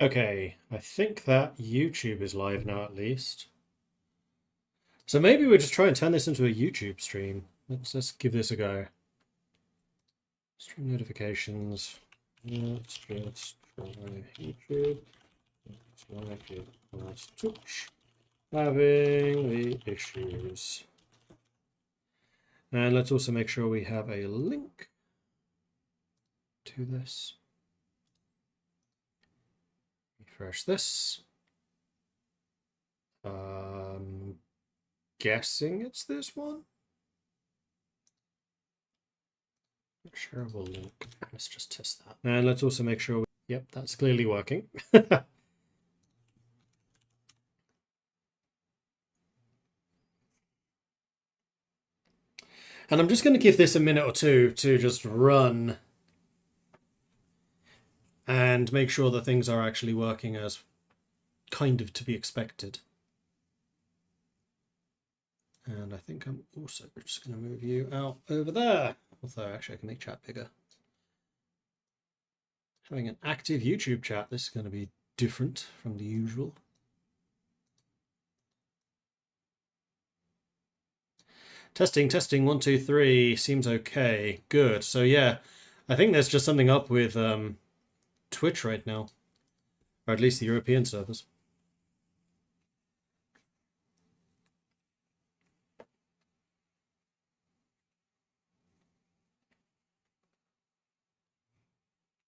Okay, I think that YouTube is live now at least. So maybe we'll just try and turn this into a YouTube stream. Let's give this a go. Stream notifications. Let's just try YouTube. It's like it was Twitch. Having the issues. And let's also make sure we have a link to this. Refresh this. Guessing it's this one. Shareable link. Let's just test that. And let's also make sure. Yep, that's clearly working. And I'm just going to give this a minute or two to just run and make sure that things are actually working as kind of to be expected. And I think I'm also just going to move you out over there. Although actually I can make chat bigger. Having an active YouTube chat, this is going to be different from the usual. Testing, 1, 2, 3. Seems okay. Good. So yeah, I think there's just something up with Twitch right now. Or at least the European servers.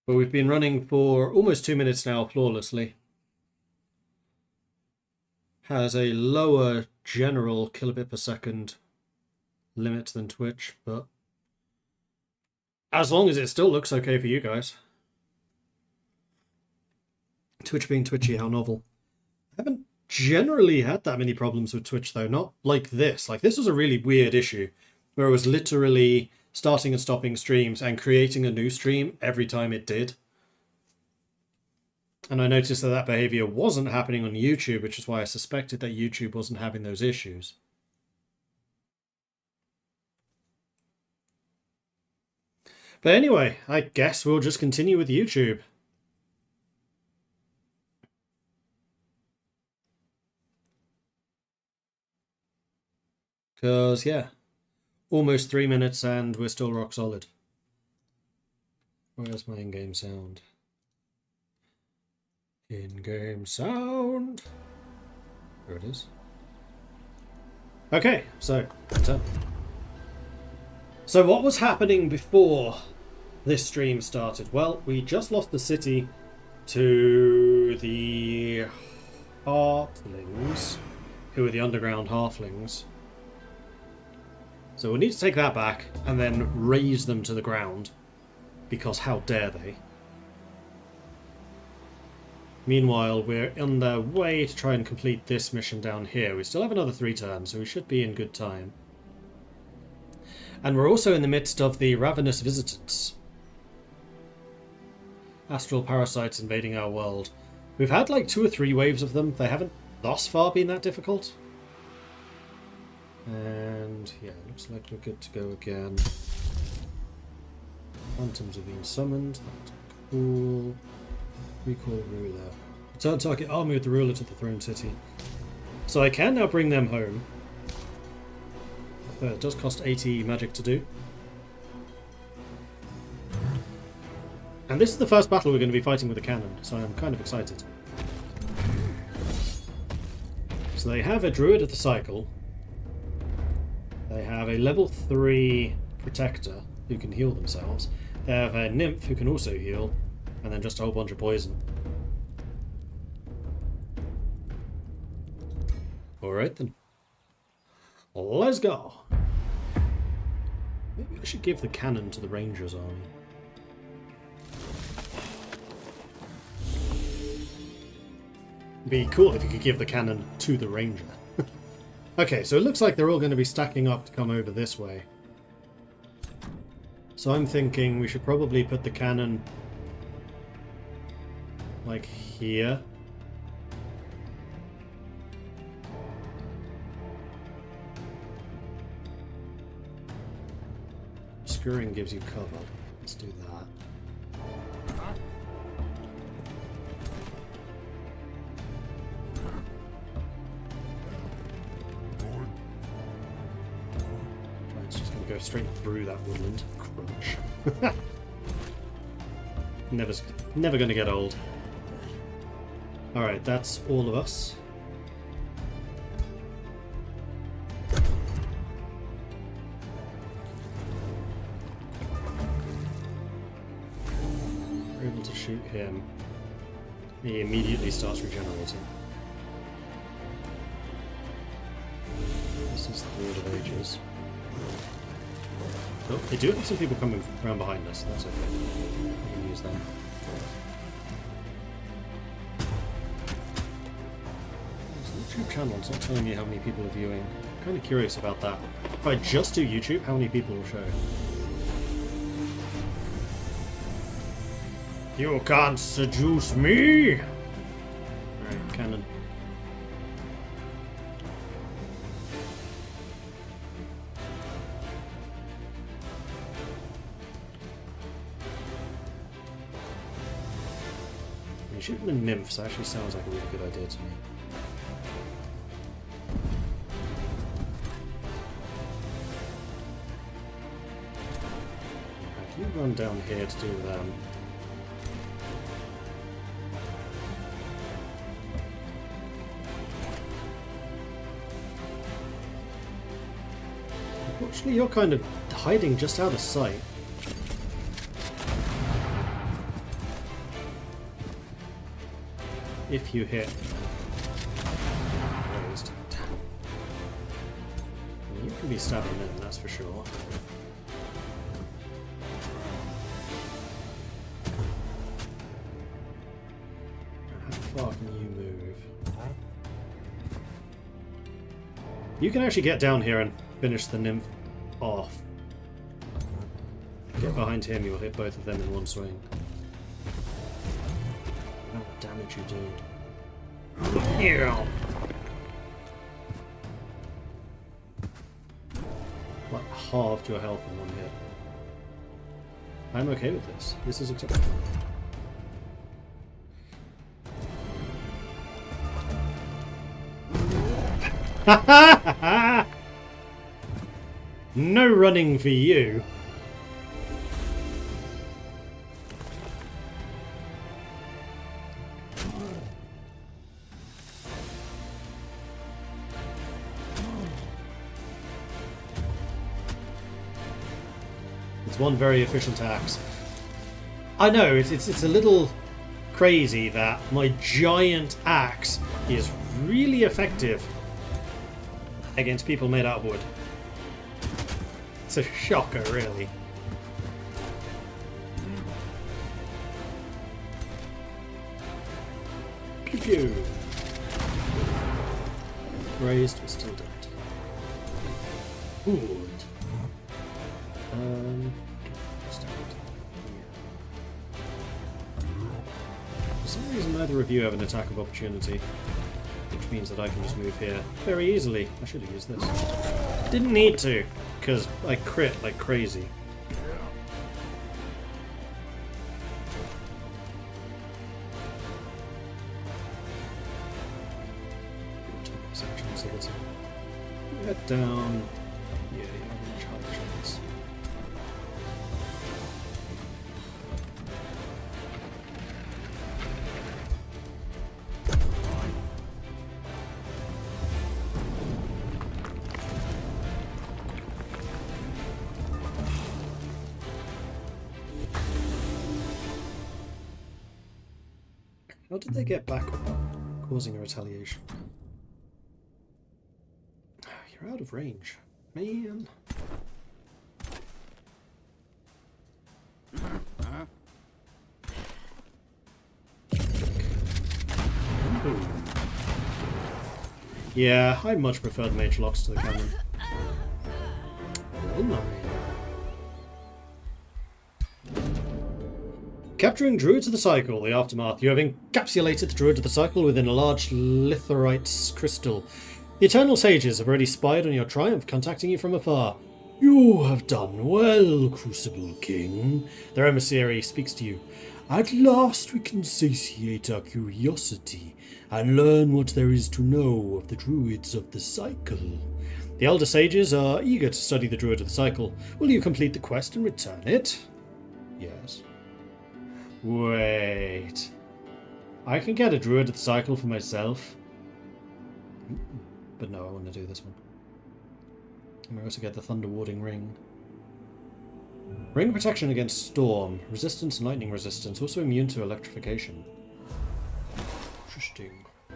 But we've been running for almost 2 minutes now flawlessly. Has a lower general kilobit per second limit than Twitch, but as long as it still looks okay for you guys. Twitch being twitchy, how novel. I haven't generally had that many problems with Twitch though, not like this. Like this was a really weird issue where it was literally starting and stopping streams and creating a new stream every time it did. And I noticed that that behavior wasn't happening on YouTube, which is why I suspected that YouTube wasn't having those issues. But anyway, I guess we'll just continue with YouTube. Because, yeah, almost 3 minutes and we're still rock solid. Where's my in-game sound? In-game sound. There it is. Okay, so what was happening before this stream started? Well, we just lost the city to the halflings, who are the underground halflings. So we'll need to take that back and then raise them to the ground, because how dare they? Meanwhile, we're on the way to try and complete this mission down here. We still have another 3 turns, so we should be in good time. And we're also in the midst of the ravenous visitants. Astral parasites invading our world. We've had like 2 or 3 waves of them. They haven't thus far been that difficult. And yeah, looks like we're good to go again. Phantoms have been summoned. That's cool. Recall ruler. Return target army with the ruler to the throne city. So I can now bring them home. It does cost 80 magic to do. And this is the first battle we're going to be fighting with a cannon, so I'm kind of excited. So they have a druid of the cycle. They have a level 3 protector who can heal themselves. They have a nymph who can also heal. And then just a whole bunch of poison. Alright then. Let's go. Maybe I should give the cannon to the Rangers army. It'd be cool if you could give the cannon to the Ranger. Okay, so it looks like they're all going to be stacking up to come over this way. So I'm thinking we should probably put the cannon like here. Skirmishes gives you cover. Let's do that. go straight through that woodland. Crunch. Never gonna get old. Alright, that's all of us. We're able to shoot him. He immediately starts regenerating. This is the Lord of Ages. Oh, they do have some people coming around behind us. That's okay. We can use them. This YouTube channel, it's not telling me how many people are viewing. I'm kind of curious about that. If I just do YouTube, how many people will show? You can't seduce me! Alright, cannon. Shooting the nymphs actually sounds like a really good idea to me. If you run down here to do them. Unfortunately, you're kind of hiding just out of sight. If you hit raised. You can be stabbing them, that's for sure. How far can you move? You can actually get down here and finish the nymph off. Get behind him, you'll hit both of them in one swing. Damage you do. Yeah. Like halved your health in one hit. I'm okay with this. This is acceptable. No running for you. One very efficient axe. I know it's a little crazy that my giant axe is really effective against people made out of wood. It's a shocker, really. Pew pew. Raised, but still dead. Good. For some reason, neither of you have an attack of opportunity, which means that I can just move here very easily. I should have used this. Didn't need to, because I crit like crazy. Head down. Yeah, you have a much higher chance. How did they get back without causing a retaliation? You're out of range. Man. Ooh. Yeah, I much prefer the mage locks to the cannon. Well, no. Capturing Druids of the Cycle, the Aftermath. You have encapsulated the Druid of the Cycle within a large litherite crystal. The Eternal Sages have already spied on your triumph, contacting you from afar. You have done well, Crucible King. Their emissary speaks to you. At last we can satiate our curiosity and learn what there is to know of the Druids of the Cycle. The Elder Sages are eager to study the Druid of the Cycle. Will you complete the quest and return it? Yes. Wait. I can get a Druid of the Cycle for myself. But no, I want to do this one. And we also get the Thunder Warding Ring. Ring protection against storm, resistance and lightning resistance, also immune to electrification. Interesting. I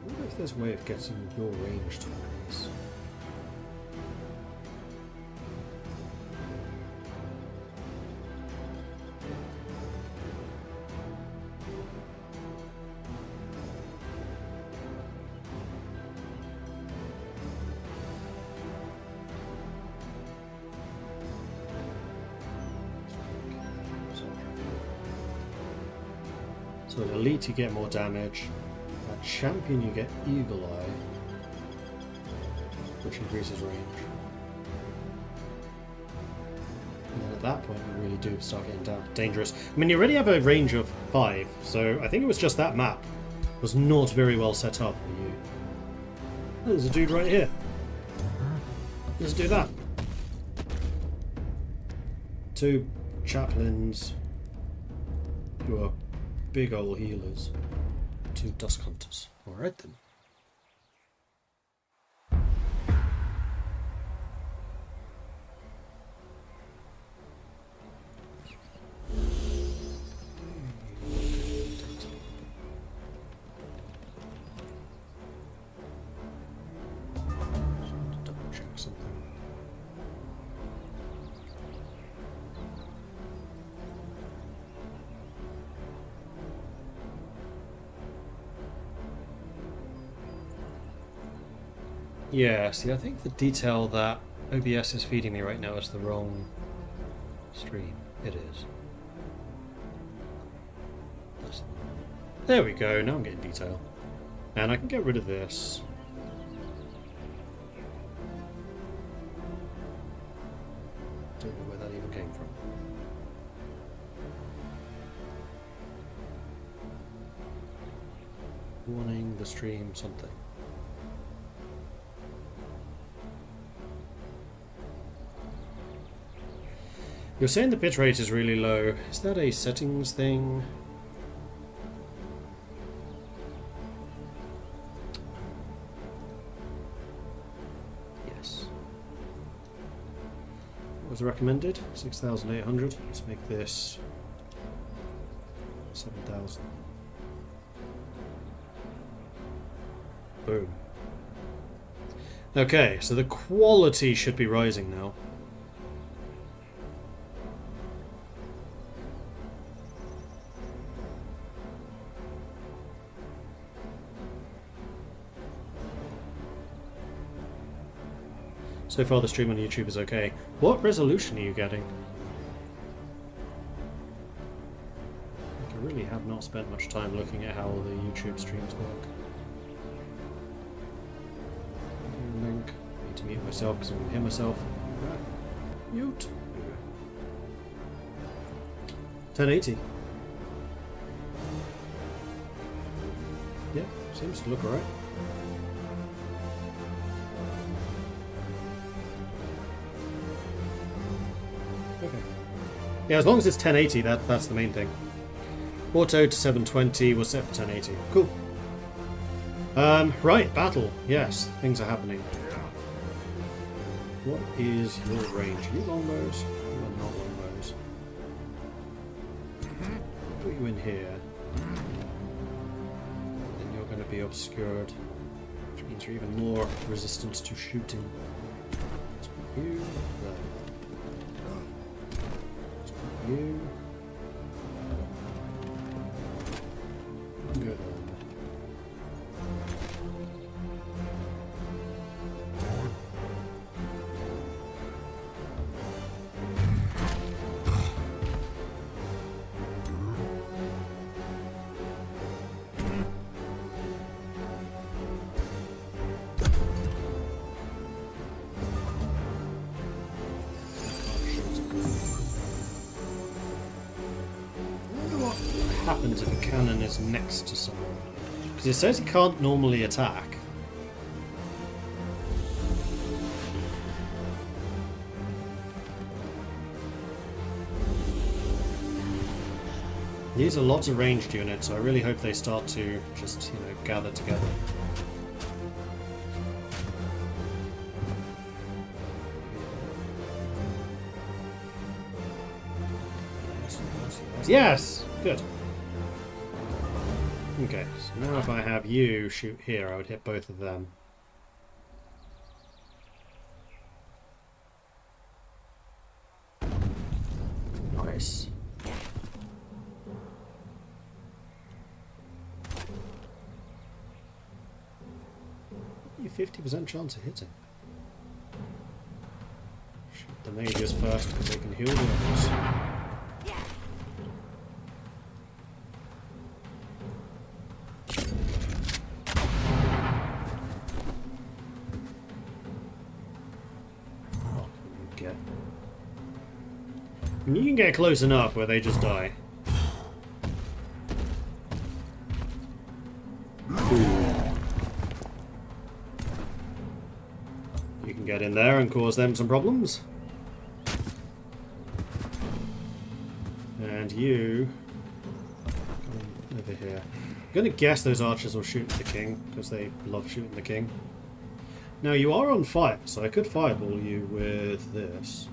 wonder if there's a way of getting your range to increase. So at Elite you get more damage, at Champion you get Eagle Eye, which increases range. And then at that point you really do start getting dangerous. I mean, you already have a range of 5, so I think it was just that map was not very well set up for you. Oh, there's a dude right here. Let's do that. 2 chaplains who are big old healers. 2 dusk hunters. Alright then. Double check something. Yeah, see, I think the detail that OBS is feeding me right now is the wrong stream. It is. There we go, now I'm getting detail. And I can get rid of this. Don't know where that even came from. Warning the stream something. You're saying the bitrate is really low. Is that a settings thing? Yes. What was recommended? 6,800. Let's make this 7,000. Boom. Okay, so the quality should be rising now. So far the stream on YouTube is okay. What resolution are you getting? I really have not spent much time looking at how the YouTube streams work. Link. I need to mute myself because I can hear myself. Mute. 1080. Yeah, seems to look alright. Okay. Yeah, as long as it's 1080, that's the main thing. Auto to 720 was set for 1080. Cool. Right, battle. Yes, things are happening. What is your range? Are you longbows? You are not longbows. Put you in here. Then you're going to be obscured, which means you're even more resistant to shooting. Let's put you there. You. Good. happens if a cannon is next to someone. Because it says it can't normally attack. These are lots of ranged units, so I really hope they start to just, you know, gather together. Yes! Good. Okay, so now if I have you shoot here, I would hit both of them. Nice. You 50% chance of hitting. Shoot the mages first because they can heal the others. You can get close enough where they just die. You can get in there and cause them some problems. And you... over here. I'm going to guess those archers will shoot the king, because they love shooting the king. Now you are on fire, so I could fireball you with this.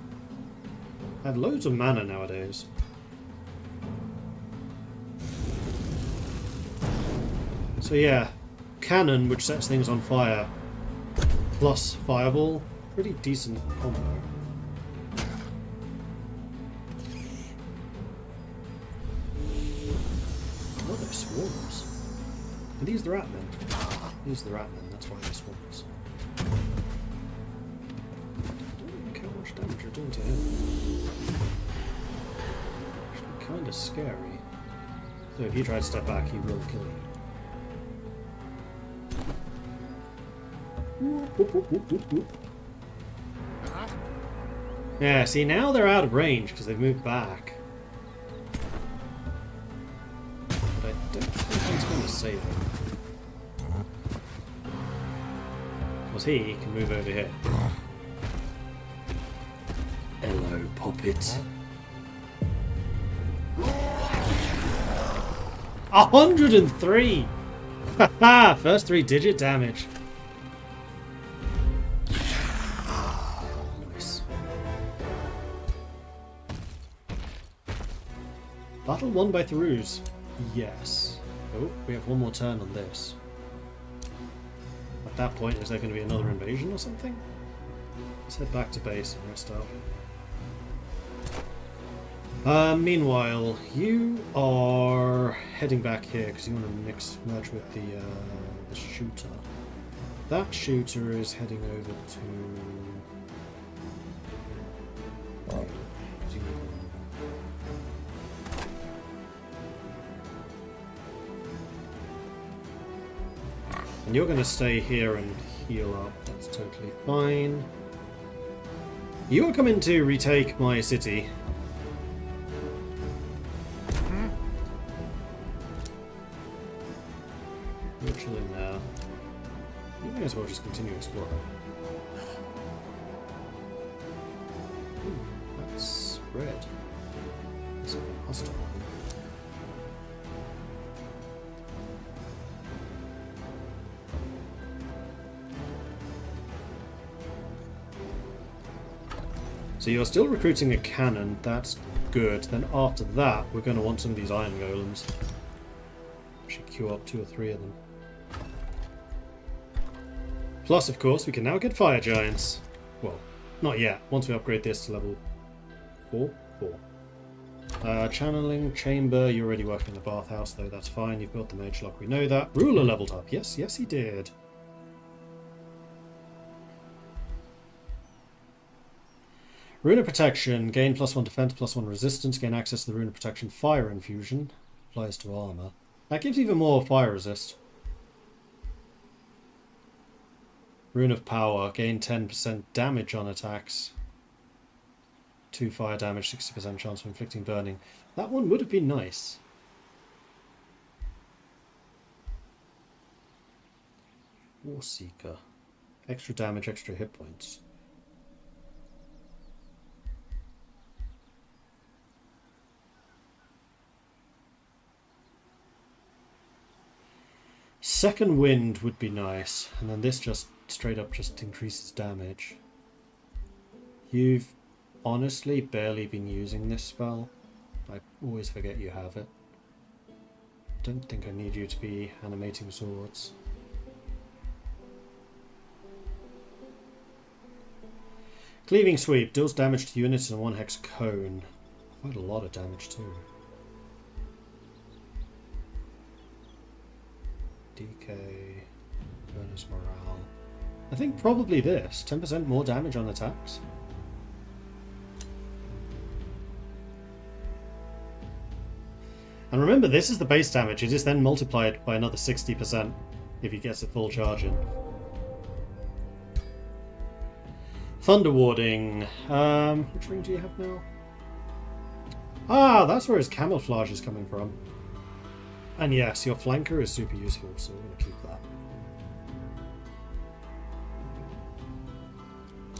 I have loads of mana nowadays. So yeah, cannon, which sets things on fire, plus fireball, pretty decent combo. Oh, they're swarms. Are these the ratmen? These are the ratmen, that's why they're swarms. How much damage you're doing to him. Actually kind of scary. So if you try to step back, he will kill you. Yeah, see now they're out of range because they've moved back. But I don't think he's going to save him. Because he can move over here. Hello, Poppet. 103! Haha! First 3-digit damage. Nice. Battle won by Tharuz. Yes. Oh, we have one more turn on this. At that point, is there going to be another invasion or something? Let's head back to base and rest up. Meanwhile, you are heading back here because you want to merge with the shooter. That shooter is heading over to... And you're going to stay here and heal up. That's totally fine. You are coming to retake my city. You're chilling there. You may as well just continue exploring. Ooh, that's red. That's hostile. So you're still recruiting a cannon, that's good. Then after that, we're going to want some of these iron golems. Should queue up 2 or 3 of them. Plus, of course, we can now get fire giants. Well, not yet. Once we upgrade this to level 4? 4. Channeling, chamber, you're already working in the bathhouse, though that's fine. You've built the mage lock, we know that. Ruler leveled up. Yes, yes he did. Rune of Protection, gain +1 defense, +1 resistance, gain access to the Rune of Protection fire infusion. Applies to armor. That gives even more fire resist. Rune of Power, gain 10% damage on attacks. 2 fire damage, 60% chance of inflicting burning. That one would have been nice. War Seeker. Extra damage, extra hit points. Second Wind would be nice, and then this just straight up just increases damage. You've honestly barely been using this spell. I always forget you have it. Don't think I need you to be animating swords. Cleaving Sweep deals damage to units in a 1 hex cone. Quite a lot of damage too. DK, bonus morale. I think probably this. 10% more damage on attacks. And remember, this is the base damage. It is then multiplied by another 60% if he gets a full charge in. Thunder Warding. Which ring do you have now? Ah, that's where his camouflage is coming from. And yes, your flanker is super useful, so we're going to keep that.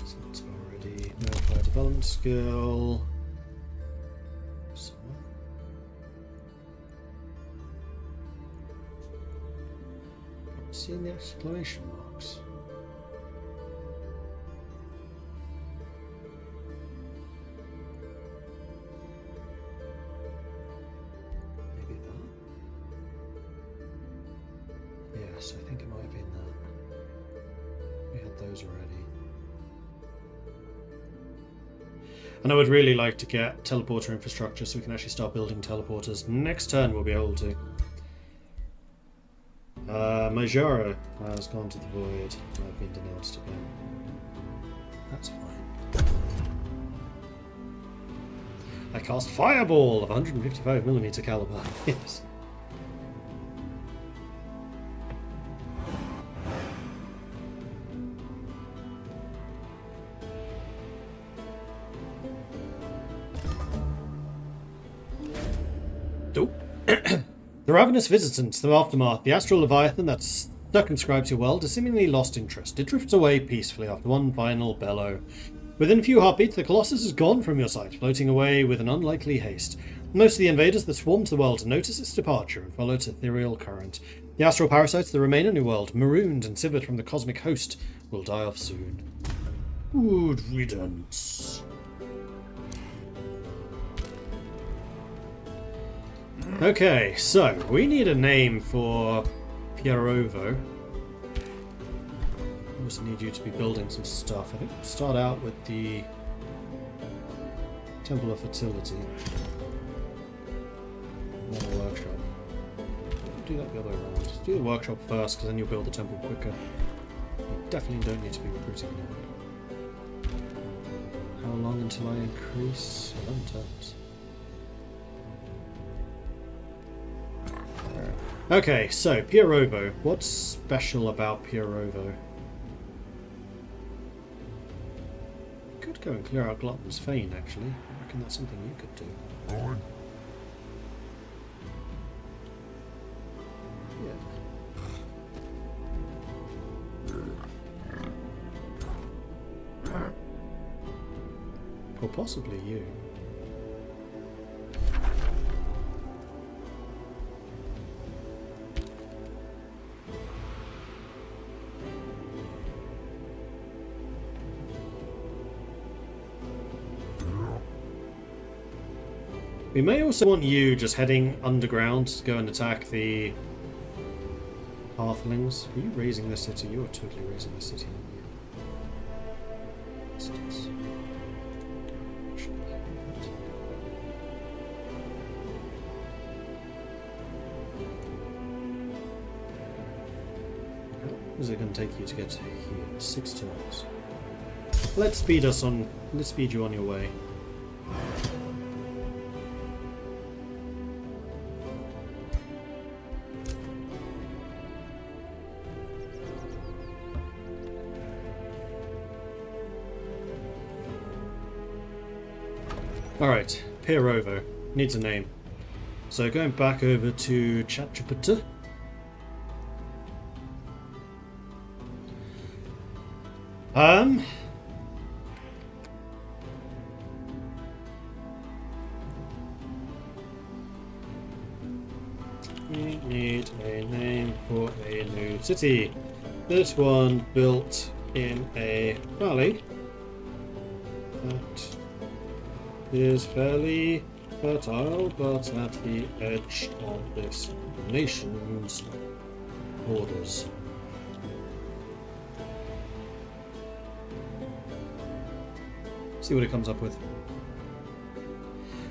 So that's already modified development skill. Seeing the exclamation marks. Maybe that? Yes, I think it might have been that. We had those already. And I would really like to get teleporter infrastructure so we can actually start building teleporters. Next turn we'll be able to. Majora has gone to the void. I've been denounced again. That's fine. I cast Fireball of 155mm caliber. Yes. Nope. The Ravenous Visitant, the Aftermath, the astral leviathan that circumscribes your world, has seemingly lost interest. It drifts away peacefully after one final bellow. Within a few heartbeats, the Colossus is gone from your sight, floating away with an unlikely haste. Most of the invaders that swarm to the world notice its departure and follow its ethereal current. The astral parasites that remain in your world, marooned and severed from the cosmic host, will die off soon. Good riddance. Okay, so we need a name for Pierovo. We also need you to be building some stuff. I think we'll start out with the Temple of Fertility. And then the workshop. Do that the other way around. Just do the workshop first, because then you'll build the temple quicker. You definitely don't need to be recruiting anyone. How long until I increase? 11 turns. Okay, so Pierovo. What's special about Pierovo? Could go and clear out Glutton's Fane, actually. I reckon that's something you could do. Yeah. Or possibly you. We may also want you just heading underground to go and attack the Halflings. Are you raising the city? You're totally raising the city, aren't you? How is it going to take you to get to here? 6 turns. Let's speed you on your way. Alright, Pierovo. Needs a name. So going back over to ChatGPT. Um. We need a name for a new city. This one built in a valley that is fairly fertile, but at the edge of this nation's borders. See what it comes up with.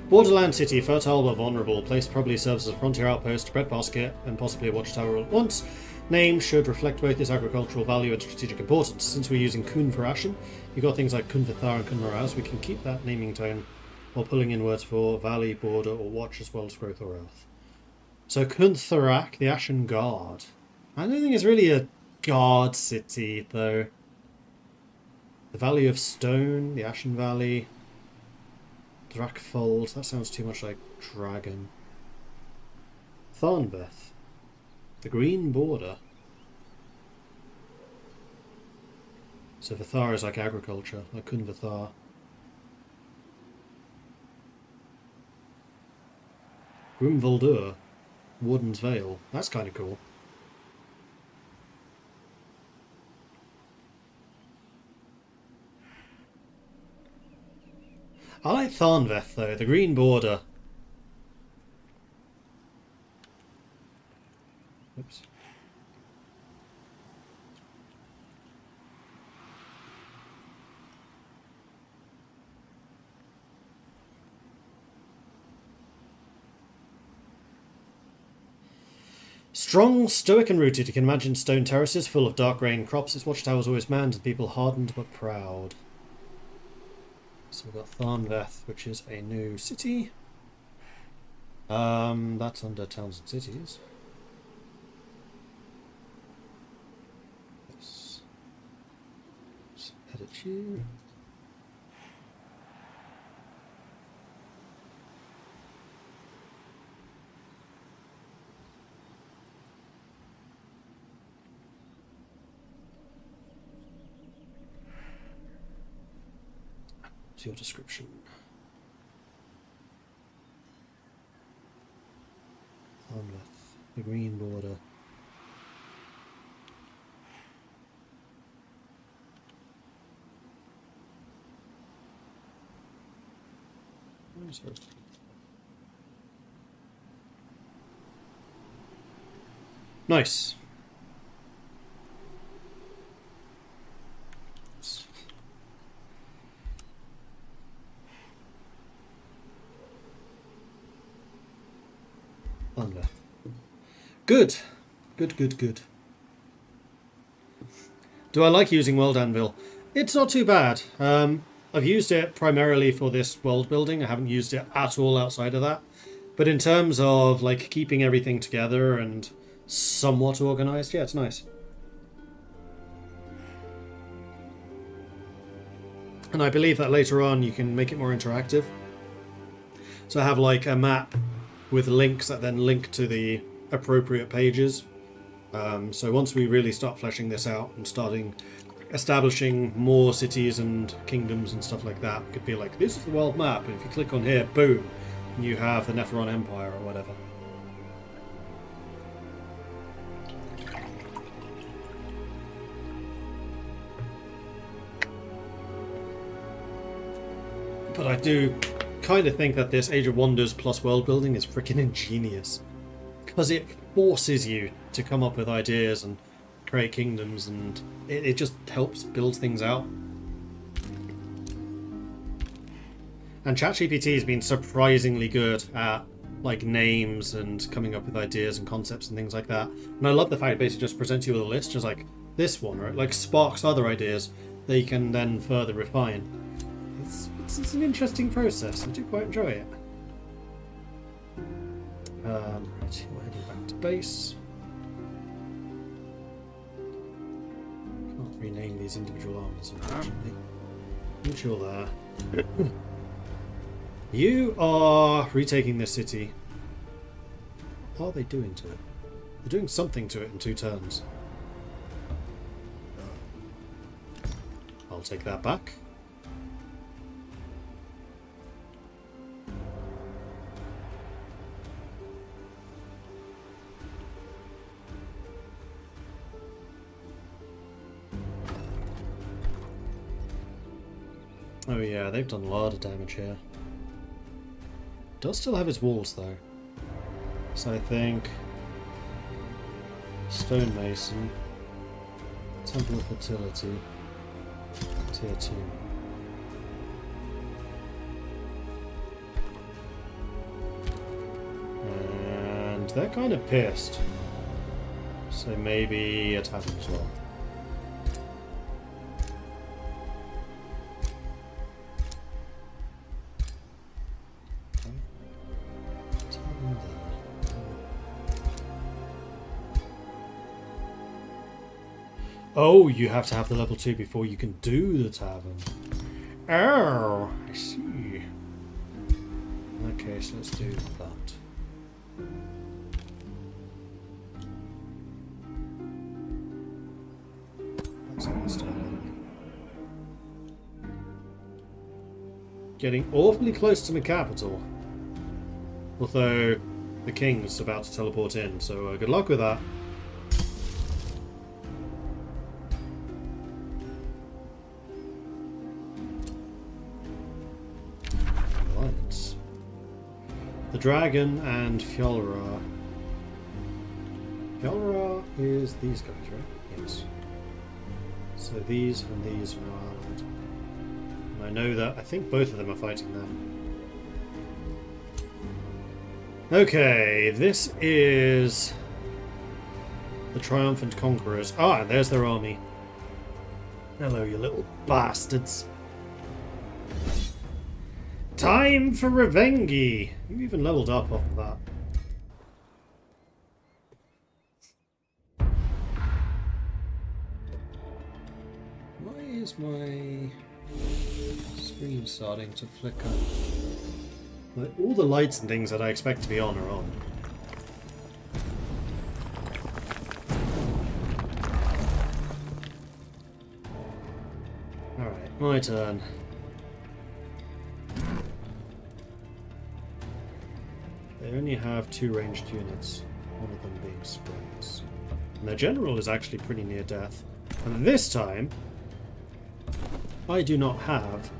Borderland city, fertile but vulnerable. Place probably serves as a frontier outpost, breadbasket, and possibly a watchtower all at once. Name should reflect both its agricultural value and strategic importance. Since we're using Kun for Ashen, you've got things like Kun for Thar and Kun Moraz, we can keep that naming tone while pulling in words for valley, border, or watch, as well as growth or earth. So Kun Thorak, the Ashen Guard. I don't think it's really a guard city, though. The Valley of Stone, the Ashen Valley. Drakfold, that sounds too much like dragon. Tharnveth, the Green Border. So Vathar is like agriculture, like Kun Vathar. Grimvaldur, Warden's Vale, that's kind of cool. I like Tharnveth though, the Green Border. Oops. Strong, stoic and rooted, you can imagine stone terraces full of dark rain crops. Its watchtowers always manned and people hardened but proud. So we've got Tharnveth, which is a new city. That's under towns and cities. Let's edit you. Your description. Tharnveth, the Green Border. Nice. Thunder. Good. Good. Do I like using World Anvil? It's not too bad. I've used it primarily for this world building. I haven't used it at all outside of that. But in terms of like keeping everything together and somewhat organized, yeah, it's nice. And I believe that later on you can make it more interactive. So I have like a map with links that then link to the appropriate pages. So once we really start fleshing this out and starting establishing more cities and kingdoms and stuff like that, it could be like, this is the world map, and if you click on here, boom, and you have the Neferon Empire or whatever. But I do kind of think that this Age of Wonders plus world building is freaking ingenious, because it forces you to come up with ideas and create kingdoms, and it just helps build things out. And ChatGPT has been surprisingly good at like names and coming up with ideas and concepts and things like that. And I love the fact it basically just presents you with a list, just like this one, right? Like sparks other ideas that you can then further refine. It's an interesting process. I do quite enjoy it. Right, we're heading back to base. Can't rename these individual armies, unfortunately. Once you're there. You are retaking this city. What are they doing to it? They're doing something to it in 2 turns. I'll take that back. Oh yeah, they've done a lot of damage here. Does still have his walls though. So I think Stonemason, Temple of Fertility, Tier 2. And they're kind of pissed. So maybe a tavern as well. Oh, you have to have the level 2 before you can do the tavern. Oh, I see. In that case, let's do that. That's understanding. Getting awfully close to the capital. Although, the king's about to teleport in, so good luck with that. The dragon and Fjolra. Fjolra is these guys, right? Yes. So these and these are now allied. And I know that I think both of them are fighting them. Okay, this is the Triumphant Conquerors. Ah, and there's their army. Hello, you little bastards. Time for Revengi! You even leveled up off of that. Why is my screen starting to flicker? Like, all the lights and things that I expect to be on are on. Alright, my turn. They only have 2 ranged units, one of them being sprints. And their general is actually pretty near death. And this time, I do not have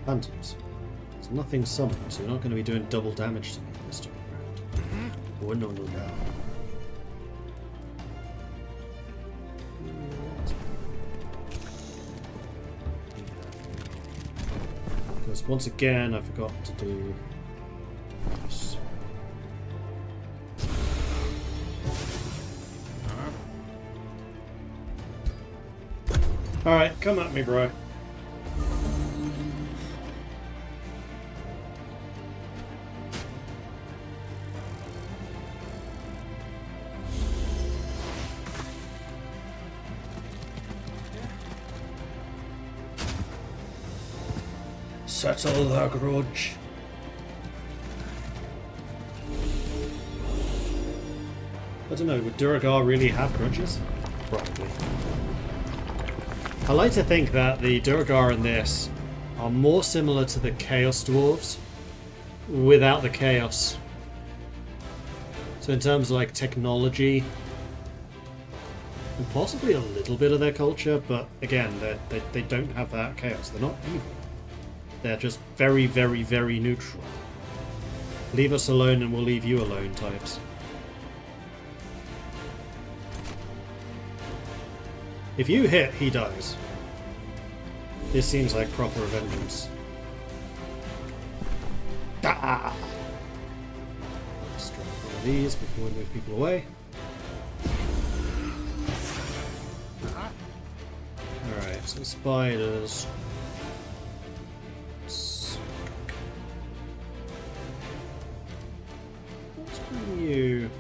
phantoms. There's nothing summoned, so you're not going to be doing double damage to me this time around. Oh, no, no, no. Because once again, I forgot to do this. Alright, come at me, bro. Settle the grudge. I don't know, would Duergar really have grudges? Probably. I like to think that the Duergar in this are more similar to the Chaos Dwarves without the Chaos. So in terms of like technology, and possibly a little bit of their culture, but again, they don't have that Chaos. They're not evil. They're just very, very, very neutral. Leave us alone and we'll leave you alone types. If you hit, he dies. This seems like proper vengeance. Ah! Let's try one of these before we move people away. Alright, so spiders. Let's bring you.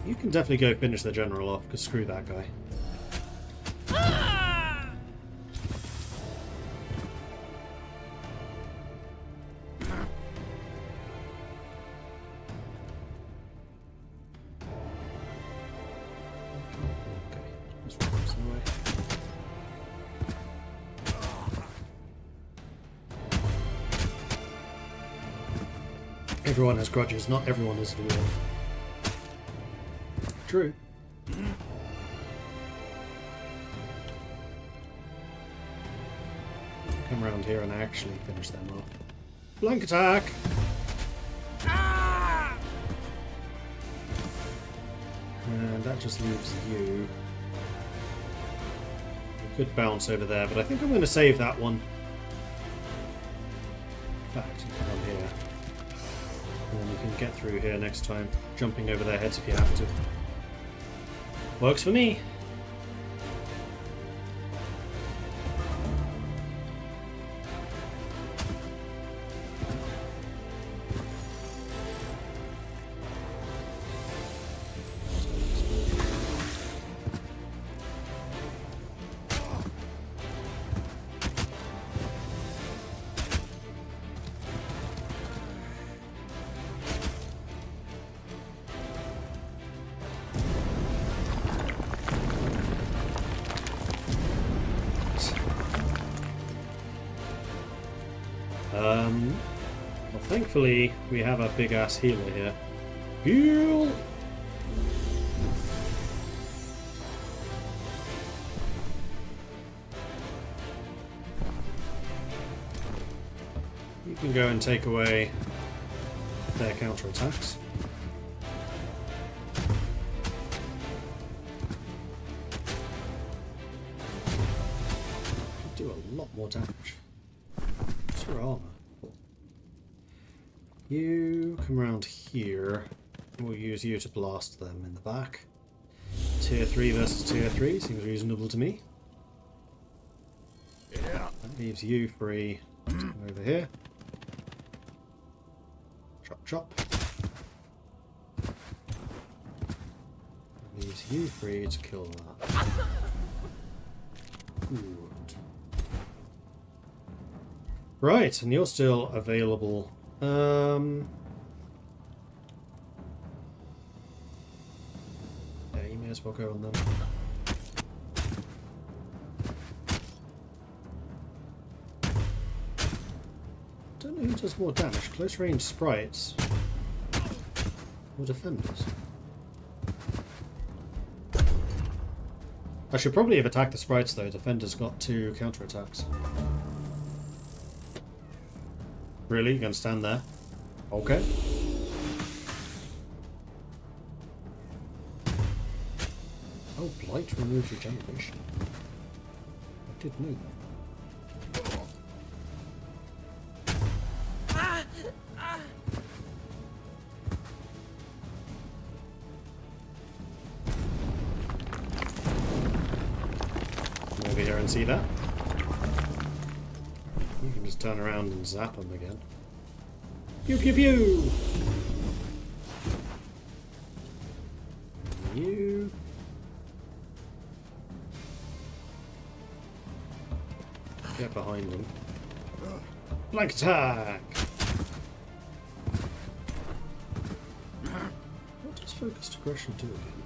You can definitely go finish the general off, because screw that guy. Everyone has grudges, not everyone is a dwarf. True. Come around here and actually finish them off. Blank attack! And that just leaves you. You could bounce over there, but I think I'm going to save that one. In fact, you can come here. And then you can get through here next time, jumping over their heads if you have to. Works for me! Well, thankfully, we have a big-ass healer here. Heal! You can go and take away their counterattacks. Do a lot more damage. What's your armor? You come around here. We'll use you to blast them in the back. Tier 3 versus Tier 3 seems reasonable to me. Yeah. That leaves you free to come over here. Chop chop. That leaves you free to kill that. Good. Right, and you're still available. Yeah, you may as well go on them. Don't know who does more damage, close range sprites or defenders. I should probably have attacked the sprites though, defenders got 2 counterattacks. Really? You gonna stand there? Okay. Oh, blight removes regeneration. I did know that. Come over here and see that. You can just turn around and zap them again. Pew pew pew! You... get behind them. Blank attack! What does focused aggression do again?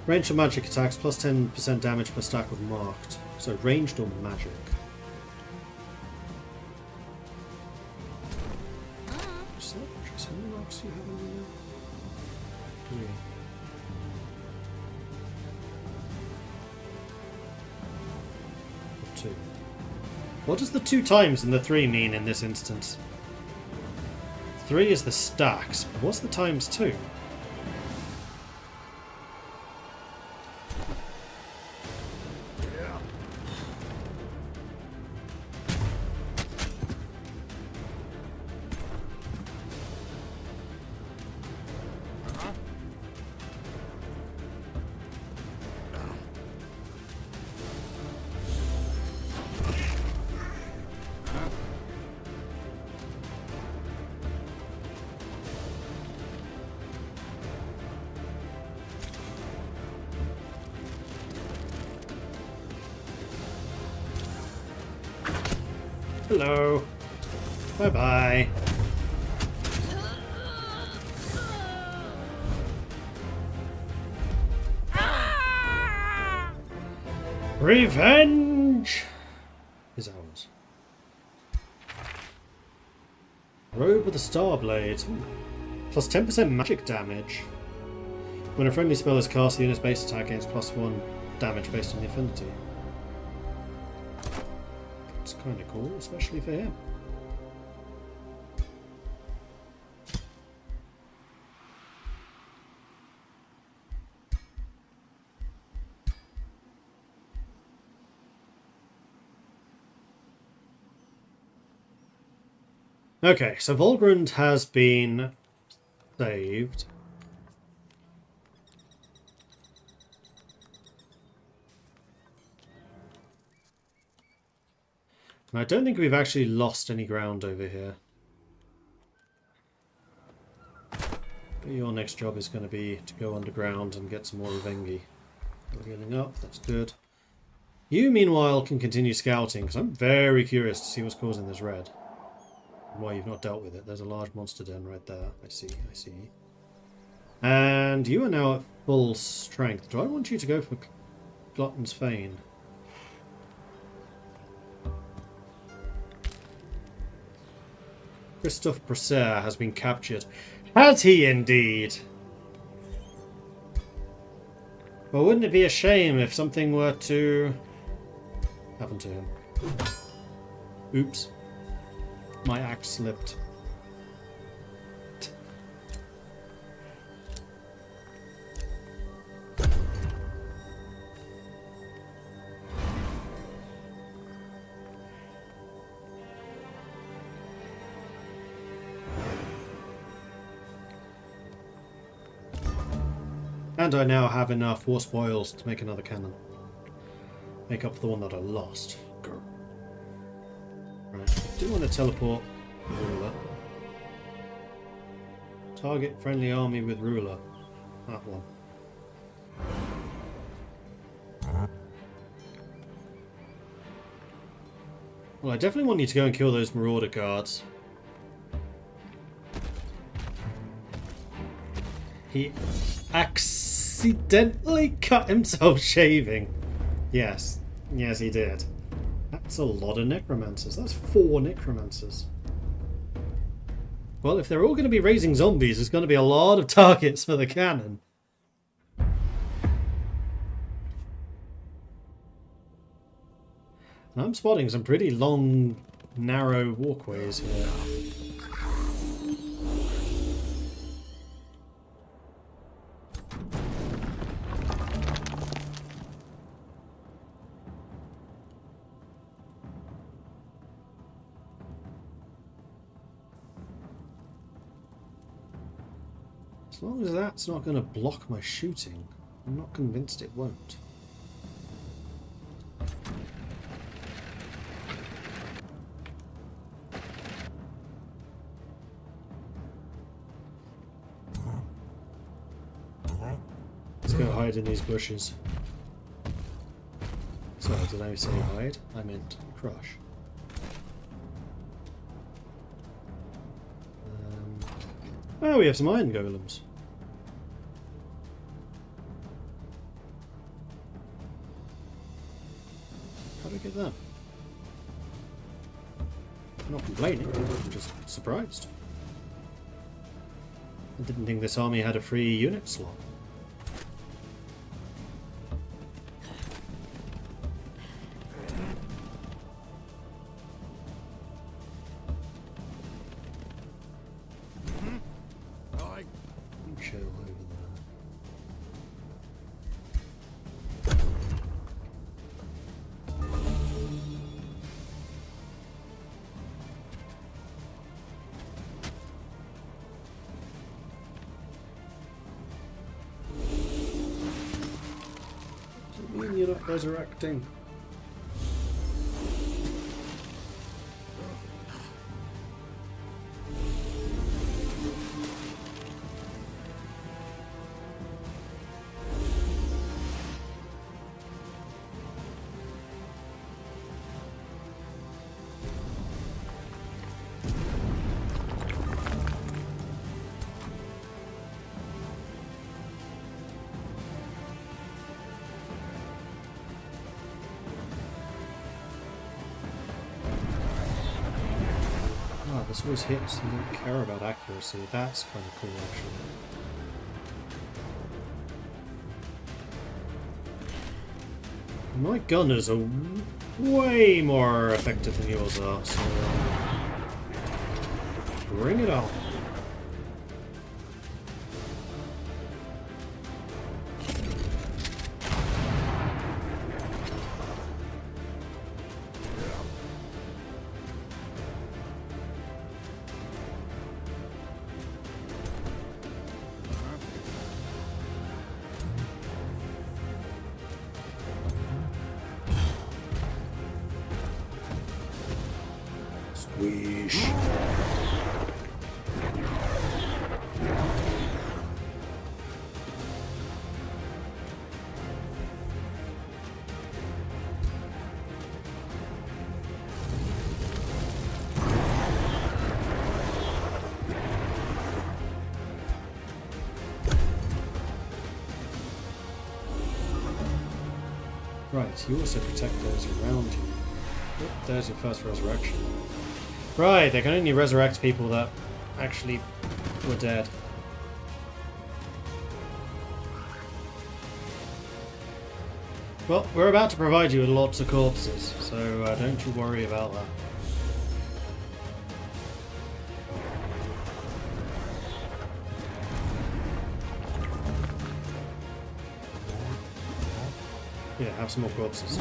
Ranged or magic attacks plus 10% damage per stack of marked. So ranged or magic. Is that just how many marks you have on you now? 3. 2. What does the 2 times and the 3 mean in this instance? 3 is the stacks, but what's the times 2? Hello. Bye-bye. Revenge! Robe of the Starblade. Plus 10% magic damage. When a friendly spell is cast, the unit's base attack gains +1 damage based on the affinity. It's kind of cool, especially for him. Okay, so Volgrund has been saved. And I don't think we've actually lost any ground over here. But your next job is going to be to go underground and get some more Revengi. We're healing up, that's good. You, meanwhile, can continue scouting, because I'm very curious to see what's causing this red. And why you've not dealt with it. There's a large monster den right there. I see, I see. And you are now at full strength. Do I want you to go for Glutton's Fane? Christophe Bresser has been captured. Has he indeed? Well, wouldn't it be a shame if something were to happen to him? Oops. My axe slipped. And I now have enough war spoils to make another cannon. Make up for the one that I lost. Grr. Right, I do want to teleport ruler. Target friendly army with ruler. That one. Well, I definitely want you to go and kill those marauder guards. He accidentally cut himself shaving. Yes. Yes, he did. That's a lot of necromancers. That's 4 necromancers. Well, if they're all going to be raising zombies, there's going to be a lot of targets for the cannon. And I'm spotting some pretty long, narrow walkways here. As long as that's not going to block my shooting, I'm not convinced it won't. Let's go hide in these bushes. Sorry, did I say hide? I meant crush. Oh, we have some iron golems. How do we get that? I'm not complaining, I'm just surprised. I didn't think this army had a free unit slot. You're not resurrecting. This always hits, you don't care about accuracy. That's kind of cool, actually. My gunners are way more effective than yours are, so bring it on. Squish. Right, you also protect those around you. Oh, there's your first resurrection. Right, they can only resurrect people that actually were dead. Well, we're about to provide you with lots of corpses, so don't you worry about that. Yeah, have some more corpses.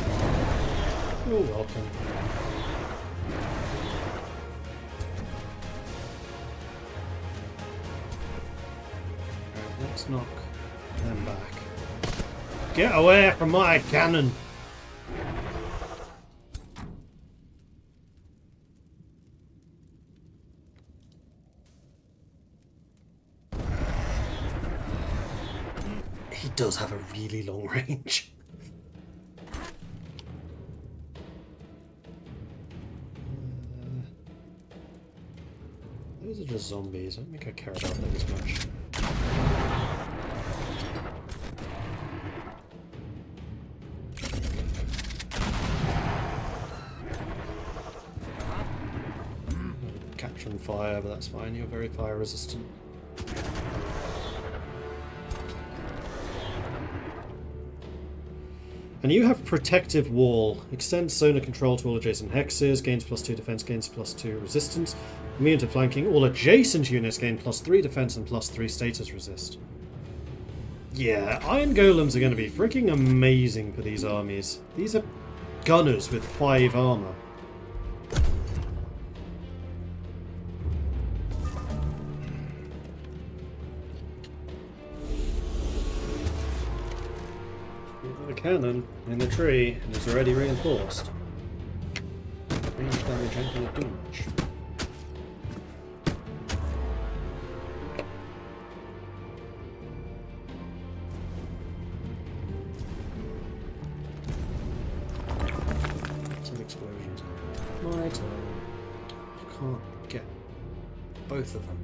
You're welcome. Alright, let's knock them back. Get away from my cannon! He does have a really long range. Those are just zombies. I don't think I care about them as much. Catch on fire, but that's fine. You're very fire resistant. And you have Protective Wall. Extends zone of control to all adjacent hexes. Gains +2 defense, gains +2 resistance. Immune to flanking. All adjacent units gain +3 defense and +3 status resist. Yeah, Iron Golems are going to be freaking amazing for these armies. These are gunners with 5 armor. A cannon in the tree and it's already reinforced. Range damage ain't gonna do much. Some explosions. My turn. I can't get both of them.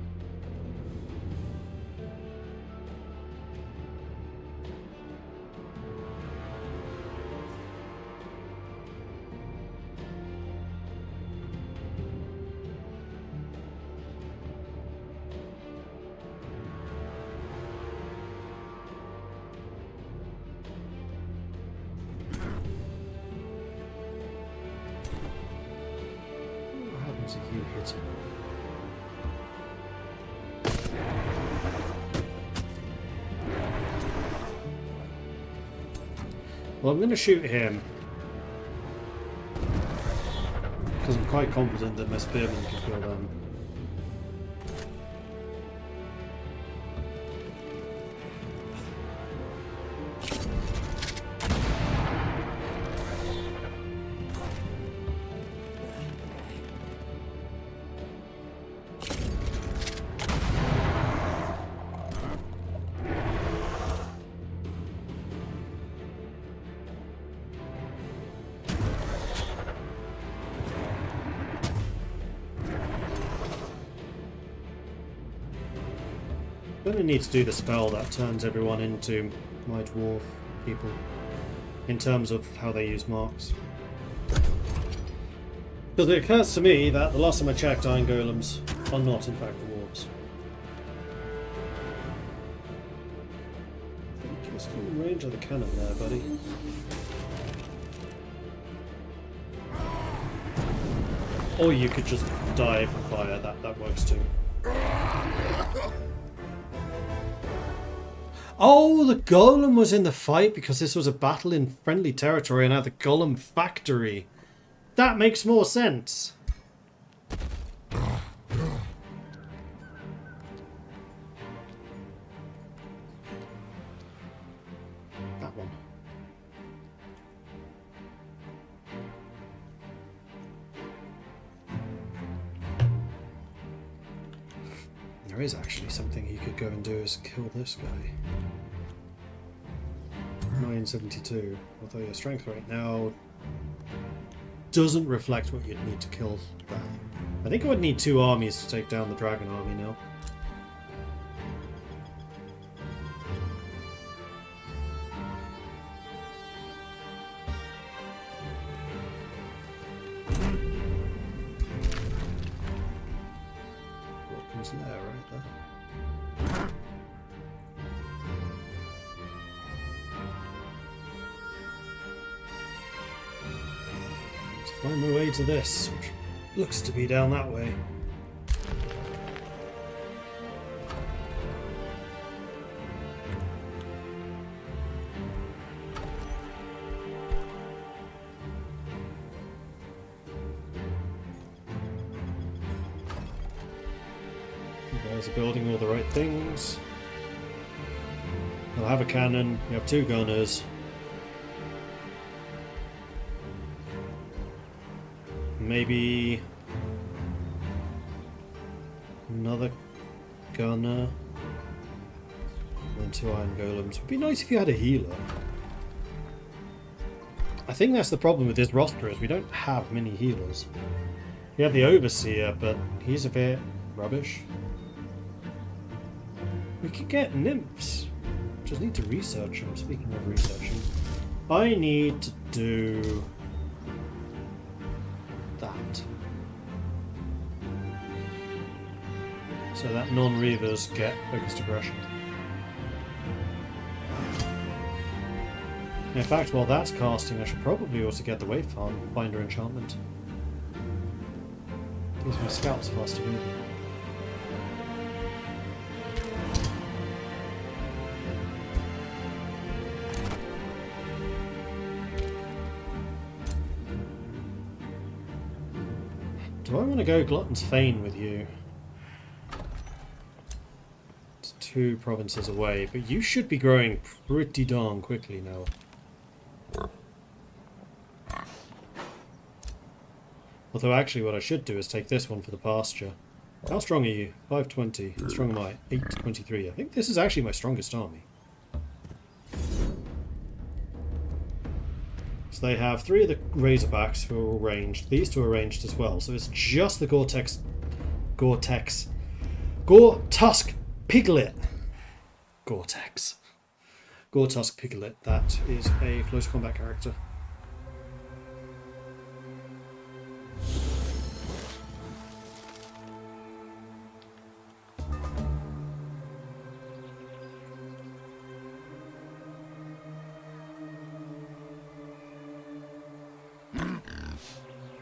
If you hit him. Well, I'm going to shoot him because I'm quite confident that my spearman can kill them. I'm going to need to do the spell that turns everyone into my dwarf people in terms of how they use marks. Because it occurs to me that the last time I checked, iron golems are not in fact dwarves. I think you were still in range of the cannon there, buddy. Or you could just dive and fire, that works too. Oh, the golem was in the fight because this was a battle in friendly territory and had the golem factory. That makes more sense. That one. There is actually something you could go and do is kill this guy. 972. Although your strength right now doesn't reflect what you'd need to kill that. I think I would need 2 armies to take down the dragon army now. Welcome's there, right there. Find my way to this, which looks to be down that way. You guys are building all the right things. You'll have a cannon, you have 2 gunners. Maybe another gunner and then 2 iron golems. Would be nice if you had a healer. I think that's the problem with this roster is we don't have many healers. We have the overseer, but he's a bit rubbish. We could get nymphs. Just need to research them. Speaking of researching, I need to do that. So that non-reavers get focused aggression. In fact, while that's casting, I should probably also get the Wayfinder enchantment. Gives my scouts faster movement. Do I want to go Glutton's Fane with you? It's 2 provinces away, but you should be growing pretty darn quickly now. Although actually what I should do is take this one for the pasture. How strong are you? 520. How strong am I? 823. I think this is actually my strongest army. So they have 3 of the Razorbacks who are all ranged. These 2 are ranged as well. So it's just the Gore-Tusk Piglet. Gore-Tusk Piglet. That is a close combat character.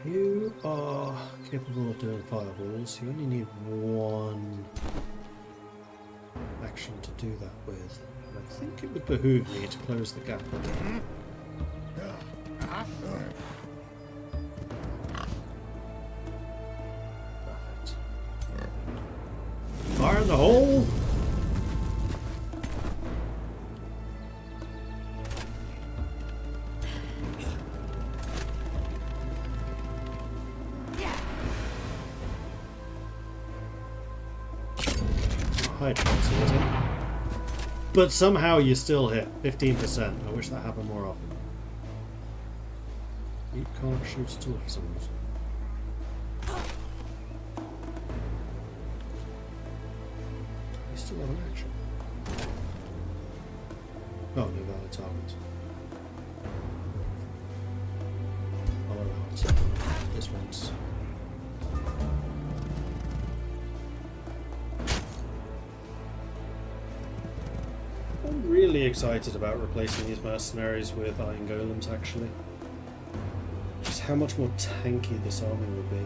You are capable of doing fireballs. You only need 1 action to do that with. And I think it would behoove me to close the gap a bit. Perfect. Fire in the hole! High chance, is it? But somehow you still hit 15%. I wish that happened more often. You can't shoot at all for some reason. You still have an action. Oh, no valid target. I'll allow it. this once. I'm really excited about replacing these mercenaries with iron golems, actually. Just how much more tanky this army would be.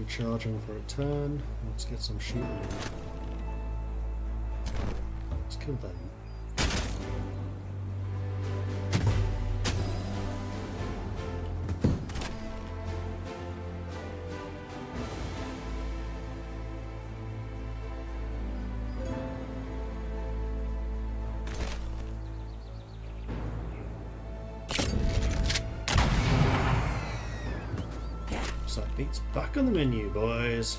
Charging for a turn. Let's get some shooting in. Let's kill them. Side beats back on the menu, boys.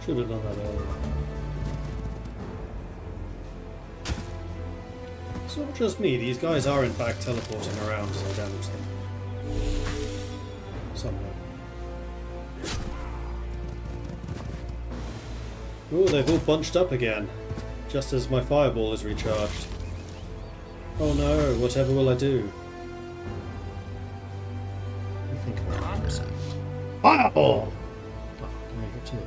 Should have done that earlier. It's not just me, these guys are in fact teleporting around as I damage them. Somehow. Oh, they've all bunched up again, just as my fireball is recharged. Oh no, whatever will I do? What do you think about this? Fireball! Oh, can I get to it?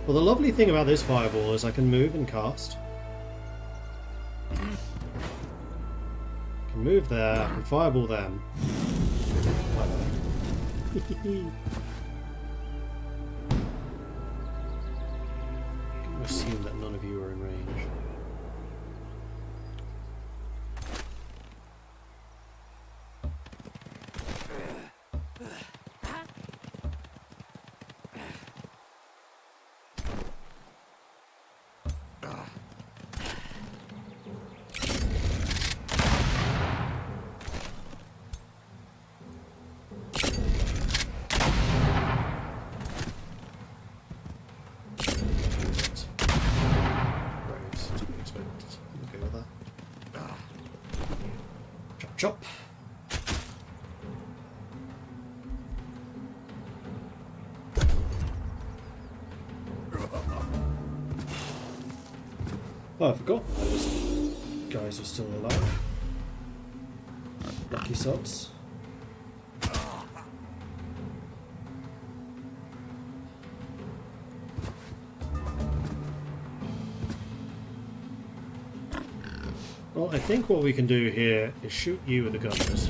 Well, the lovely thing about this fireball is I can move and cast. I can move there and fireball them. I assume that none of you are in range. Chop. Oh, I forgot those guys are still alive. Lucky sods. Well, I think what we can do here is shoot you with the gunners.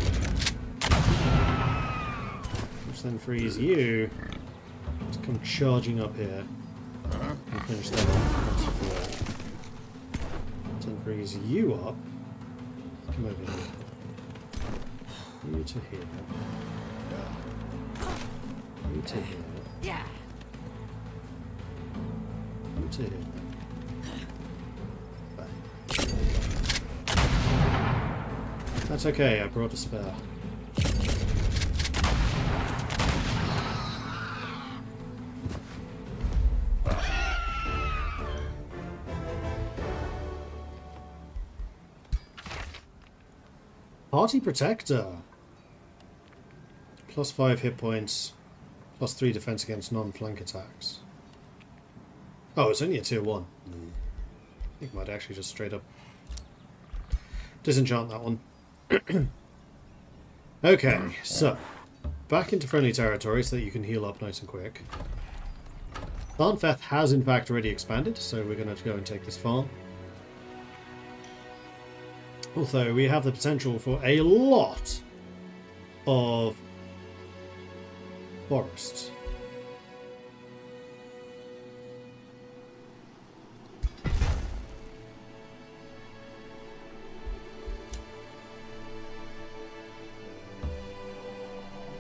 Which then frees you to come charging up here and finish them off once and for all. Then frees you up. Come over here. You to here. You to here. You to here. That's okay, I brought a spare. Party Protector. +5 hit points, +3 defense against non-flank attacks. Oh, it's only a tier 1. I think I might actually just straight up disenchant that one. Okay, so back into friendly territory so that you can heal up nice and quick. Farnfeth has in fact already expanded, so we're going to go and take this farm. Although we have the potential for a lot of forests.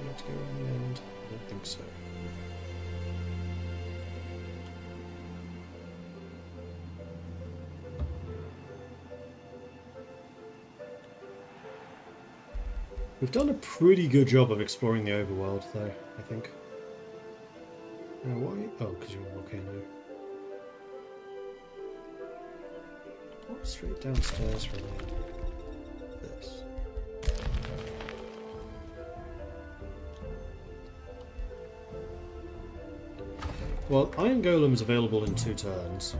Let's go in the end. I don't think so. We've done a pretty good job of exploring the overworld, though, I think. Now, why? Oh, because you're a volcano. What? Straight downstairs from this. Well, Iron Golem's available in 2 turns.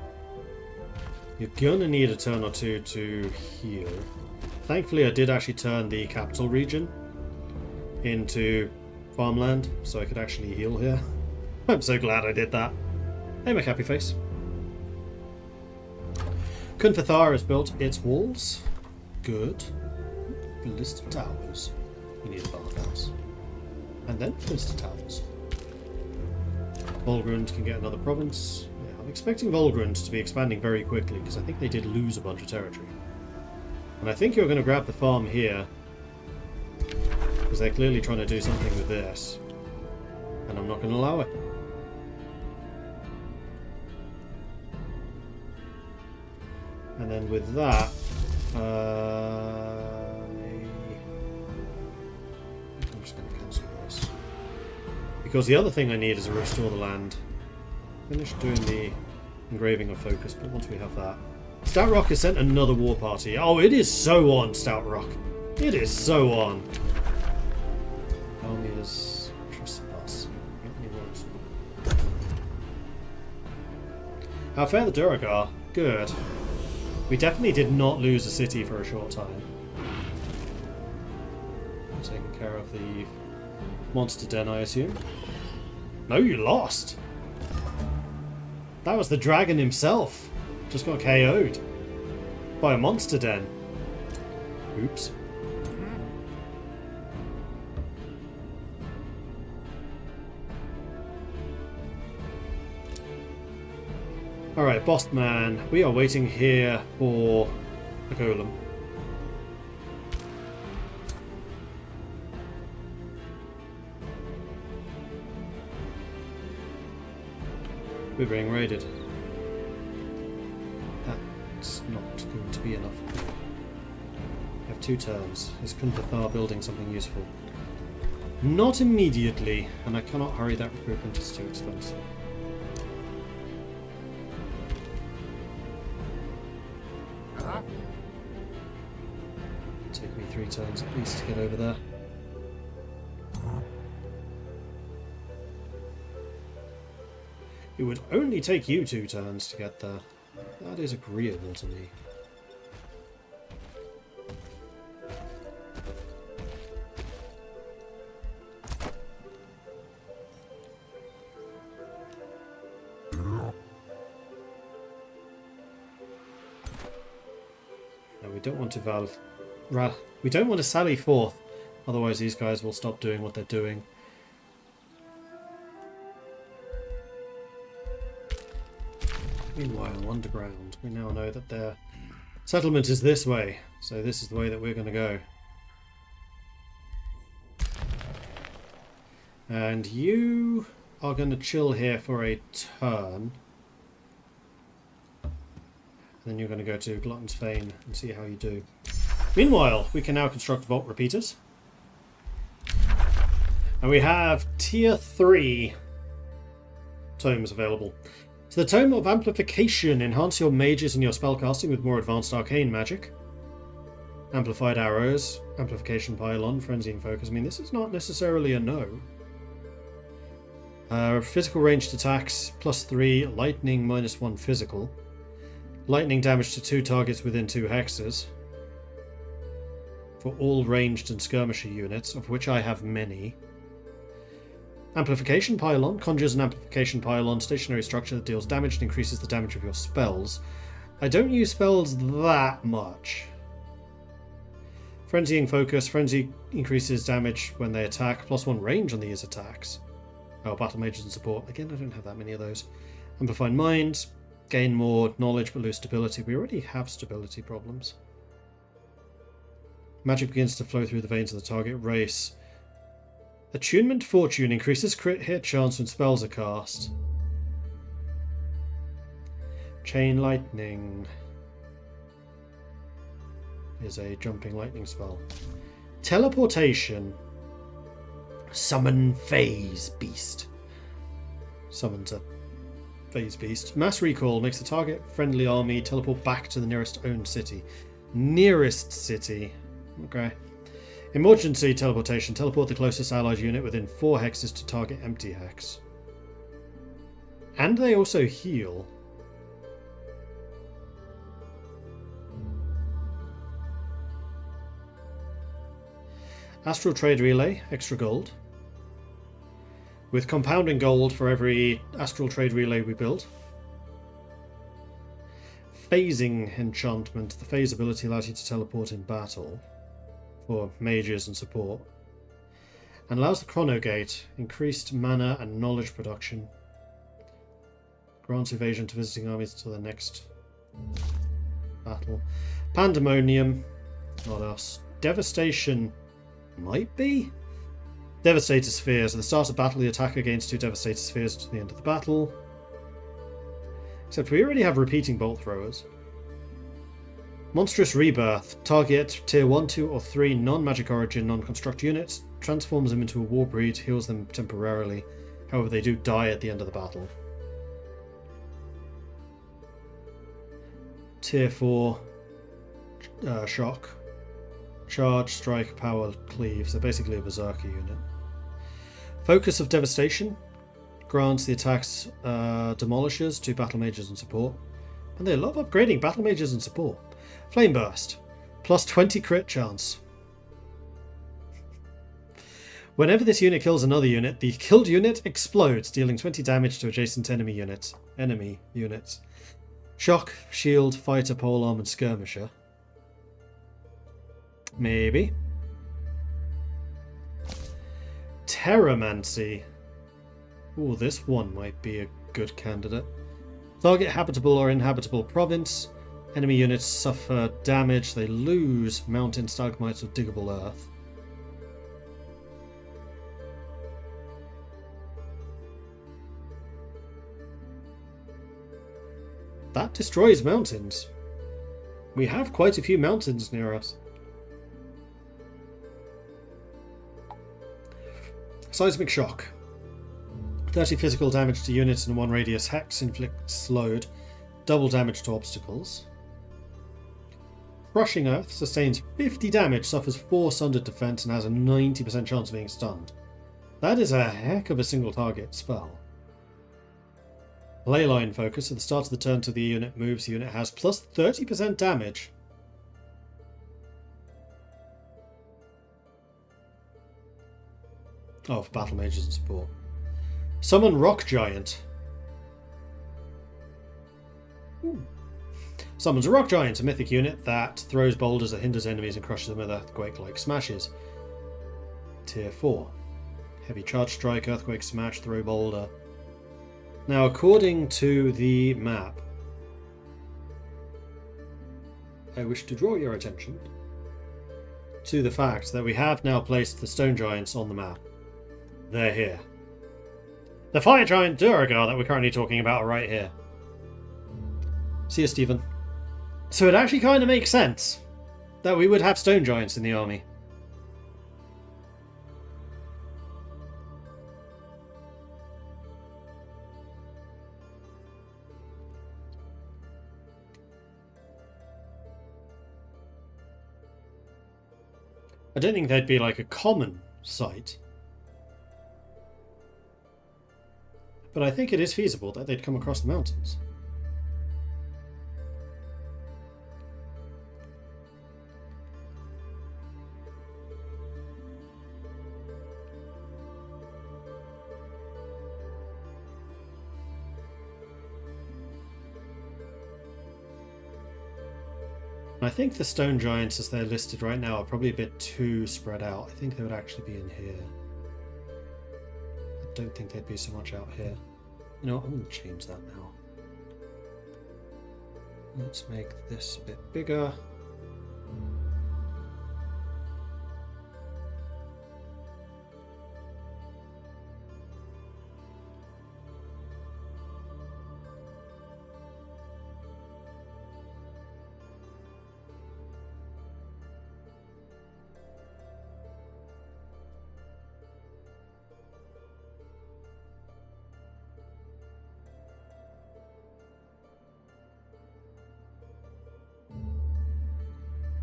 You're gonna need a turn or two to heal. Thankfully, I did actually turn the capital region into farmland, so I could actually heal here. I'm so glad I did that. Hey, my happy face. Thar has built its walls. Good. Ballista towers. We need a bathhouse. And then ballista towers. Volgrund can get another province. Yeah, I'm expecting Volgrund to be expanding very quickly, because I think they did lose a bunch of territory. And I think you're going to grab the farm here, because they're clearly trying to do something with this, and I'm not going to allow it. And then with that, I'm just going to cancel this. Because the other thing I need is to restore the land. Finish doing the engraving of focus, but once we have that. Stout Rock has sent another war party. Oh, it is so on, Stout Rock. It is so on. Army is trespass. How fare the Duergar? Good. We definitely did not lose a city for a short time. Taking care of the monster den, I assume. No, you lost. That was the dragon himself. Just got KO'd by a monster den. Oops. Alright, boss man. We are waiting here for a golem. We're being raided. That's not going to be enough. We have 2 turns. Is Thar building something useful? Not immediately, and I cannot hurry that recruitment, it's too expensive. Take me 3 turns at least to get over there. It would only take you 2 turns to get there. That is agreeable to me. No, we don't want to we don't want to sally forth, otherwise these guys will stop doing what they're doing. Meanwhile, underground, we now know that their settlement is this way, so this is the way that we're going to go. And you are going to chill here for a turn. And then you're going to go to Glutton's Fane and see how you do. Meanwhile, we can now construct vault repeaters. And we have tier 3 tomes available. So the Tome of Amplification. Enhance your mages and your spellcasting with more advanced arcane magic. Amplified arrows. Amplification pylon. Frenzy and focus. I mean, this is not necessarily a no. Physical ranged attacks +3. Lightning -1 physical. Lightning damage to 2 targets within 2 hexes. For all ranged and skirmisher units, of which I have many. Amplification pylon. Conjures an amplification pylon stationary structure that deals damage and increases the damage of your spells. I don't use spells that much. Frenzying focus. Frenzy increases damage when they attack. +1 range on these attacks. Oh, battle mages and support. Again, I don't have that many of those. Amplified mind. Gain more knowledge but lose stability. We already have stability problems. Magic begins to flow through the veins of the target race. Attunement Fortune increases crit hit chance when spells are cast. Chain Lightning is a jumping lightning spell. Teleportation. Summon Phase Beast. Summons a Phase Beast. Mass Recall makes the target friendly army teleport back to the nearest owned city. Nearest city. Okay. Emergency teleportation. Teleport the closest allied unit within 4 hexes to target empty hex. And they also heal. Astral Trade Relay. Extra gold. With compounding gold for every Astral Trade Relay we build. Phasing Enchantment. The phase ability allows you to teleport in battle. For mages and support, and allows the Chronogate, increased mana and knowledge production. Grants evasion to visiting armies until the next battle. Pandemonium, not us. Devastation, might be? Devastator Spheres. At the start of battle, the attacker gains 2 Devastator Spheres to the end of the battle. Except we already have repeating bolt throwers. Monstrous Rebirth. Target tier 1, 2 or 3 non-magic origin, non-construct units. Transforms them into a war breed, heals them temporarily. However, they do die at the end of the battle. Tier 4 Shock. Charge, strike, power, cleave. So basically a berserker unit. Focus of Devastation. Grants the attacks demolishers to battle mages and support. And they love upgrading battle mages and support. Flame Burst. +20 crit chance. Whenever this unit kills another unit, the killed unit explodes, dealing 20 damage to adjacent enemy units. Shock, shield, fighter, polearm, and skirmisher. Maybe. Terramancy. Ooh, this one might be a good candidate. Target habitable or inhabitable province. Enemy units suffer damage. They lose mountain stalagmites or diggable earth. That destroys mountains. We have quite a few mountains near us. Seismic Shock. 30 physical damage to units in 1 radius hex, inflicts load, double damage to obstacles. Crushing Earth sustains 50 damage, suffers 4 sundered defense, and has a 90% chance of being stunned. That is a heck of a single target spell. Leyline Focus. At the start of the turn till the unit moves, the unit has plus 30% damage. Oh, for battle mages and support. Summon Rock Giant. Summons a Rock Giant, a mythic unit that throws boulders that hinders enemies and crushes them with earthquake-like smashes. Tier 4. Heavy Charge Strike, Earthquake Smash, Throw Boulder. Now, according to the map, I wish to draw your attention to the fact that we have now placed the Stone Giants on the map. They're here. The Fire Giant Duergar that we're currently talking about are right here. See you, Stephen. So it actually kind of makes sense that we would have Stone Giants in the army. I don't think they'd be like a common sight. But I think it is feasible that they'd come across the mountains. I think the stone giants as they're listed right now are probably a bit too spread out. I think they would actually be in here. I don't think they'd be so much out here. You know what, I'm going to change that now. Let's make this a bit bigger.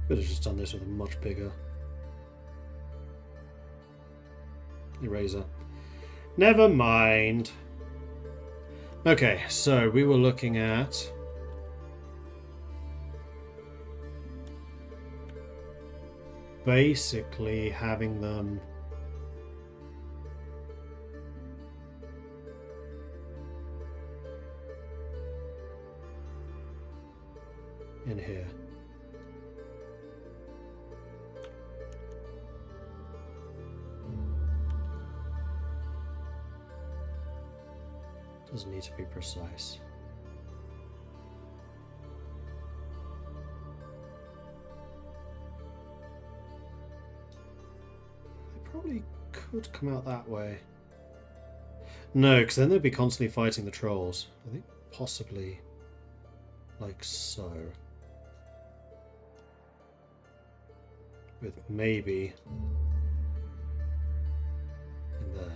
Could have just done this with a much bigger eraser. Never mind. Okay, so we were looking at basically having them in here. Doesn't need to be precise. They probably could come out that way. No, because then they'd be constantly fighting the trolls. I think possibly like so. With maybe in there.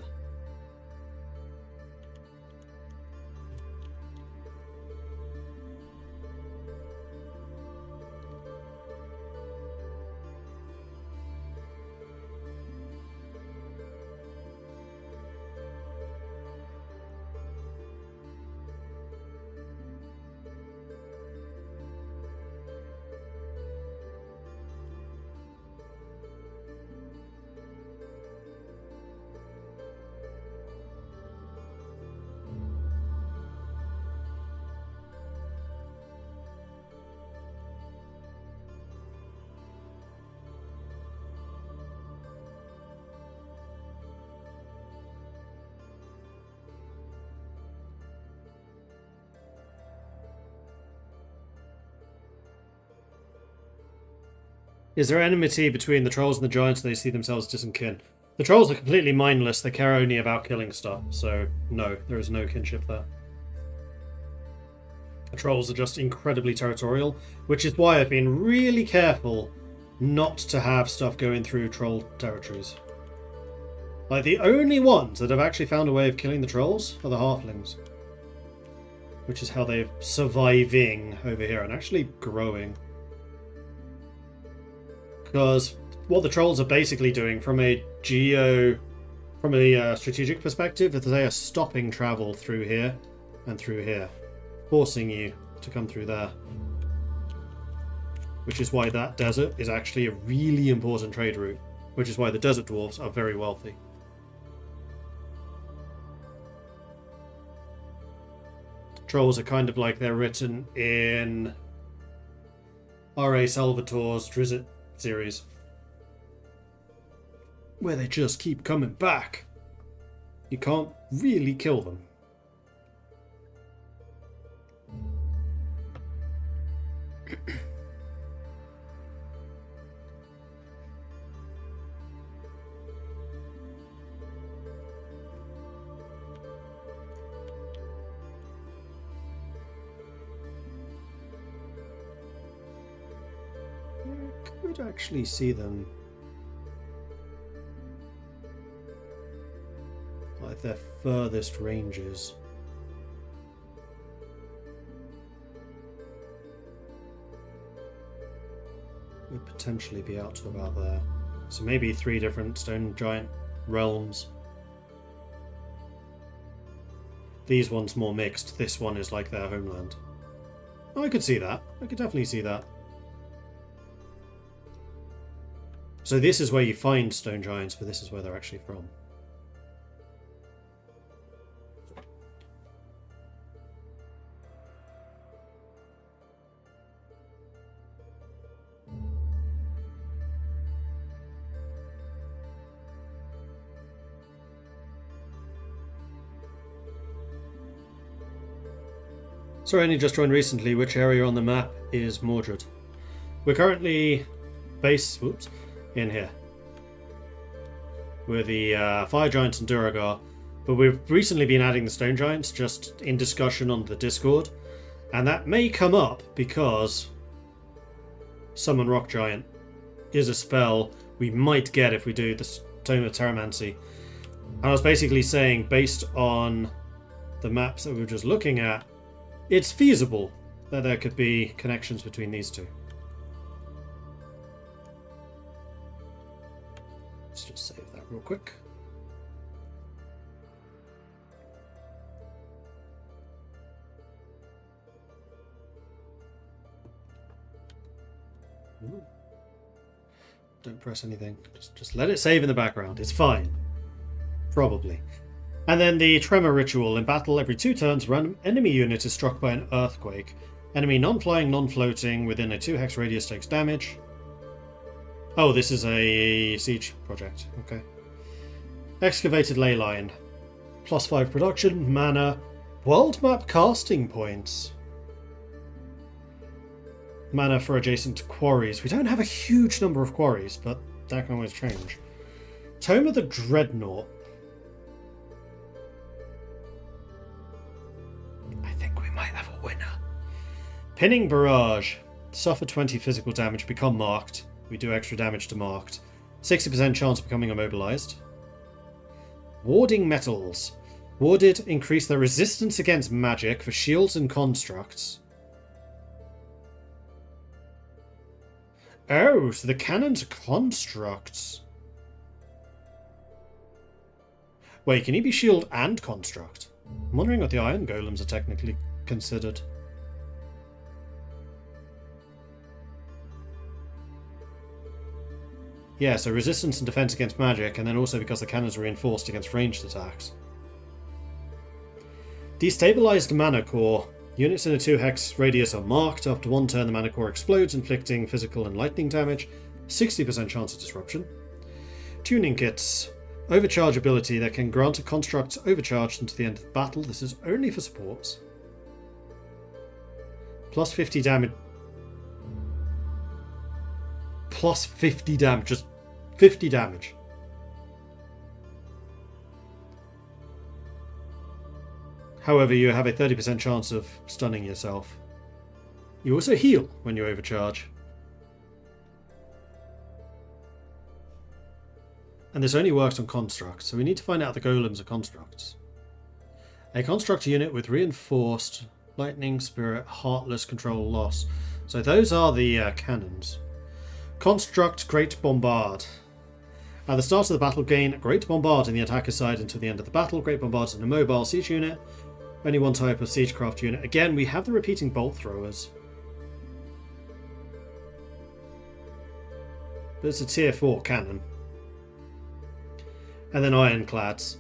Is there enmity between the trolls and the giants and they see themselves as distant kin? The trolls are completely mindless, they care only about killing stuff, so no, there is no kinship there. The trolls are just incredibly territorial, which is why I've been really careful not to have stuff going through troll territories. Like, the only ones that have actually found a way of killing the trolls are the halflings. Which is how they're surviving over here and actually growing. Because what the trolls are basically doing from a strategic perspective is they are stopping travel through here and through here, forcing you to come through there. Which is why that desert is actually a really important trade route, which is why the desert dwarves are very wealthy. Trolls are kind of like they're written in R.A. Salvatore's Druid series, where they just keep coming back. You can't really kill them. I could actually see them like their furthest ranges. Would potentially be out to about there. So maybe 3 different stone giant realms. These ones more mixed. This one is like their homeland. Oh, I could see that. I could definitely see that. So this is where you find stone giants, but this is where they're actually from. Sorry, only just joined recently. Which area on the map is Mordred? We're currently in here. We're the Fire Giants and Duergar, but we've recently been adding the Stone Giants just in discussion on the Discord, and that may come up because Summon Rock Giant is a spell we might get if we do the Tome of Terramancy. And I was basically saying, based on the maps that we were just looking at, it's feasible that there could be connections between these two. Let's just save that real quick. Ooh. Don't press anything. Just let it save in the background. It's fine. Probably. And then the Tremor Ritual. In battle, every 2 turns, random enemy unit is struck by an earthquake. Enemy non-flying, non-floating within a 2 hex radius takes damage. Oh, this is a siege project. Okay. Excavated Ley Line. +5 production, mana, world map casting points. Mana for adjacent quarries. We don't have a huge number of quarries, but that can always change. Tome of the Dreadnought. I think we might have a winner. Pinning Barrage. Suffer 20 physical damage, become marked. We do extra damage to marked. 60% chance of becoming immobilized. Warding Metals. Warded increase their resistance against magic for shields and constructs. Oh, so the cannons are constructs. Wait, can he be shield and construct? I'm wondering what the iron golems are technically considered. Yeah, so resistance and defense against magic, and then also because the cannons are reinforced against ranged attacks. Destabilized Mana Core. Units in a 2 hex radius are marked. After 1 turn, the Mana Core explodes, inflicting physical and lightning damage. 60% chance of disruption. Tuning Kits. Overcharge ability that can grant a construct overcharged until the end of the battle. This is only for supports. Plus 50 damage. Plus 50 damage. Just 50 damage. However, you have a 30% chance of stunning yourself. You also heal when you overcharge. And this only works on constructs, so we need to find out the golems are constructs. A construct unit with reinforced lightning, spirit, heartless, control, loss. So those are the cannons. Construct Great Bombard. At the start of the battle, gain Great Bombard in the attacker's side until the end of the battle. Great Bombard is an immobile siege unit. Only one type of siegecraft unit. Again, we have the repeating bolt throwers. But it's a tier 4 cannon. And then ironclads.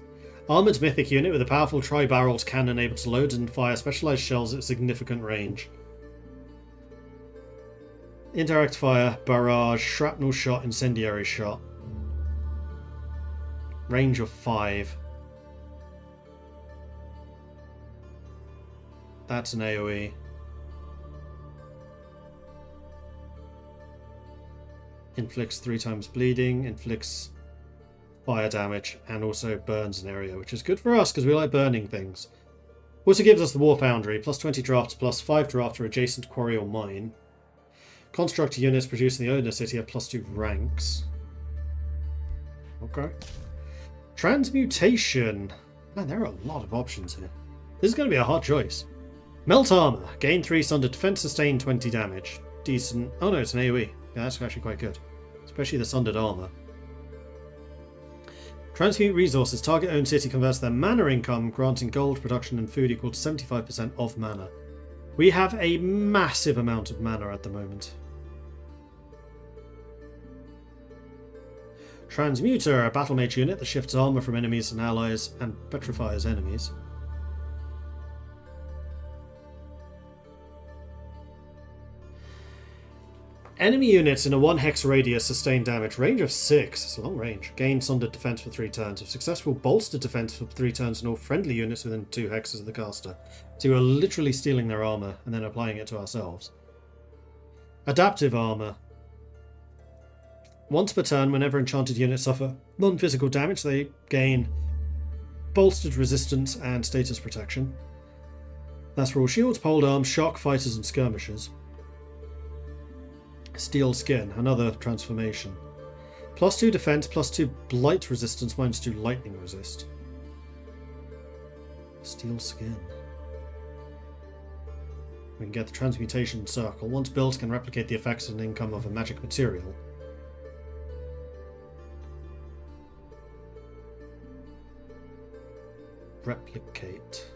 Armoured mythic unit with a powerful tri-barreled cannon able to load and fire specialised shells at significant range. Indirect fire, barrage, shrapnel shot, incendiary shot. Range of 5. That's an AoE. Inflicts 3 times bleeding, inflicts fire damage, and also burns an area, which is good for us because we like burning things. Also gives us the War Foundry, plus 20 draft, plus 5 draft for adjacent quarry or mine. Construct units produced in the owner city have plus 2 ranks. Okay. Transmutation. Man, there are a lot of options here. This is going to be a hard choice. Melt Armor. Gain 3 Sunder Defense, sustain 20 damage. Decent. Oh no, it's an AoE. Yeah, that's actually quite good. Especially the Sundered Armor. Transmute Resources. Target owned city converts their mana income, granting gold, production and food equal to 75% of mana. We have a massive amount of mana at the moment. Transmuter. A battle mage unit that shifts armor from enemies and allies and petrifies enemies. Enemy units in a 1 hex radius sustain damage. Range of 6. It's a long range. Gain sundered defense for 3 turns. If successful, bolstered defense for 3 turns and all friendly units within 2 hexes of the caster. So we're literally stealing their armor and then applying it to ourselves. Adaptive armor. Once per turn, whenever enchanted units suffer non-physical damage, they gain bolstered resistance and status protection. That's for all shields, pole arms, shock, fighters, and skirmishes. Steel skin, another transformation. +2 defense, +2 blight resistance, -2 lightning resist. Steel skin. We can get the transmutation circle. Once built, can replicate the effects and income of a magic material. Replicate.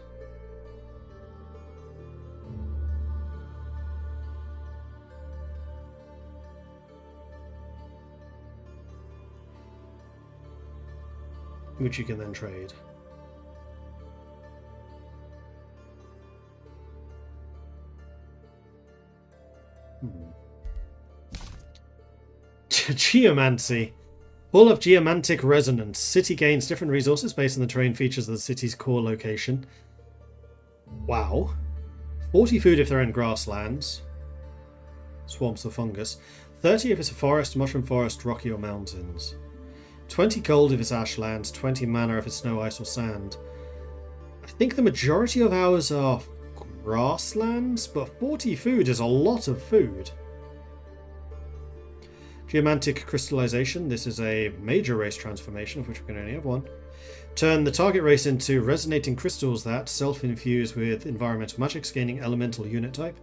Which you can then trade. Geomancy. Hall of Geomantic Resonance. City gains different resources based on the terrain features of the city's core location. Wow. 40 food if they're in grasslands. Swamps or fungus. 30 if it's a forest, mushroom forest, rocky or mountains. 20 gold if it's ashlands, 20 mana if it's snow, ice or sand. I think the majority of ours are grasslands, but 40 food is a lot of food. Geomantic Crystallization. This is a major race transformation, of which we can only have one. Turn the target race into resonating crystals that self-infuse with environmental magics, gaining elemental unit type.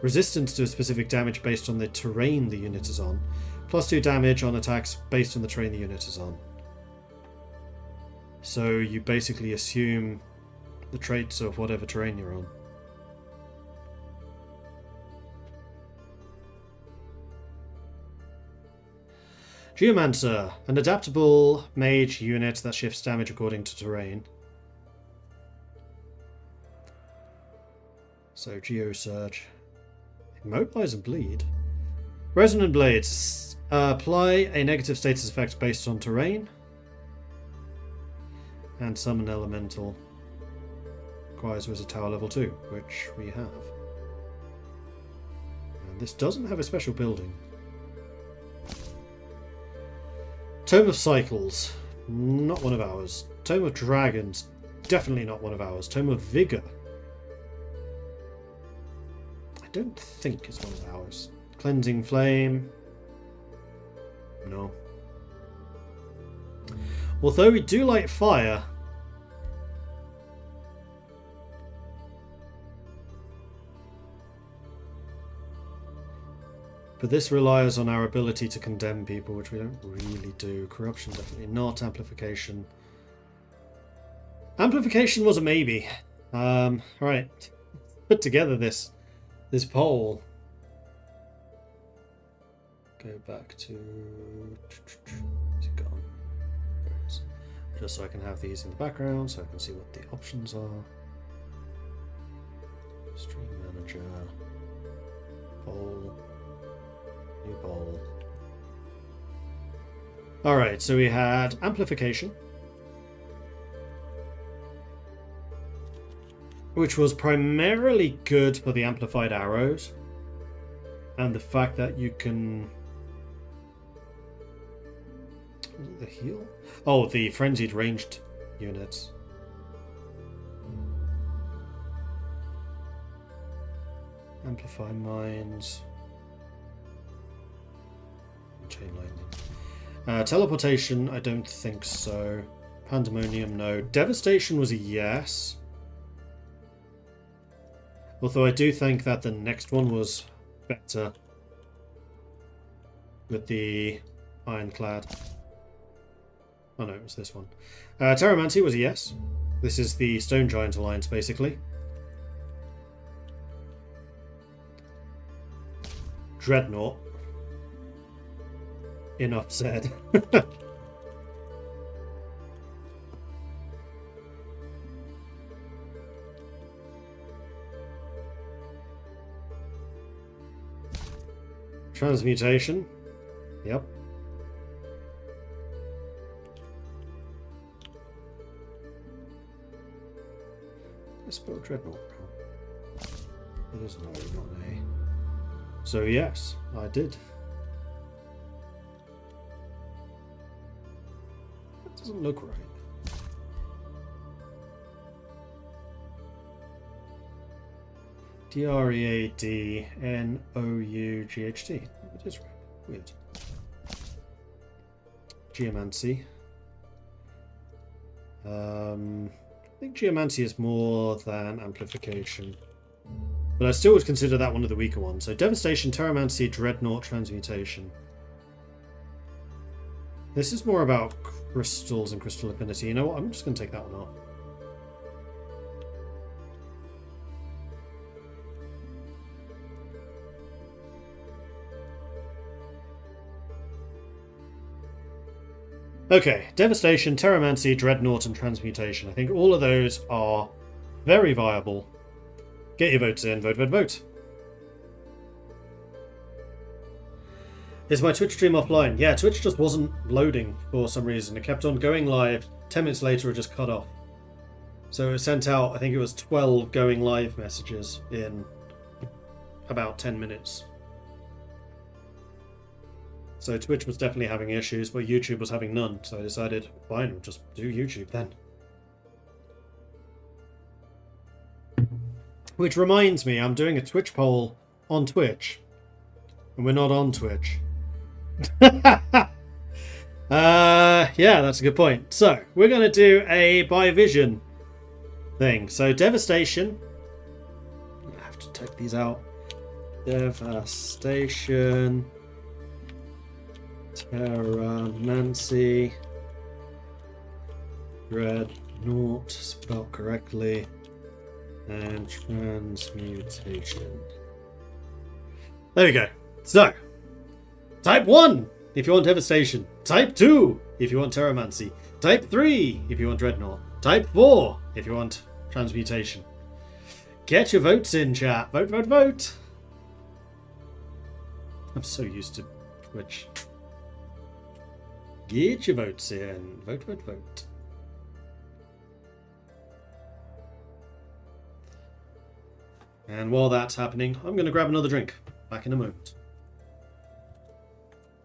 Resistance to a specific damage based on the terrain the unit is on. +2 damage on attacks based on the terrain the unit is on. So you basically assume the traits of whatever terrain you're on. Geomancer, an adaptable mage unit that shifts damage according to terrain. So Geosurge. Immobilize and bleed. Resonant Blades. Apply a negative status effect based on terrain. And summon elemental. Requires Wizard Tower level 2, which we have. And this doesn't have a special building. Tome of Cycles. Not one of ours. Tome of Dragons. Definitely not one of ours. Tome of Vigor. I don't think it's one of ours. Cleansing Flame. No. Although we do like fire. But this relies on our ability to condemn people, which we don't really do. Corruption, definitely not. Amplification. Amplification was a maybe. Right. Put together this poll. Go back to... Is it gone? There it is. Just so I can have these in the background, so I can see what the options are. Stream Manager. Poll. New poll. Alright, so we had Amplification, which was primarily good for the amplified arrows and the fact that you can... The heal? Oh, the frenzied ranged units. Amplify mines. Chain lightning. Teleportation, I don't think so. Pandemonium, no. Devastation was a yes. Although I do think that the next one was better with the Ironclad. Oh no, it was this one. Terramancy was a yes. This is the Stone Giant Alliance, basically. Dreadnought. Enough said. Transmutation. Yep. I spell Dreadnought wrong. It is no, not an A. So yes, I did. That doesn't look right. Dreadnought. It is right. Weird. Geomancy. I think Geomancy is more than Amplification. But I still would consider that one of the weaker ones. So Devastation, Terramancy, Dreadnought, Transmutation. This is more about crystals and crystal affinity. You know what? I'm just going to take that one off. Okay, Devastation, Terramancy, Dreadnought, and Transmutation. I think all of those are very viable. Get your votes in. Vote, vote, vote. Is my Twitch stream offline? Yeah, Twitch just wasn't loading for some reason. It kept on going live. 10 minutes later, it just cut off. So it sent out, I think it was 12 going live messages in about 10 minutes. So Twitch was definitely having issues, but YouTube was having none. So I decided, fine, we'll just do YouTube then. Which reminds me, I'm doing a Twitch poll on Twitch. And we're not on Twitch. Yeah, that's a good point. So, we're going to do a by vision thing. So, Devastation. I have to type these out. Devastation. Terramancy. Dreadnought, spelled correctly. And Transmutation. There we go. So, Type 1 if you want Devastation. Type 2 if you want Terramancy. Type 3 if you want Dreadnought. Type 4 if you want Transmutation. Get your votes in, chat. Vote, vote, vote. I'm so used to Twitch. Get your votes in. Vote, vote, vote. And while that's happening, I'm going to grab another drink. Back in a moment.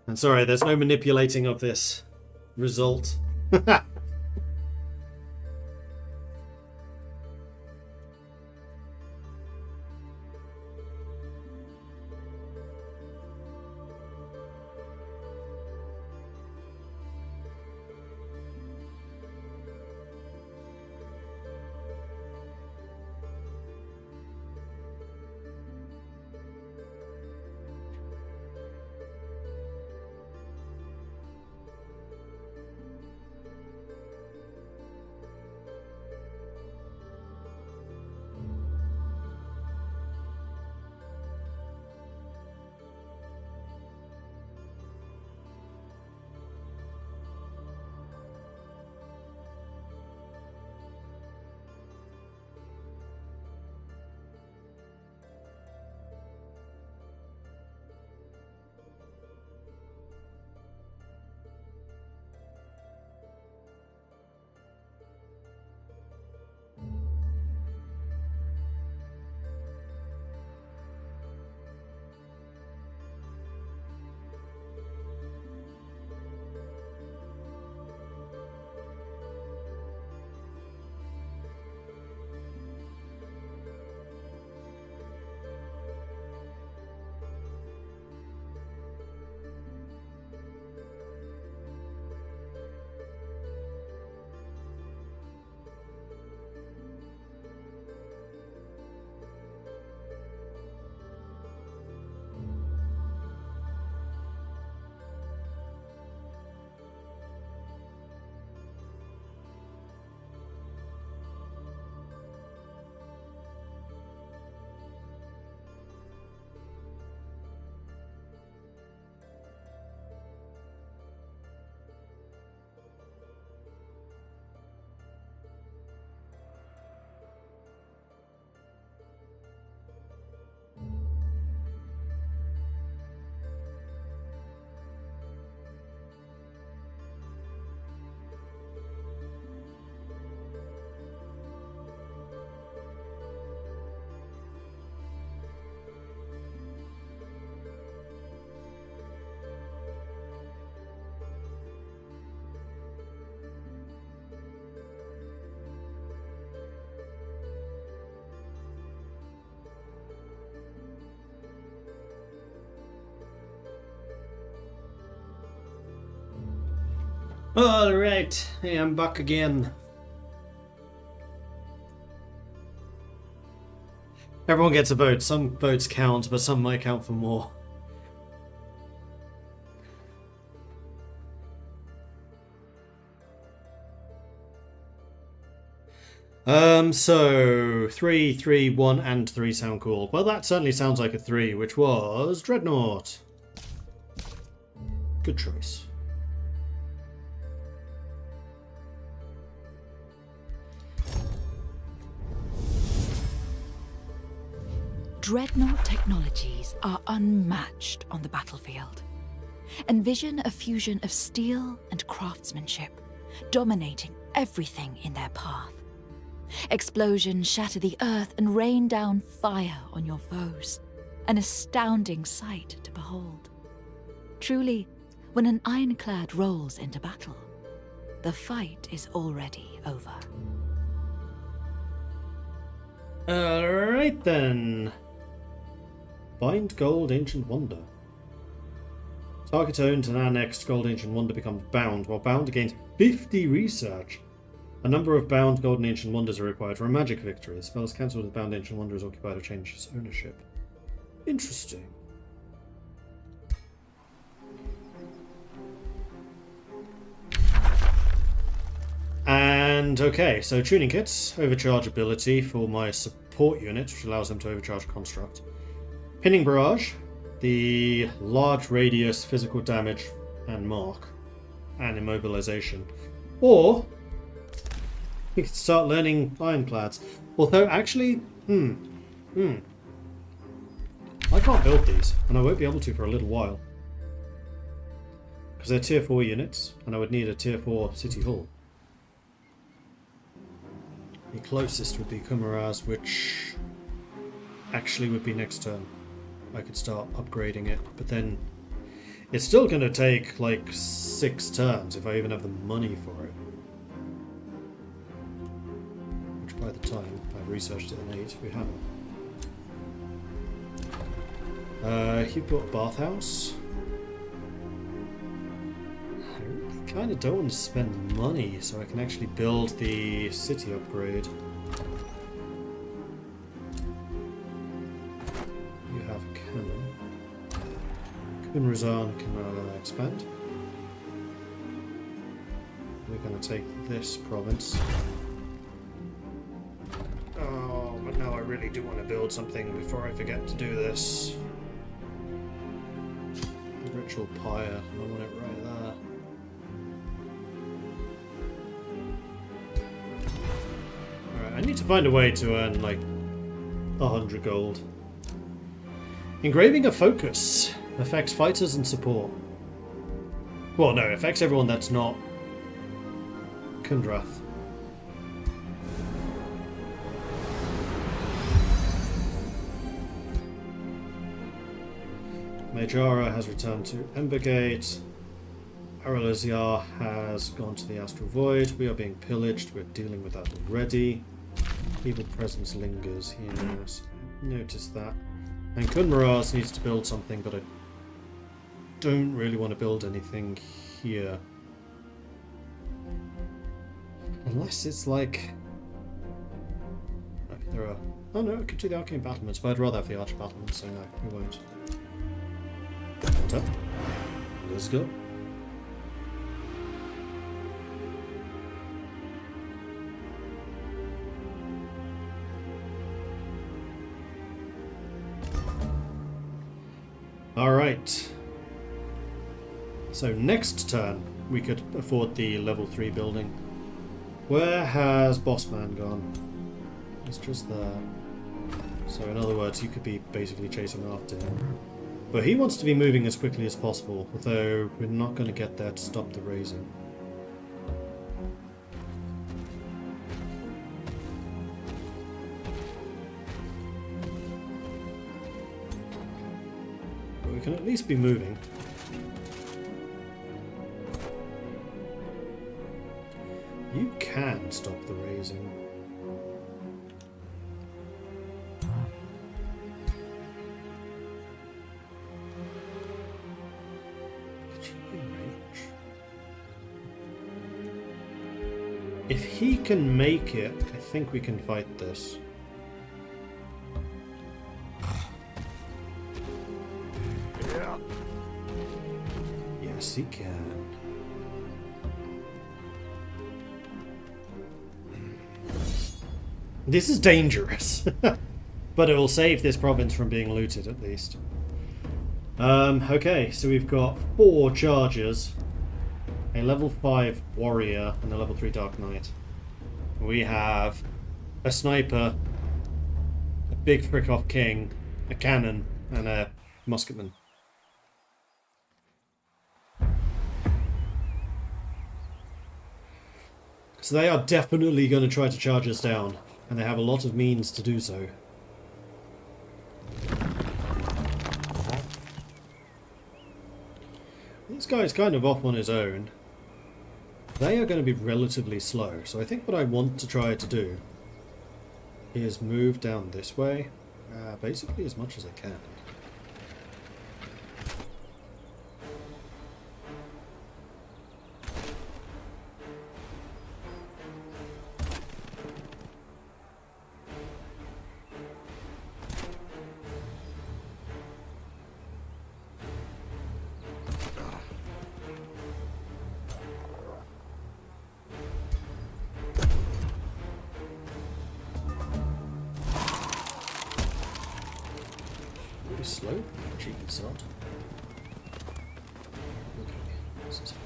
And sorry, there's no manipulating of this result. Alright, hey, I'm back again. Everyone gets a vote. Some votes count, but some might count for more. So 3, 3, 1, and 3 sound cool. Well, that certainly sounds like a 3, which was Dreadnought. Good choice. Dreadnought technologies are unmatched on the battlefield. Envision a fusion of steel and craftsmanship, dominating everything in their path. Explosions shatter the earth and rain down fire on your foes, an astounding sight to behold. Truly, when an ironclad rolls into battle, the fight is already over. Alright then. Bind Gold Ancient Wonder. Target owned and annexed Gold Ancient Wonder becomes bound, while bound gains 50 research. A number of bound Golden Ancient Wonders are required for a magic victory. Spells cancelled with bound Ancient Wonder is occupied or changes ownership. Interesting. And okay, so tuning kits, overcharge ability for my support unit, which allows them to overcharge construct. Pinning barrage, the large radius physical damage and mark, and immobilization. Or you can start learning ironclads. Although actually, I can't build these, and I won't be able to for a little while. Because they're tier 4 units, and I would need a tier 4 city hall. The closest would be Kumaraz, which actually would be next turn. I could start upgrading it, but then it's still going to take like 6 turns if I even have the money for it. Which by the time I've researched it in 8, we haven't. You've got a bathhouse. I really kind of don't want to spend money so I can actually build the city upgrade. You have a cannon. Kun Razan can expand. We're going to take this province. Oh, but now I really do want to build something before I forget to do this. The ritual pyre. I want it right there. Alright, I need to find a way to earn like 100 gold. Engraving a focus affects fighters and support. Well, no, it affects everyone that's not Kundrath. Majara has returned to Embergate. Aralaziar has gone to the Astral Void. We are being pillaged. We're dealing with that already. Evil presence lingers. Yes, notice that. And Kunmaraz needs to build something, but I don't really want to build anything here. Unless it's like... there are... Oh no, I could do the Arcane Battlements, but I'd rather have the Archer Battlements, so no, we won't. So, let's go. Alright. So next turn we could afford the level 3 building. Where has Bossman gone? He's just there. So in other words, you could be basically chasing after him. But he wants to be moving as quickly as possible, although we're not going to get there to stop the raising. But we can at least be moving. You can stop the raising. If he can make it, I think we can fight this. Yes, he can. This is dangerous. But it will save this province from being looted, at least. Okay, so we've got 4 chargers, a level 5 warrior, and a level 3 dark knight. We have a sniper, a big frick-off king, a cannon, and a musketman. So they are definitely going to try to charge us down, and they have a lot of means to do so. This guy's kind of off on his own. They are going to be relatively slow, so I think what I want to try to do is move down this way, basically as much as I can. Slow? Cheeky sod. Okay, this is fine.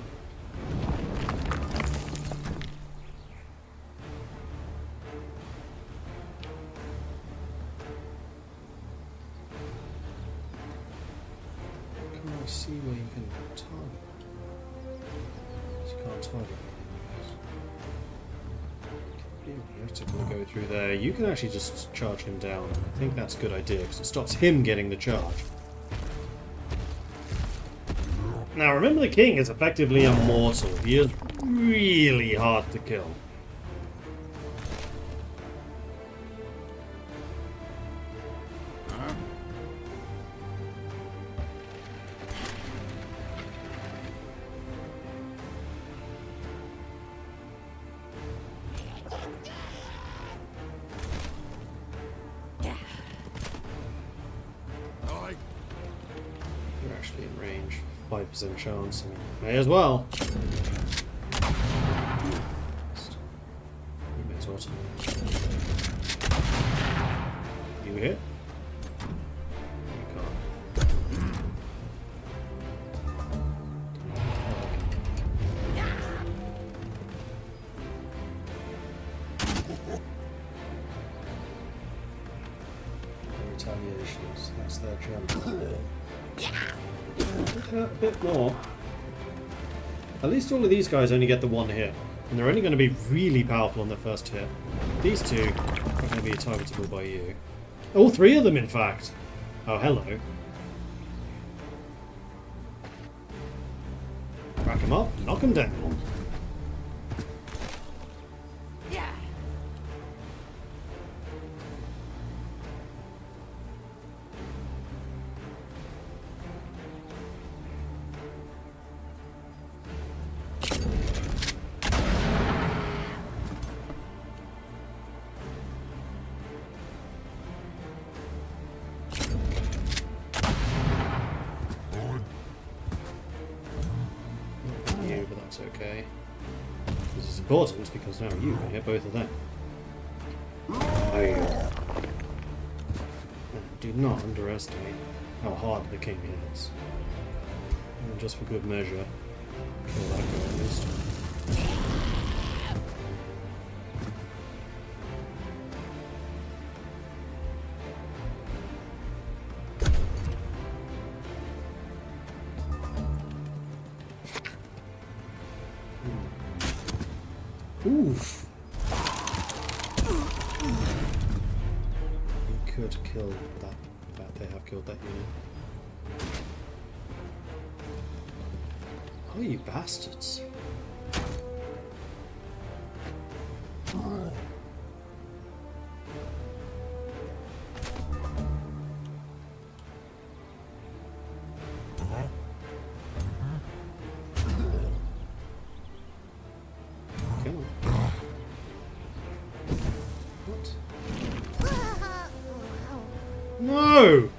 Can I see where you can target? You can't target. Theoretically go through there. You can actually just charge him down. I think that's a good idea because it stops him getting the charge. Now remember, the king is effectively immortal. He is really hard to kill. You're actually in range. 5% chance. I mean, may as well. You may as well. You hit? You can't. Retaliations. That's their challenge. A bit more. At least all of these guys only get the 1 hit, and they're only going to be really powerful on their first hit. These 2 are going to be targetable by you. All 3 of them, in fact. Oh, hello. Crack him up, knock him down. But that's okay. This is important because now you can hit both of them. Do not underestimate how hard the king hits. And just for good measure, kill that guy at least. Oof. He could kill that. In fact, they have killed that unit. Oh, you bastards. Come on. No!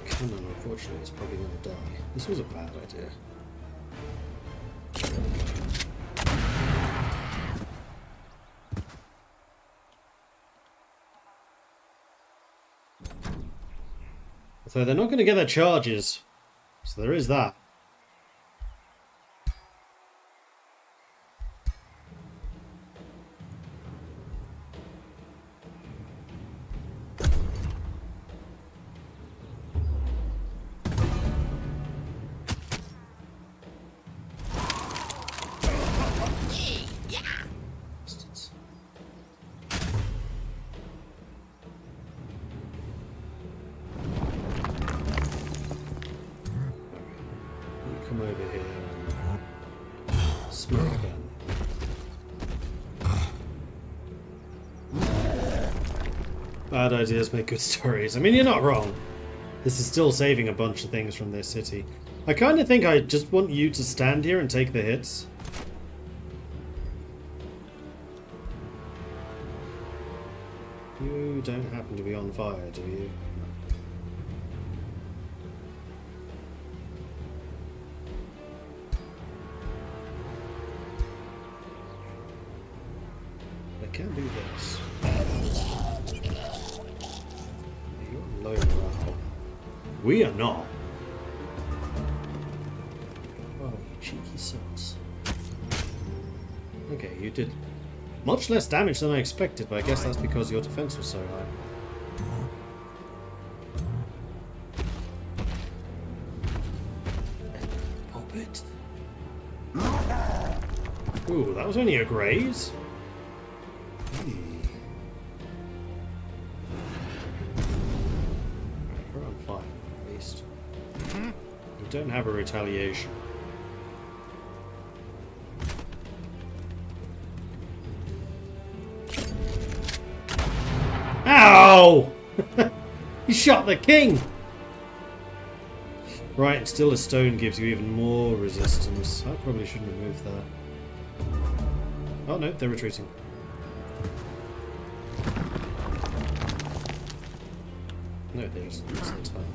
Cannon, unfortunately, is probably going to die. This was a bad idea. So they're not going to get their charges. So there is that. Come over here and smoke again. Bad ideas make good stories. I mean, you're not wrong. This is still saving a bunch of things from this city. I kind of think I just want you to stand here and take the hits. You don't happen to be on fire, do you? I can do this. You're low morale. We are not. Oh, you cheeky sons. Okay, you did much less damage than I expected, but I guess that's because your defense was so high. Pop it. Ooh, that was only a graze. We're on fire, at least. We don't have a retaliation. Ow! You shot the king! Right, and still a stone gives you even more resistance. I probably shouldn't have moved that. Oh no, they're retreating. No, they just missed the time.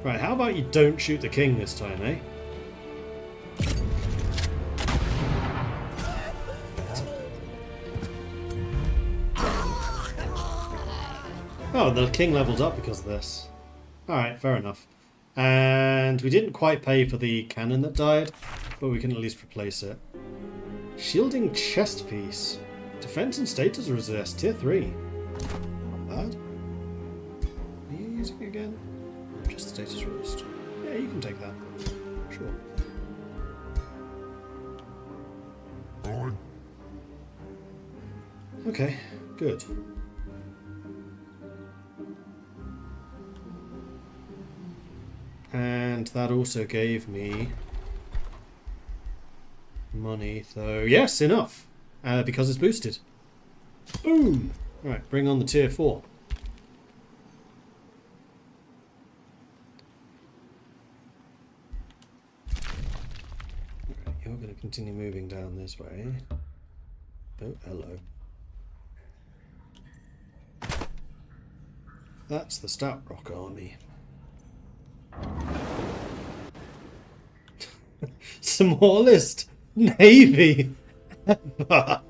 Right, how about you don't shoot the king this time, eh? Oh, the king leveled up because of this. Alright, fair enough. And we didn't quite pay for the cannon that died, but we can at least replace it. Shielding chest piece. Defense and status resist, tier 3. Not bad. Are you using it again? Just status resist. Yeah, you can take that. Sure. Okay, good. And that also gave me money, though. Yes, enough. Because it's boosted. Boom! Right, bring on the tier 4. Right, you're going to continue moving down this way. Oh, hello. That's the Stout Rock Army. Smallest navy ever.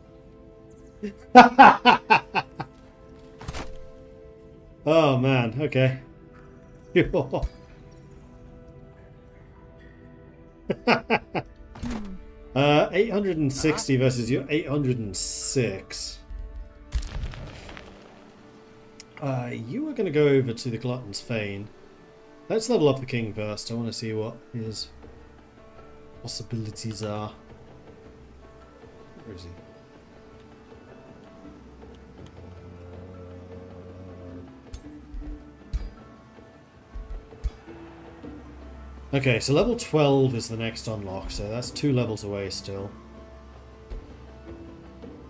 Oh man, okay. 860 versus your 806. You are going to go over to the Glutton's Fane. Let's level up the king first. I want to see what his possibilities are. Where is he? Okay, so level 12 is the next unlock, so that's 2 levels away still.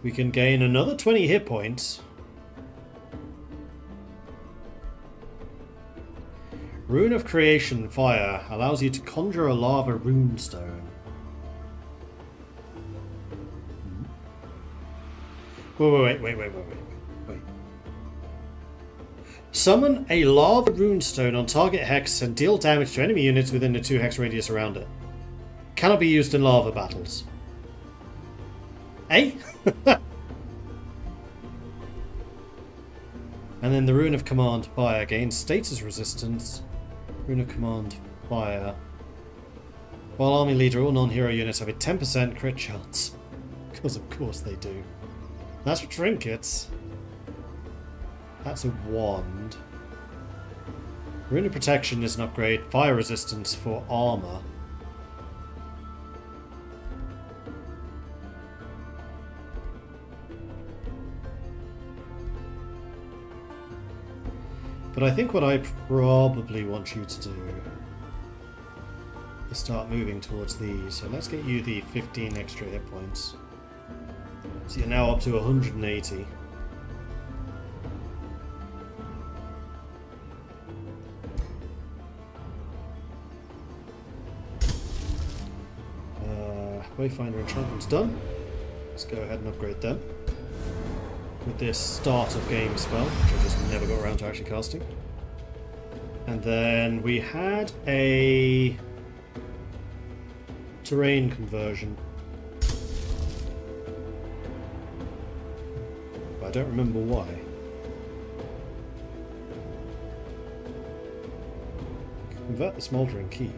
We can gain another 20 hit points. Rune of Creation Fire allows you to conjure a lava runestone. Wait. Summon a lava runestone on target hex and deal damage to enemy units within the 2 hex radius around it. Cannot be used in lava battles. Eh? And then the Rune of Command Fire gains status resistance. Rune of Command Fire. While army leader, all non-hero units have a 10% crit chance. Because of course they do. That's for trinkets. That's a wand. Rune of Protection is an upgrade. Fire resistance for armor. But I think what I probably want you to do is start moving towards these. So let's get you the 15 extra hit points. So you're now up to 180. Wayfinder enchantment's done. Let's go ahead and upgrade them. With this start of game spell, which I just never got around to actually casting. And then we had a terrain conversion. But I don't remember why. Convert the Smouldering Keep.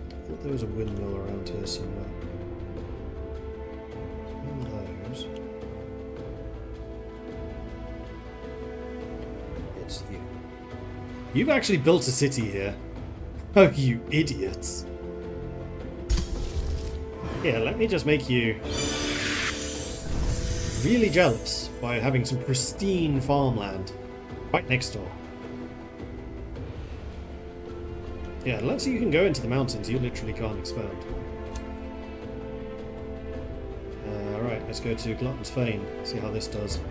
I thought there was a windmill around here somewhere. One of those. It's you. You've actually built a city here. Oh, you idiots. Here, let me just make you really jealous by having some pristine farmland right next door. Yeah, unless you can go into the mountains, you literally can't expand. Alright, let's go to Glutton's Fane, see how this does.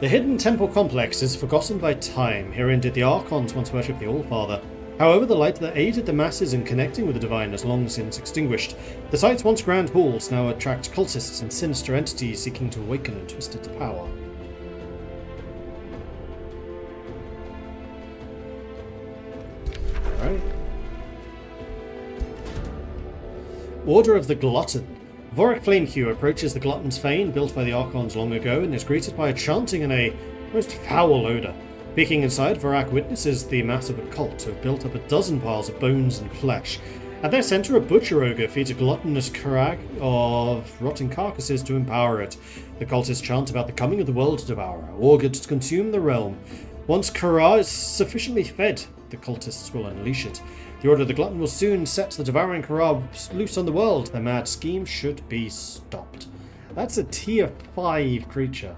The hidden temple complex is forgotten by time. Herein did the Archons once worship the All-Father. However, the light that aided the masses in connecting with the divine has long since extinguished. The site's once grand halls now attract cultists and sinister entities seeking to awaken and twist its power. Alright. Order of the Glutton. Vorik Flamehue approaches the Glutton's Fane, built by the Archons long ago, and is greeted by a chanting and a most foul odour. Peeking inside, Vorak witnesses the massive occult who have built up a dozen piles of bones and flesh. At their centre, a butcher ogre feeds a gluttonous crag of rotting carcasses to empower it. The cultists chant about the coming of the World Devourer, augured to consume the realm. Once Kara is sufficiently fed, the cultists will unleash it. The Order of the Glutton will soon set the devouring Kara loose on the world. Their mad scheme should be stopped. That's a tier 5 creature.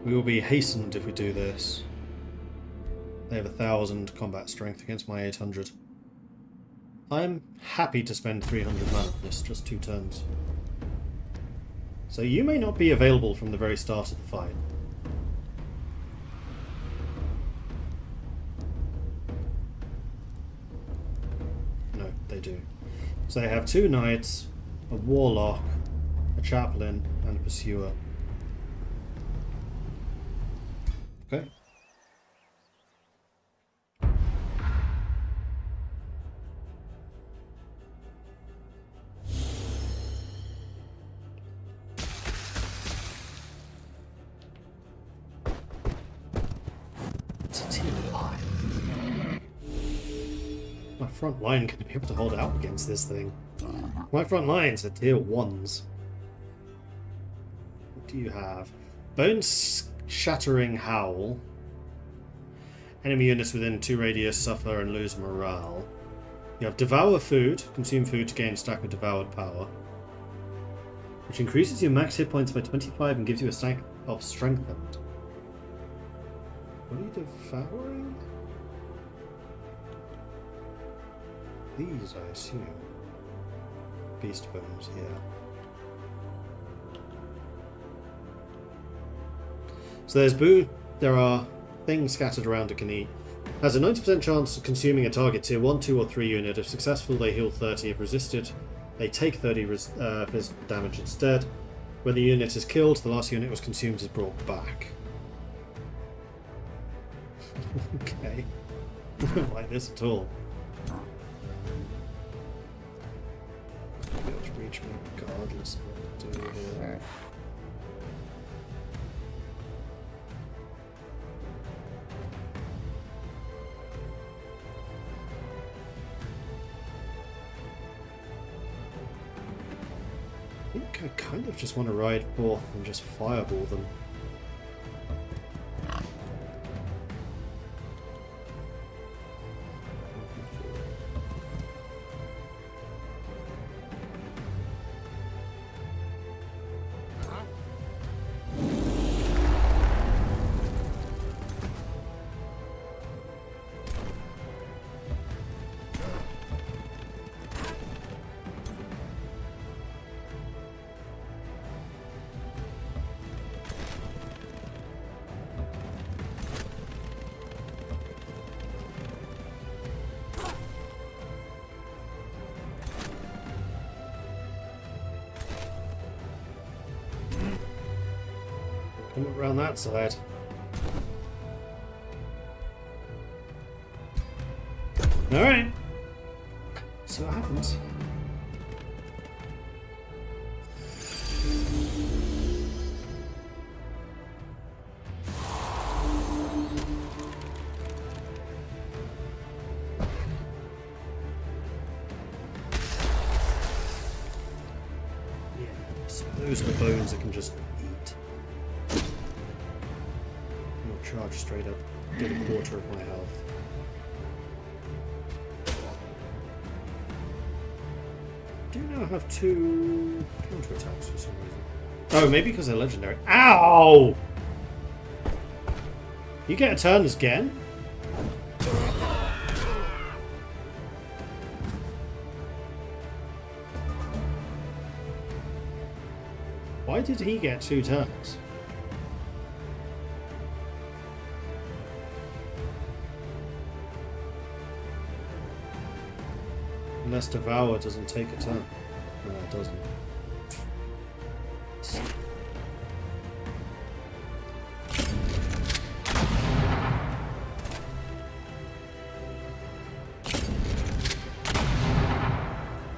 We will be hastened if we do this. They have 1,000 combat strength against my 800. I'm happy to spend 300 mana on this, just 2 turns. So you may not be available from the very start of the fight. No, they do. So they have 2 knights, a warlock, a chaplain, and a pursuer. Okay. It's a tier 5. My front line could be able to hold out against this thing. My front lines are tier 1s. What do you have? Bones Shattering Howl. Enemy units within 2 radius suffer and lose morale. You have Devour Food. Consume food to gain a stack of devoured power, which increases your max hit points by 25 and gives you a stack of strengthened. What are you devouring? These, I assume. beast bones here. So there are things scattered around it can eat. Has a 90% chance of consuming a target tier 1, 2 or 3 unit. If successful, they heal 30. If resisted, they take 30 physical damage instead. When the unit is killed, the last unit was consumed is brought back. Okay. I don't like this at all. Be able to reach me regardless of what I do here. I think I kind of just want to ride forth and just fireball them. Come around that side. Alright. See what happens. Yeah, so those are the bones I can just eat. Charge straight up, did a quarter of my health. Do now have 2 counter attacks for some reason. Oh, maybe because they're legendary. Ow! You get a turn again? Why did he get 2 turns? Unless Devour doesn't take a turn. No, it doesn't.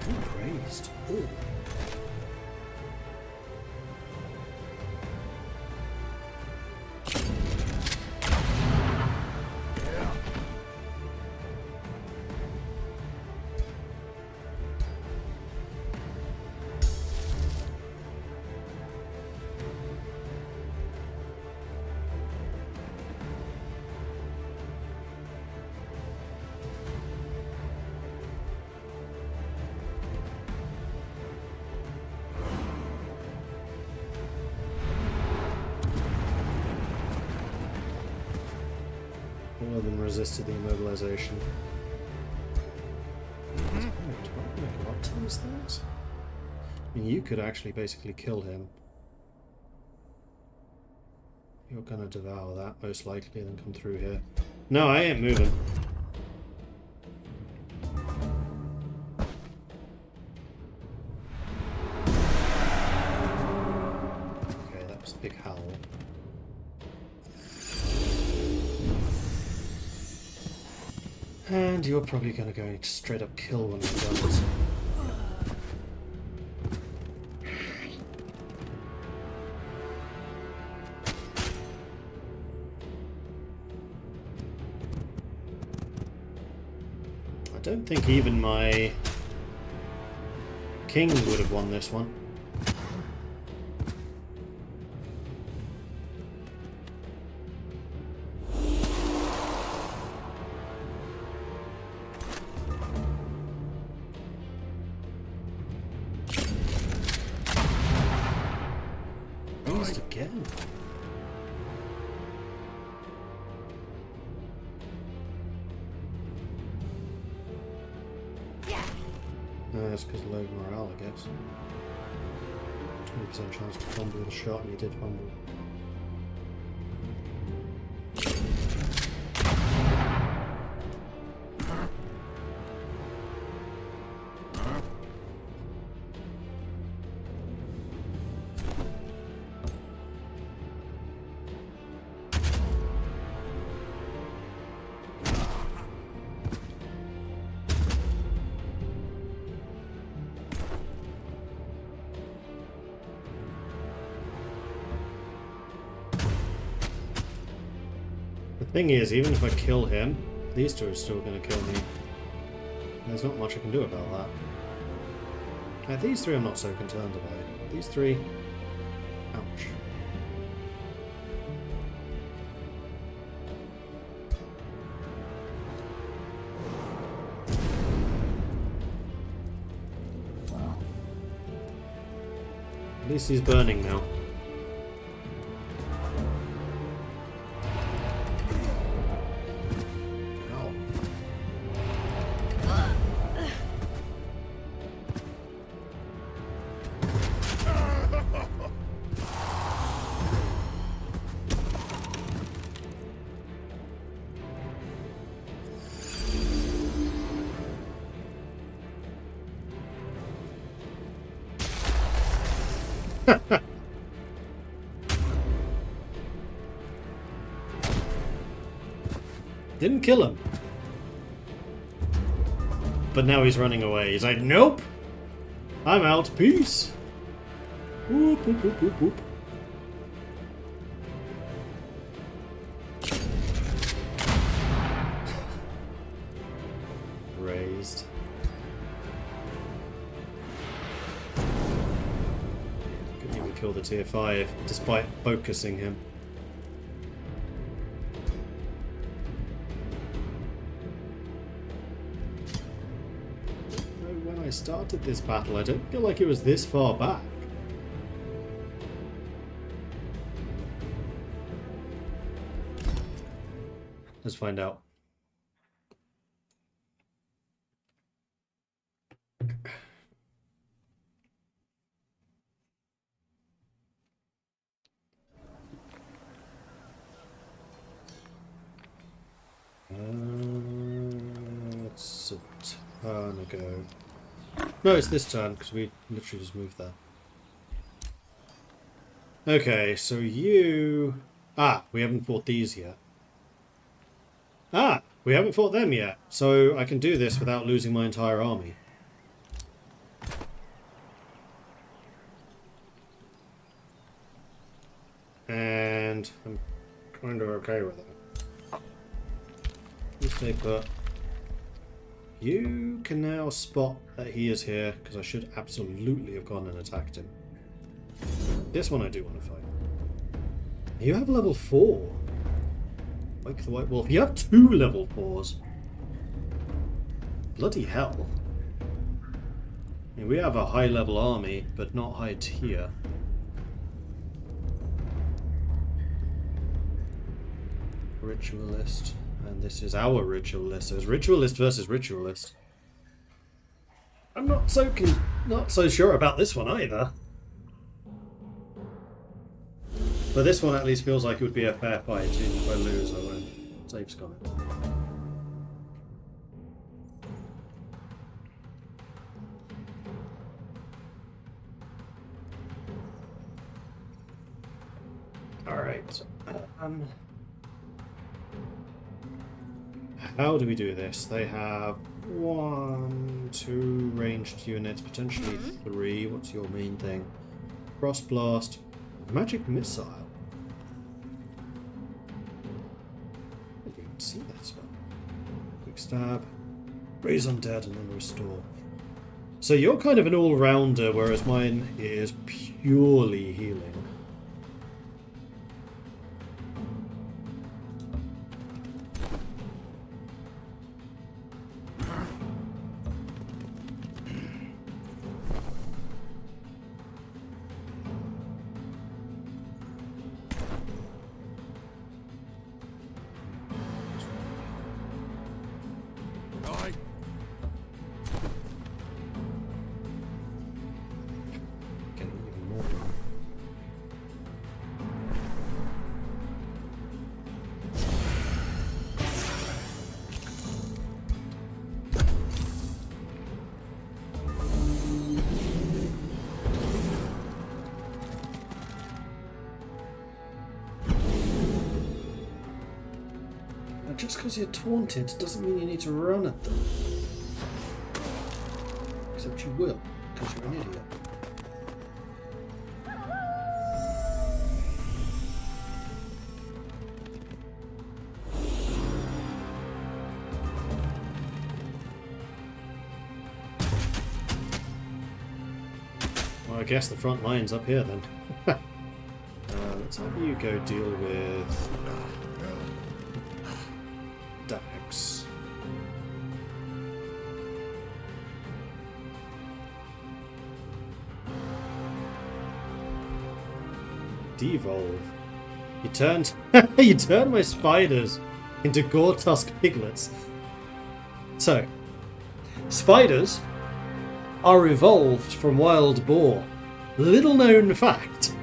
I'm crazed. Ooh. All of them resisted the immobilization. What is that? I mean, you could actually basically kill him. You're gonna devour that most likely and then come through here. No, I ain't moving. Okay, that was a big howl. And you're probably going to go straight up kill one of the guns. I don't think even my king would have won this one. Again. that's because low morale, I guess. 20% chance to fumble with a shot, and he did fumble. The thing is, even if I kill him, these two are still going to kill me. There's not much I can do about that. These three I'm not so concerned about. These three... Ouch. At least he's burning now. Didn't kill him. But now he's running away. He's like, nope! I'm out. Peace! Whoop, whoop, whoop, whoop, whoop. Raised. Couldn't even kill the tier 5 despite focusing him. When I started this battle, I don't feel like it was this far back. Let's find out. It's a turn ago. No, it's this turn, because we literally just moved there. Okay, so you... Ah, we haven't fought these yet. Ah, we haven't fought them yet. So I can do this without losing my entire army. And I'm kind of okay with it. You stay put. You can now spot that he is here, because I should absolutely have gone and attacked him. This one I do want to fight. You have level 4. Like the White Wolf. You have 2 level 4s. Bloody hell. I mean, we have a high level army, but not high tier. Ritualist. And this is our ritualist. So it's ritualist versus ritualist. I'm not so sure about this one either. But this one at least feels like it would be a fair fight. Even if I lose, I won't. Save's coming. Alright. How do we do this? They have 1, 2 ranged units, potentially 3. What's your main thing? Cross blast, magic missile. I didn't even see that spell. Quick stab, raise undead, and then restore. So you're kind of an all-rounder, whereas mine is purely healing. just because you're taunted doesn't mean you need to run at them. Except you will, because you're an idiot. Well, I guess the front line's up here then. Let's have you go deal with Dax. Devolve. You turned you turned my spiders into gore-tusk piglets. So, spiders are evolved from wild boar. Little known fact.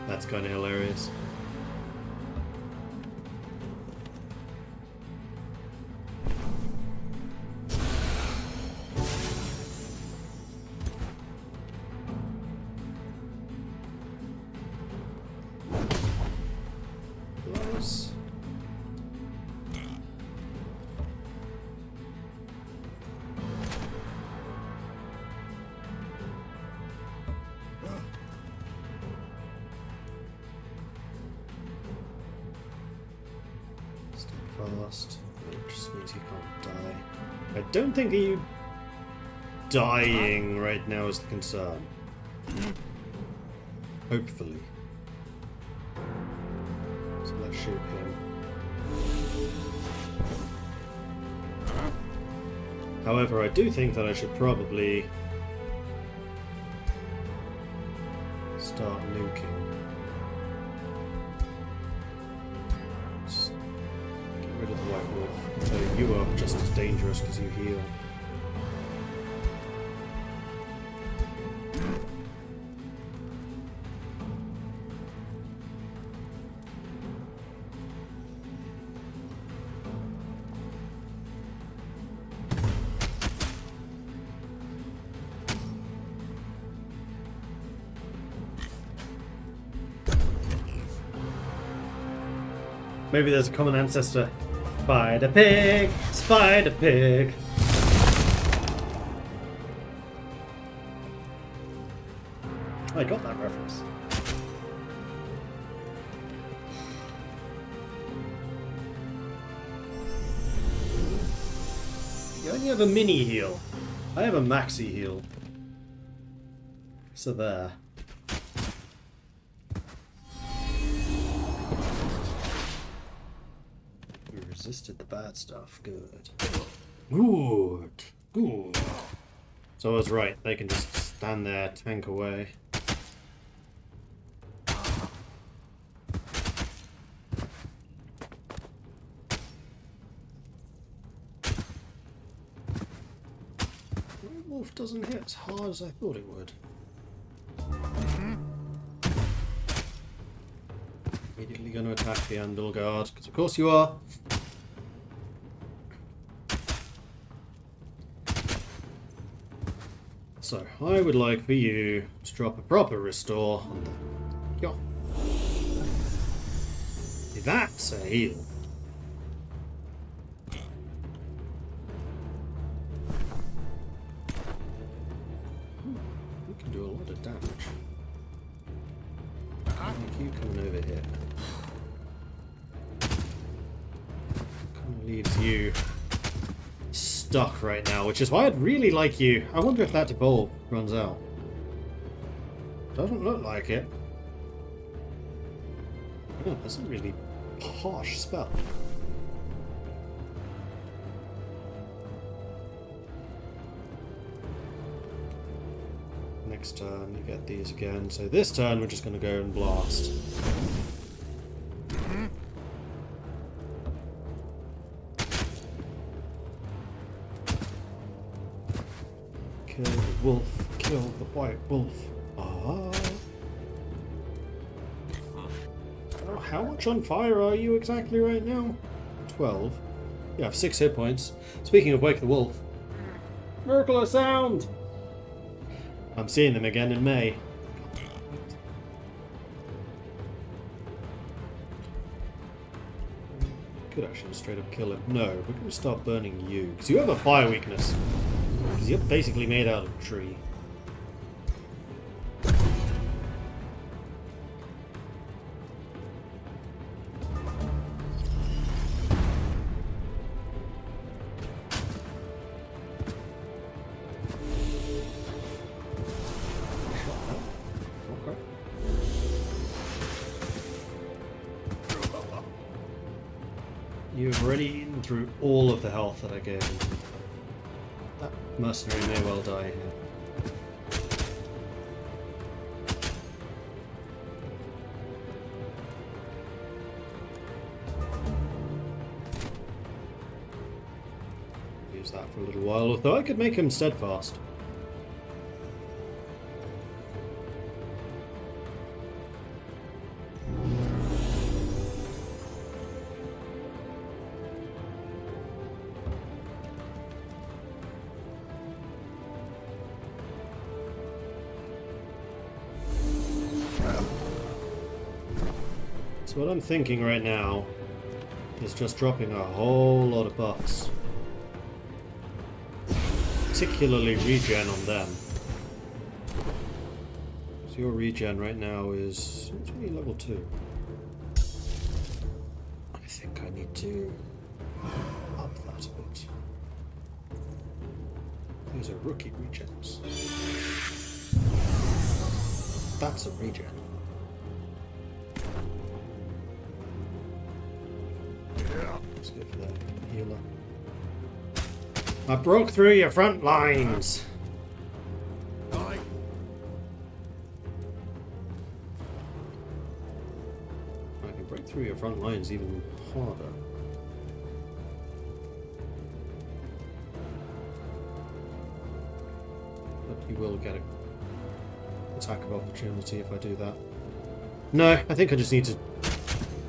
That's kind of hilarious. Nice. Fast. It just means you can't die. I don't think you dying right now is the concern. Hopefully. So let's shoot him. However, I do think that I should probably start nuking. Rid of the White Wolf. So you are just as dangerous because you heal. Maybe there's a common ancestor. Spider pig! Spider pig! I got that reference. You only have a mini heal. I have a maxi heal. So there. Resisted the bad stuff. Good. Good. Good. So I was right. They can just stand there, tank away. Wolf doesn't hit as hard as I thought it would. Immediately going to attack the Andal Guard, because of course you are. So, I would like for you to drop a proper restore on the... Yo. That's a heal. You can do a lot of damage. I think you coming over here. Kind of leaves you stuck right now, which is why I'd really like you. I wonder if that bulb runs out. Doesn't look like it. Oh, that's a really harsh spell. Next turn you get these again. So this turn we're just going to go and blast. Kill the wolf, kill the white wolf. Ah. Oh, how much on fire are you exactly right now? 12. You have 6 hit points. Speaking of Wake the Wolf. Miracle of Sound! I'm seeing them again in May. could actually straight up kill him. No, we're going to start burning you. Because you have a fire weakness. Because you're basically made out of a tree. You've already eaten through all of the health that I gave him. That mercenary may well die here. Use that for a little while, although I could make him steadfast. So what I'm thinking right now is just dropping a whole lot of buffs. Particularly regen on them. So your regen right now is it's only level 2. I think I need to up that a bit. Those are rookie regens. That's a regen. Let's go for that healer. I broke through your front lines. I can break through your front lines even harder. But you will get an attack of opportunity if I do that. No, I think I just need to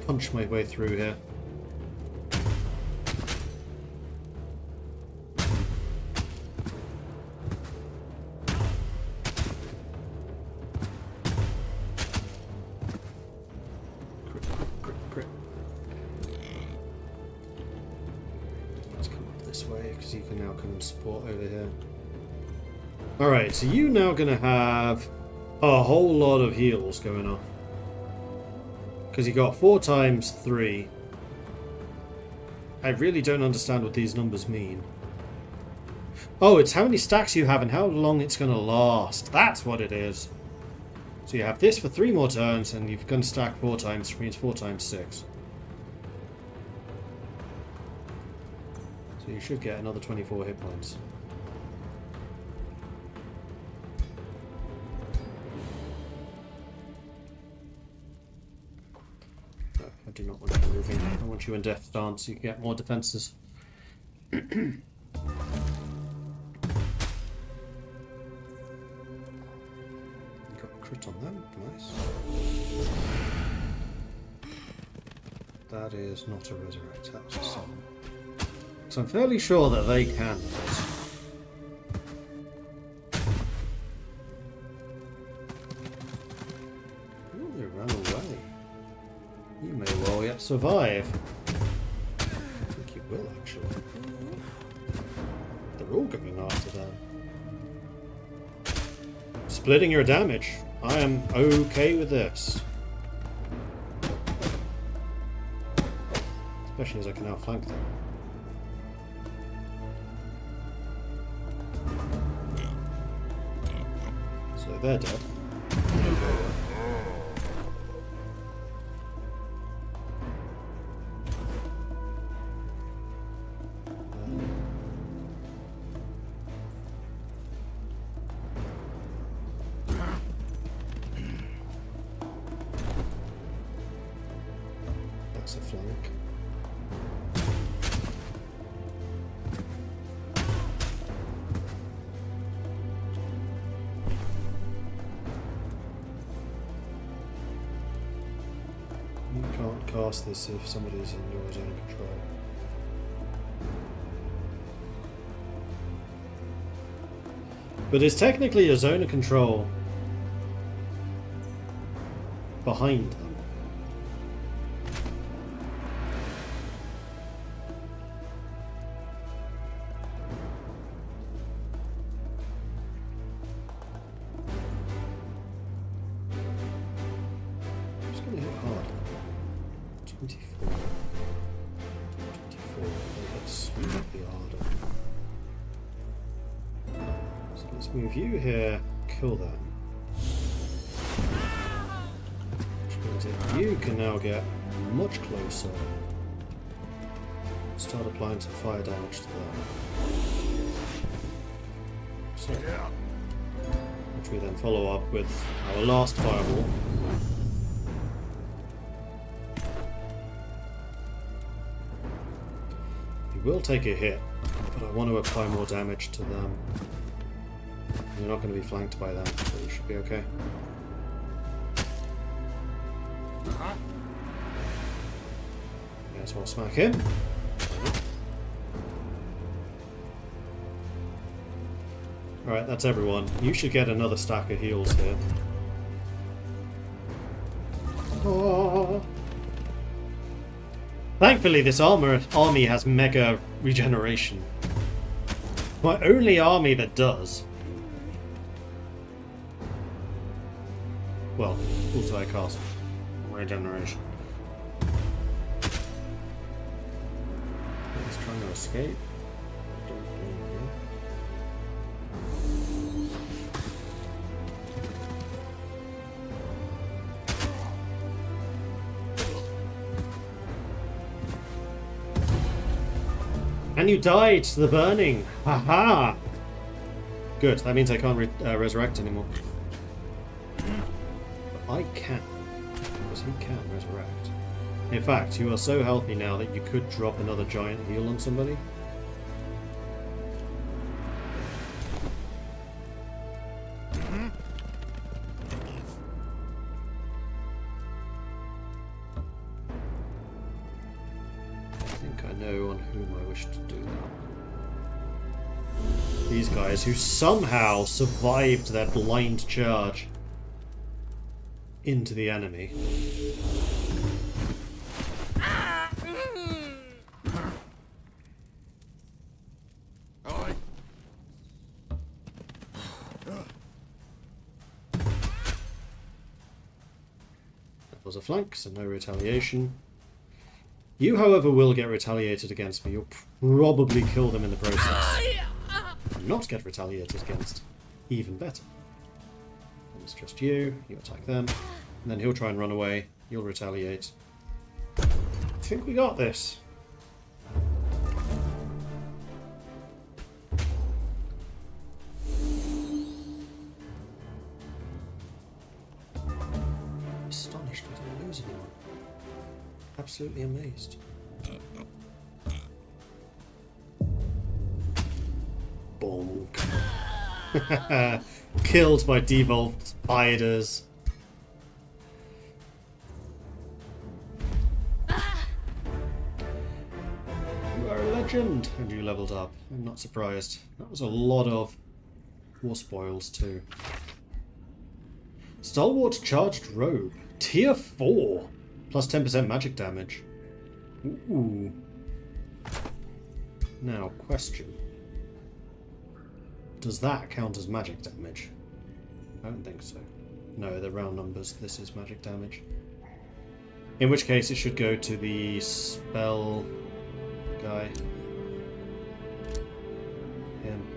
punch my way through here. Support over here. Alright, so you now gonna have a whole lot of heals going on. Because you got 4 times 3. I really don't understand what these numbers mean. Oh, it's how many stacks you have and how long it's gonna last. That's what it is. So you have this for 3 more turns and you're gonna stack 4 times, which means 4 times 6. So you should get another 24 hit points. No, I do not want you moving. I want you in death stance so you can get more defenses. Got a crit on them. Nice. That is not a resurrect. That was a 7. So I'm fairly sure that they can. Oh, they ran away. You may well yet survive. I think you will, actually. They're all going after them. Splitting your damage. I am okay with this. Especially as I can outflank them. They're dead. That's a flank. Cast this if somebody's in your zone of control. But it's technically a zone of control behind them. 24. 24. Let's move up the order. So let's move you here, kill them. Which means that you can now get much closer. Start applying some fire damage to them. So, which we then follow up with our last fireball. You will take a hit, but I want to apply more damage to them. You're not going to be flanked by them, so you should be okay. May as well smack him. Alright, that's everyone. You should get another stack of heals here. Oh. Thankfully, this army has mega regeneration. My only army that does. Well, also I cast regeneration. He's trying to escape. And you died to the burning! Haha! Good, that means I can't resurrect anymore. But I can, because he can resurrect. In fact, you are so healthy now that you could drop another giant heal on somebody. These guys who somehow survived their blind charge into the enemy. That was a flank, so no retaliation. You, however, will get retaliated against me. You'll probably kill them in the process. Not get retaliated against. Even better. And it's just you. You attack them. And then he'll try and run away. You'll retaliate. I think we got this. Astonished we didn't lose anyone. Absolutely amazed. Bonk. Killed by devolved spiders. You are a legend, and you leveled up. I'm not surprised. That was a lot of war spoils too. Stalwart charged robe, tier 4, plus 10% magic damage. Ooh. Now, question. Does that count as magic damage? I don't think so. No, they're round numbers. This is magic damage. In which case it should go to the spell guy. Him.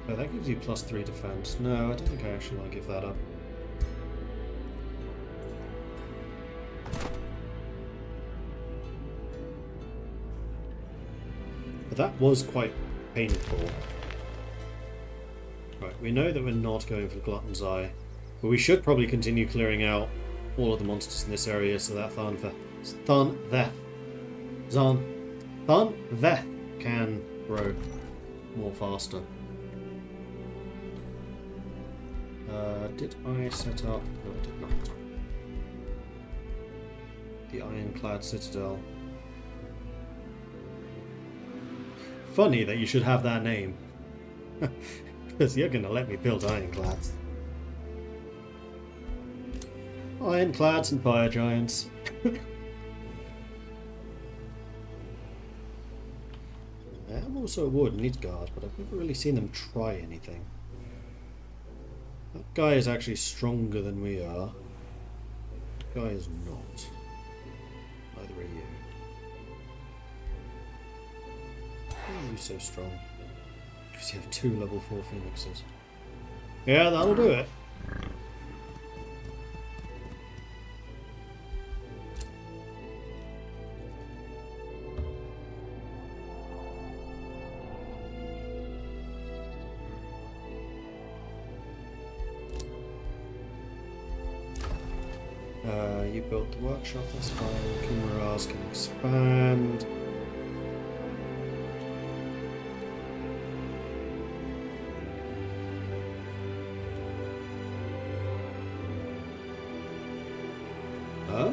Oh, that gives you +3 defense. No, I don't think I actually want to give that up. But that was quite painful. Right, we know that we're not going for Glutton's Eye, but we should probably continue clearing out all of the monsters in this area so that Tharveth can grow more faster. Did I set up? No, I did not. The Ironclad Citadel. Funny that you should have that name. Because you're going to let me build Ironclads. Ironclads and fire giants. I am also a wood and needs guard, but I've never really seen them try anything. That guy is actually stronger than we are. That guy is not. Neither are you. Why are you so strong? Because you have 2 level 4 phoenixes. Yeah, that'll do it. You built the workshop, that's fine. Kumaras can expand. Huh?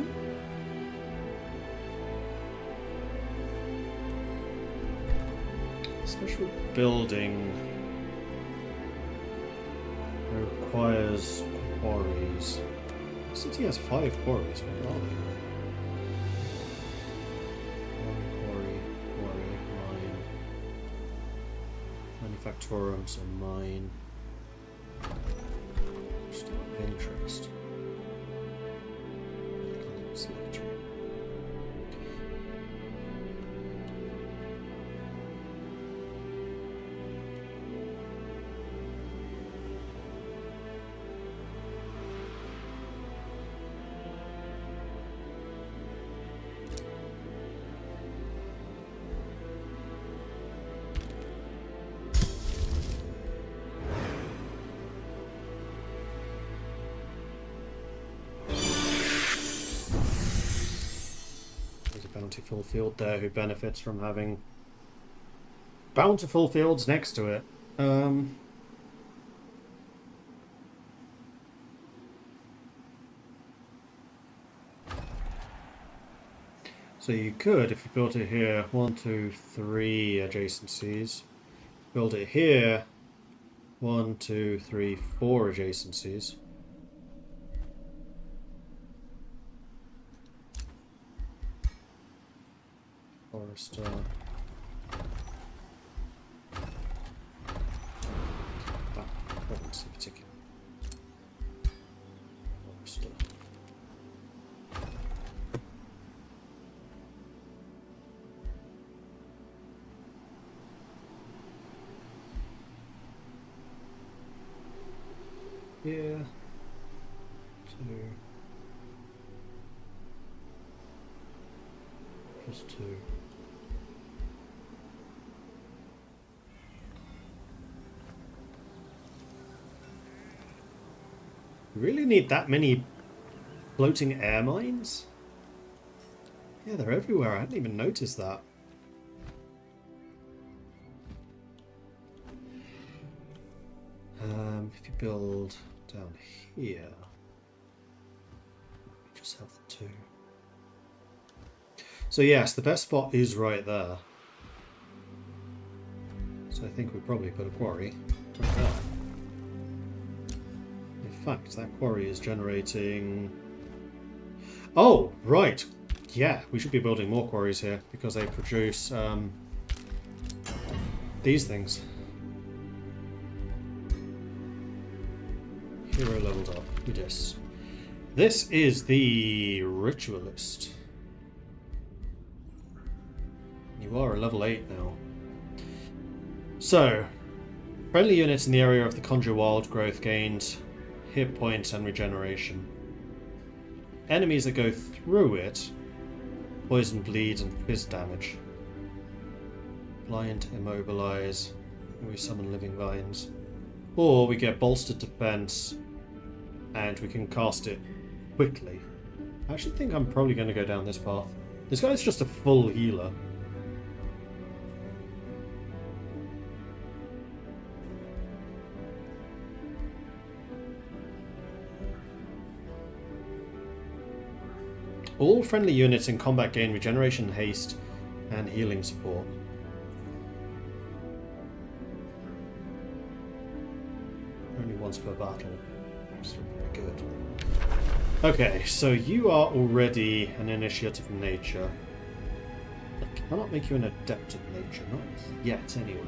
Special building requires quarries. The city has 5 quarries. Where are they? One quarry, mine. Manufactorums and mine. Just out of interest. Select. Bountiful field there who benefits from having bountiful fields next to it. So you could, if you built it here, 1, 2, 3 adjacencies. Build it here, 1, 2, 3, 4 adjacencies. Forest, that province in particular. Forest. Here. 2. Plus 2. You really need that many floating air mines? Yeah, they're everywhere. I hadn't even noticed that. If you build down here, you just have the 2. So yes, the best spot is right there. So I think we probably put a quarry right there. In fact, that quarry is generating... Oh, right. Yeah, we should be building more quarries here because they produce these things. Hero leveled up. Yes. This is the Ritualist. You are a level 8 now. So, friendly units in the area of the Conjure Wild growth gained hit points and regeneration. Enemies that go through it, poison, bleed, and fizz damage. Blind, immobilize, and we summon living vines. Or we get bolstered defense, and we can cast it quickly. I actually think I'm probably going to go down this path. This guy's just a full healer. All friendly units in combat gain regeneration, haste, and healing support. Only once per battle. Still pretty good. Okay, so you are already an initiative nature. I cannot make you an adept of nature, not yet anyway.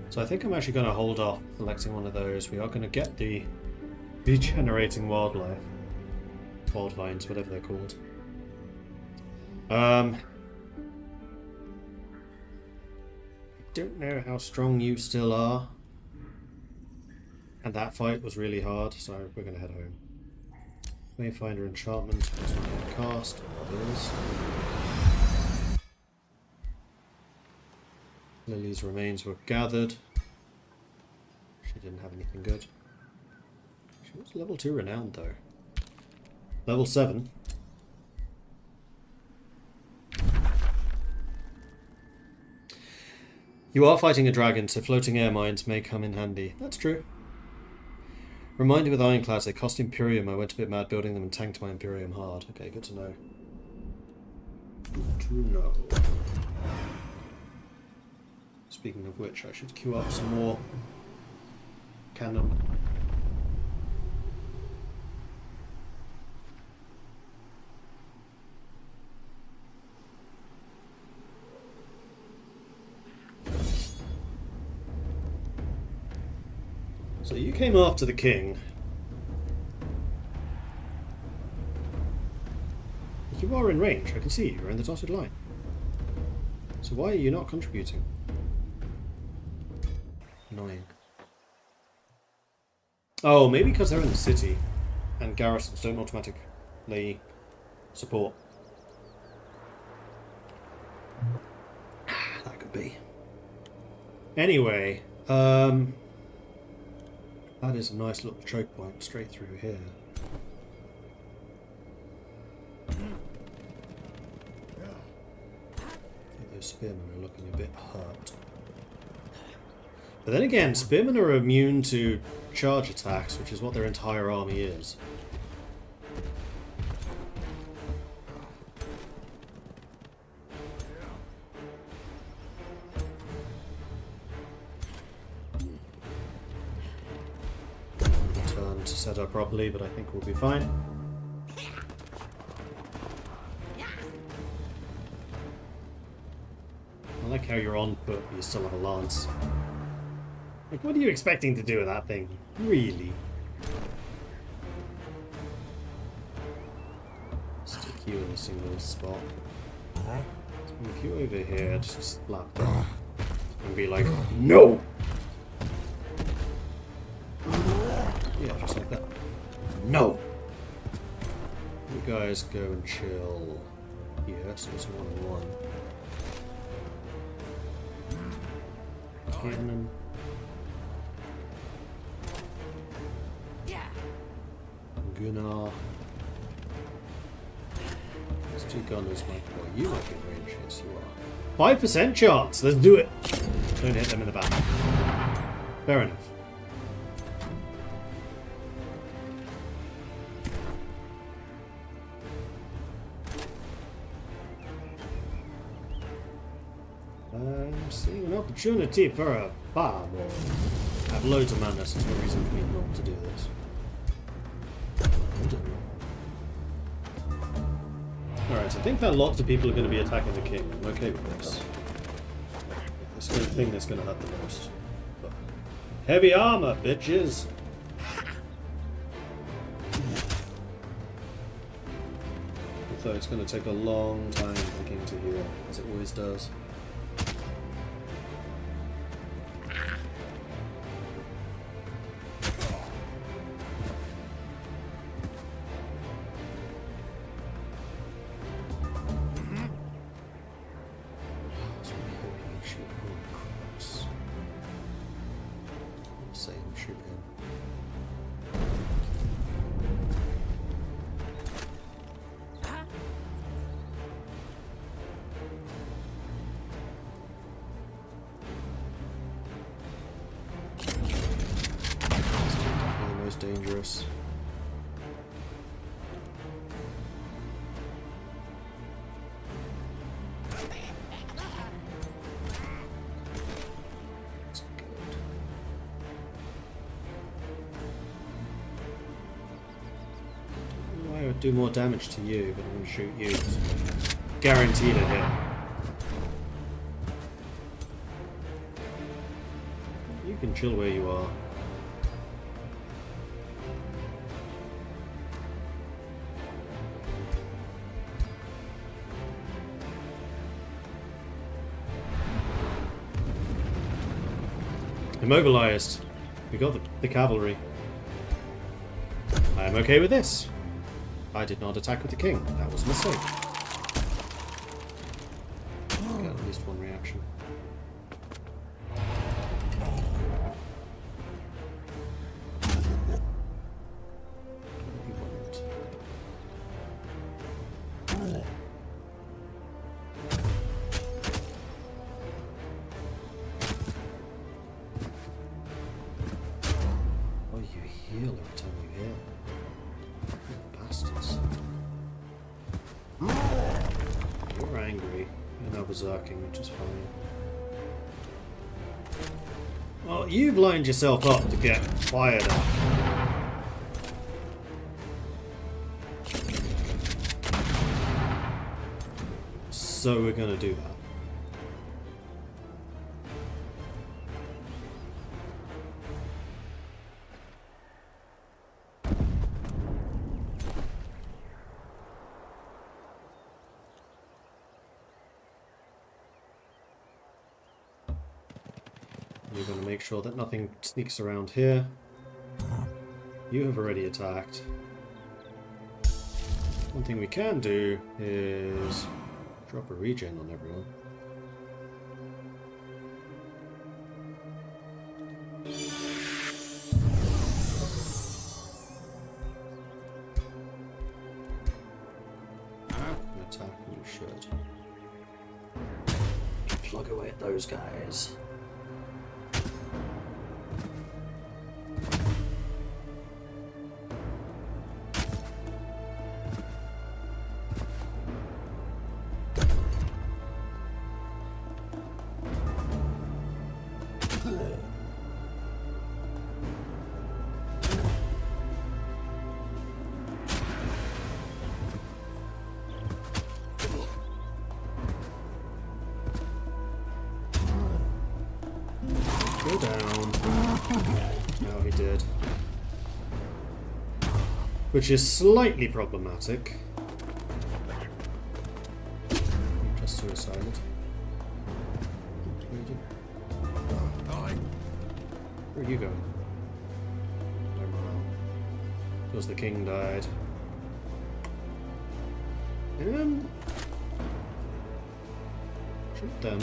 So I think I'm actually going to hold off selecting one of those. We are going to get the regenerating wildlife. Wild vines, whatever they're called. I don't know how strong you still are. And that fight was really hard, so we're going to head home. Wayfinder enchantment was not cast. It is. Lily's remains were gathered. She didn't have anything good. She was level 2 renowned though. Level 7. You are fighting a dragon, so floating air mines may come in handy. That's true. Reminded with ironclads, they cost Imperium. I went a bit mad building them and tanked my Imperium hard. Okay, good to know. Good to know. Speaking of which, I should queue up some more cannon. So you came after the king. You are in range, I can see you. You're in the dotted line. So why are you not contributing? Annoying. Oh, maybe because they're in the city and garrisons don't automatically support. That could be. Anyway, that is a nice little choke point straight through here. I think those spearmen are looking a bit hurt. But then again, spearmen are immune to charge attacks, which is what their entire army is. Turn to set up properly, but I think we'll be fine. I like how you're on foot, but you still have a lance. Like, what are you expecting to do with that thing? Really? Stick you in a single spot. Move you over here, just slap down. And be like, no! Yeah, just like that. No! You guys go and chill here, so it's 1-on-1. Cannon. Gunnar. These two gunners might. Well, you might be in range, yes, you are. 5% chance! Let's do it! Don't hit them in the back. Fair enough. I'm seeing an opportunity for a fireball. I have loads of mana, so there's no reason for me not to do this. Alright, so I think that lots of people are going to be attacking the king. I'm okay with this. It's the thing that's going to hurt the most. But heavy armor, bitches! Although it's going to take a long time for the king to heal, as it always does. do more damage to you, but I'm going to shoot you. Guaranteed a hit. You can chill where you are. Immobilized. We got the cavalry. I am okay with this. I did not attack with the king. That was a mistake. Get at least one reaction. Oh, you heal every time you heal. Bastards. You're angry. You're now berserking, which is fine. Well, you've lined yourself up to get fired up. So we're gonna do that. We're going to make sure that nothing sneaks around here. You have already attacked. One thing we can do is drop a regen on everyone. Attack, you should. Plug away at those guys. Go down. No, he did. Which is slightly problematic. Just suicided. Where are you going? No morale. Because the king died. Shoot them.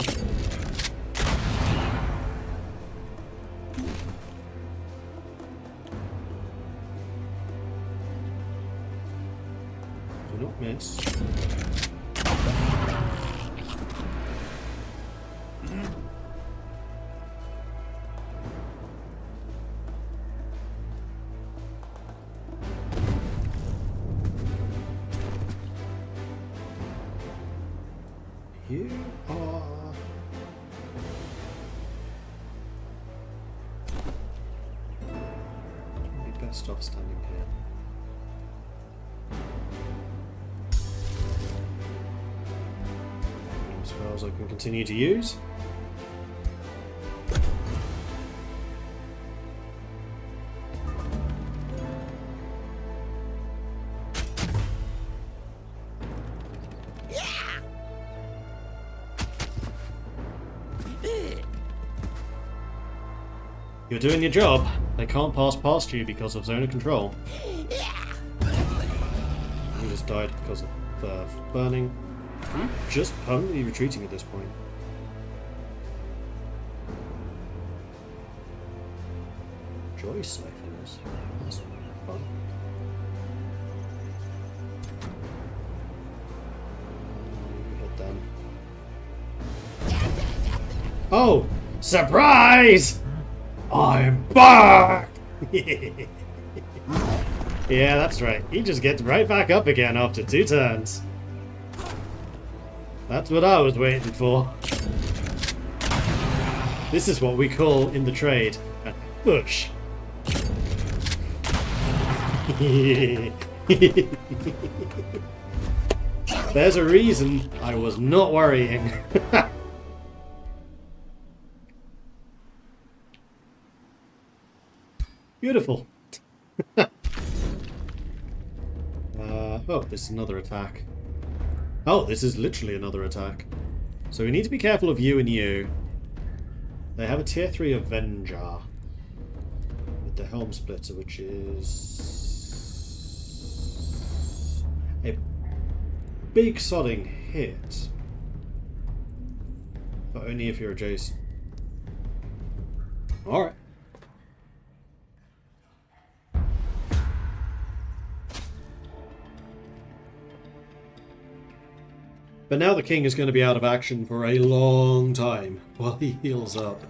Do not miss. You are... You'd be best off standing here. Spells I can continue to use. You're doing your job. They can't pass past you because of zone of control. You just died because of burning. I'm just permanently retreating at this point. Joy siphons. That's fun. You hit them. Oh! Surprise! I'm back! Yeah, that's right. He just gets right back up again after 2 turns. That's what I was waiting for. This is what we call in the trade a push. There's a reason I was not worrying. Beautiful. Oh, this is another attack. Oh, this is literally another attack. So we need to be careful of you and you. They have a tier 3 Avenger with the Helm Splitter, which is a big sodding hit. But only if you're adjacent. Alright. But now the king is going to be out of action for a long time while he heals up.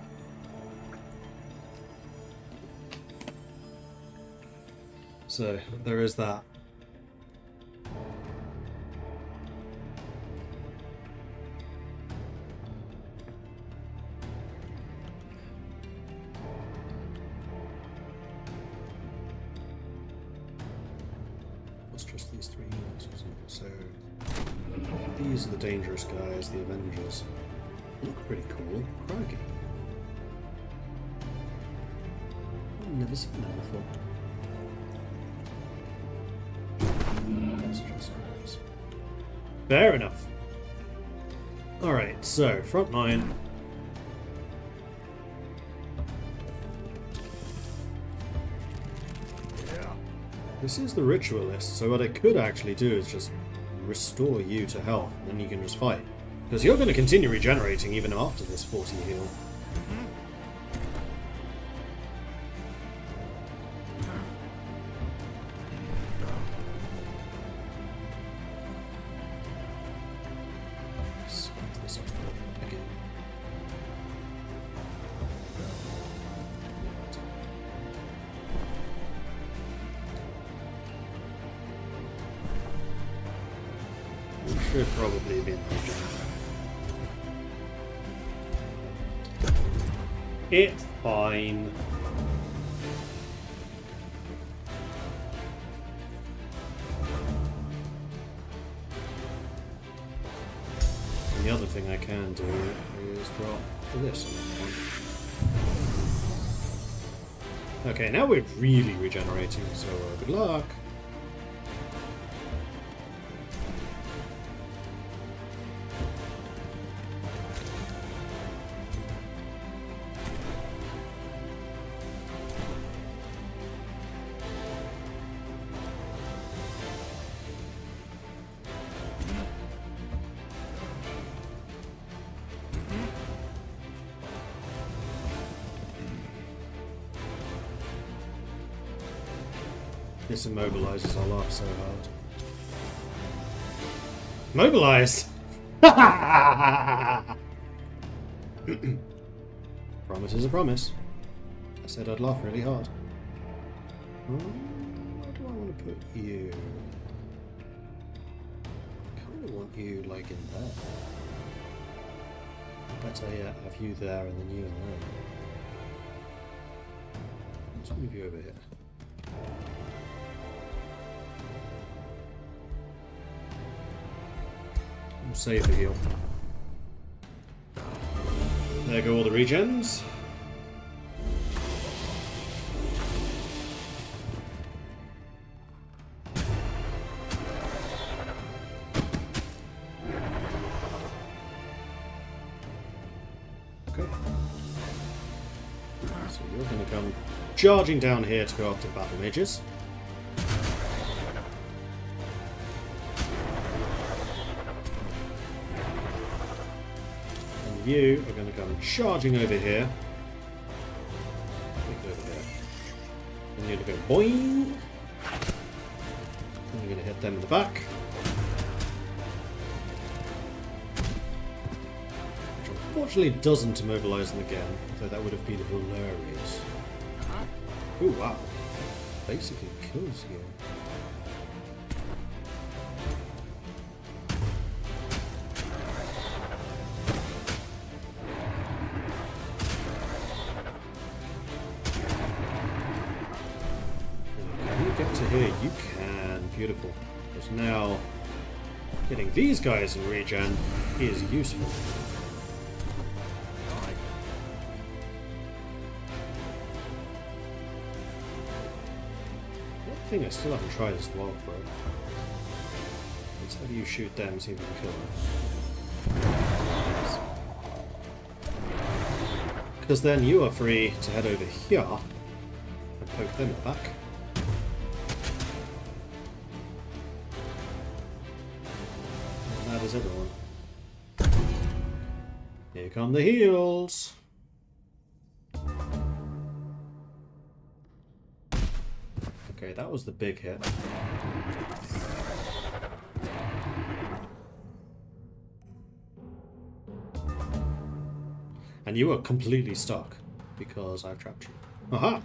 So, there is that. Let's trust these 3 units, wasn't it? So... these are the dangerous guys, the Avengers. Look pretty cool. Crikey. I've never seen that before. Fair enough. Alright, so, front line. This is the ritualist, so what I could actually do is just restore you to health, and then you can just fight. Because you're going to continue regenerating even after this 40 heal. Split this up again. Should probably be in the region. It's fine. And the other thing I can do is drop this on that one. Okay, now we're really regenerating, so good luck. This immobilizes, I'll laugh so hard. Mobilized! Promise is a promise. I said I'd laugh really hard. Where do I want to put you? I kind of want you like in there. Better yet, have you there and then you in there. Let's move you over here. We'll save the heal. There go all the regens. Okay. So you're going to come charging down here to go after battle mages. You are going to come charging over here. Over here. And you're going to go boing. And you're going to hit them in the back. Which unfortunately doesn't immobilize them again, though that would have been hilarious. Oh wow. Basically kills you. to here? You can. Beautiful. Because now getting these guys in regen is useful. One thing I still haven't tried is wild throw. Let's have you shoot them, see if we can kill them. Because then you are free to head over here and poke them in the back. And that is everyone. Here come the heals. Okay, that was the big hit. And you are completely stuck because I've trapped you. Aha!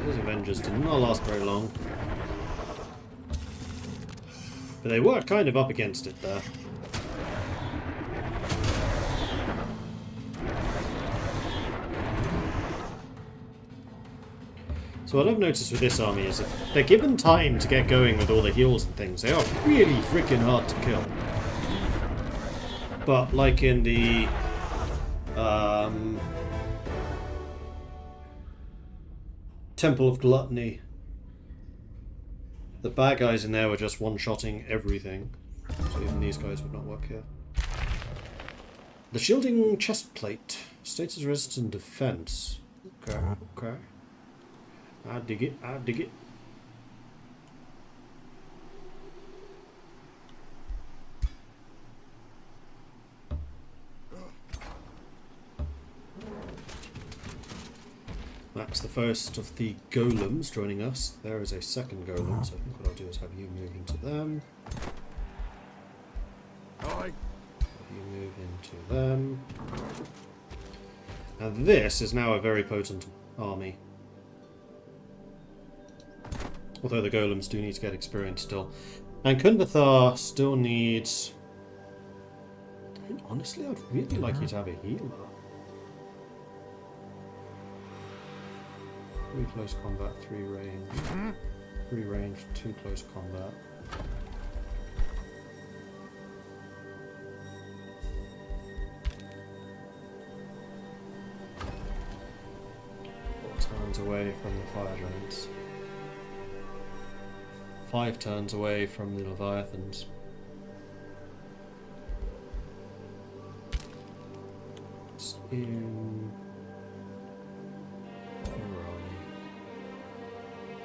Those Avengers did not last very long. But they were kind of up against it there. So what I've noticed with this army is if they're given time to get going with all the heals and things, they are really freaking hard to kill. But like in the Temple of Gluttony, the bad guys in there were just one-shotting everything. So even these guys would not work here. The shielding chest plate. States as resistant defense. Okay, okay. I dig it, I dig it. That's the first of the golems joining us. There is a second golem, so I think what I'll do is have you move into them. Have you move into them. And this is now a very potent army. Although the golems do need to get experience still. And Kunvathar still needs... I mean, honestly, I'd really like you to have a healer. 3 close combat, 3 range. 3 range, 2 close combat. Turns away from the fire giants. 5 turns away from the leviathans. It's in... Where are we?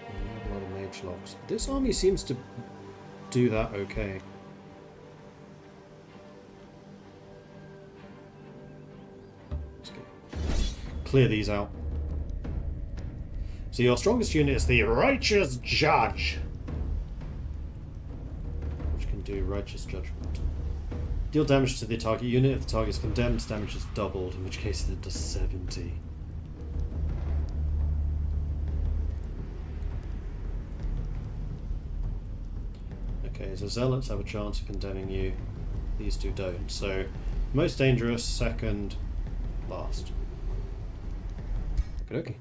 We have a lot of mage locks. This army seems to do that okay. Let's clear these out. So your strongest unit is the Righteous Judge, which can do Righteous Judgment. Deal damage to the target unit. If the target is condemned, damage is doubled, in which case it does 70. Okay, so Zealots have a chance of condemning you. These two don't. So, most dangerous, second, last. Okay, okay.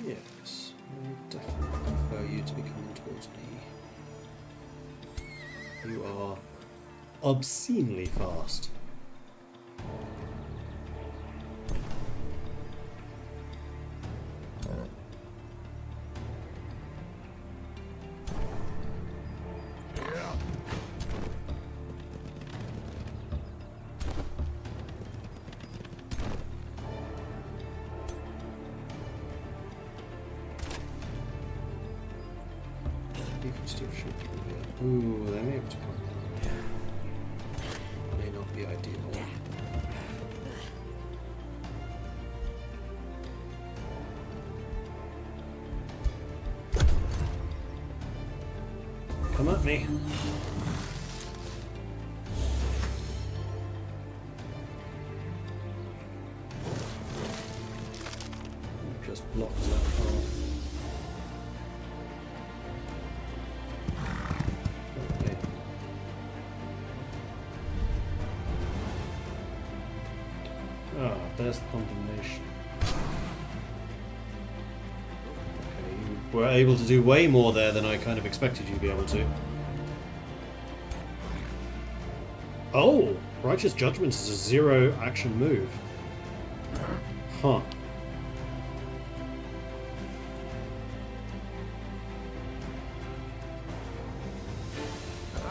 Yes, I definitely prefer you to be coming towards me. You are obscenely fast. You can still shoot through here. Ooh, they may have to come down. May not be ideal. Come at me. Just blocks that path. Okay. Ah, there's the condemnation. Okay, you were able to do way more there than I kind of expected you to be able to. Oh! Righteous Judgment is a 0 action move. Huh.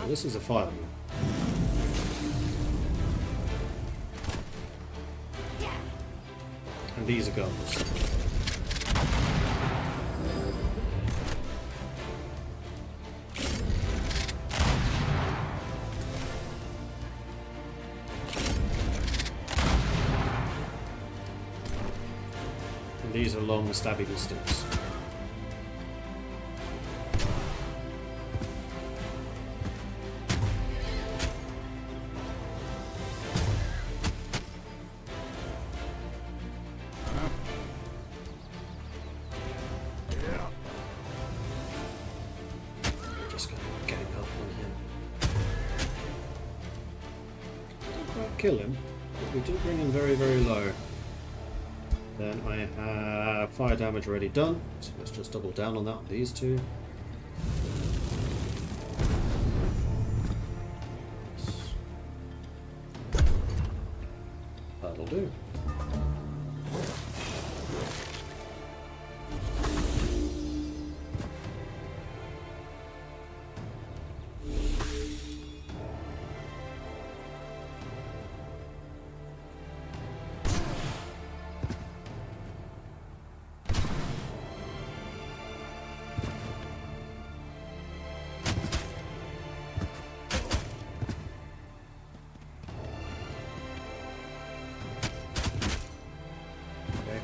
This is a fire move. And these are guns. And these are long stabby sticks. Kill him, but we do bring him very, very low. Then I have fire damage already done, so let's just double down on that with these two. That'll do.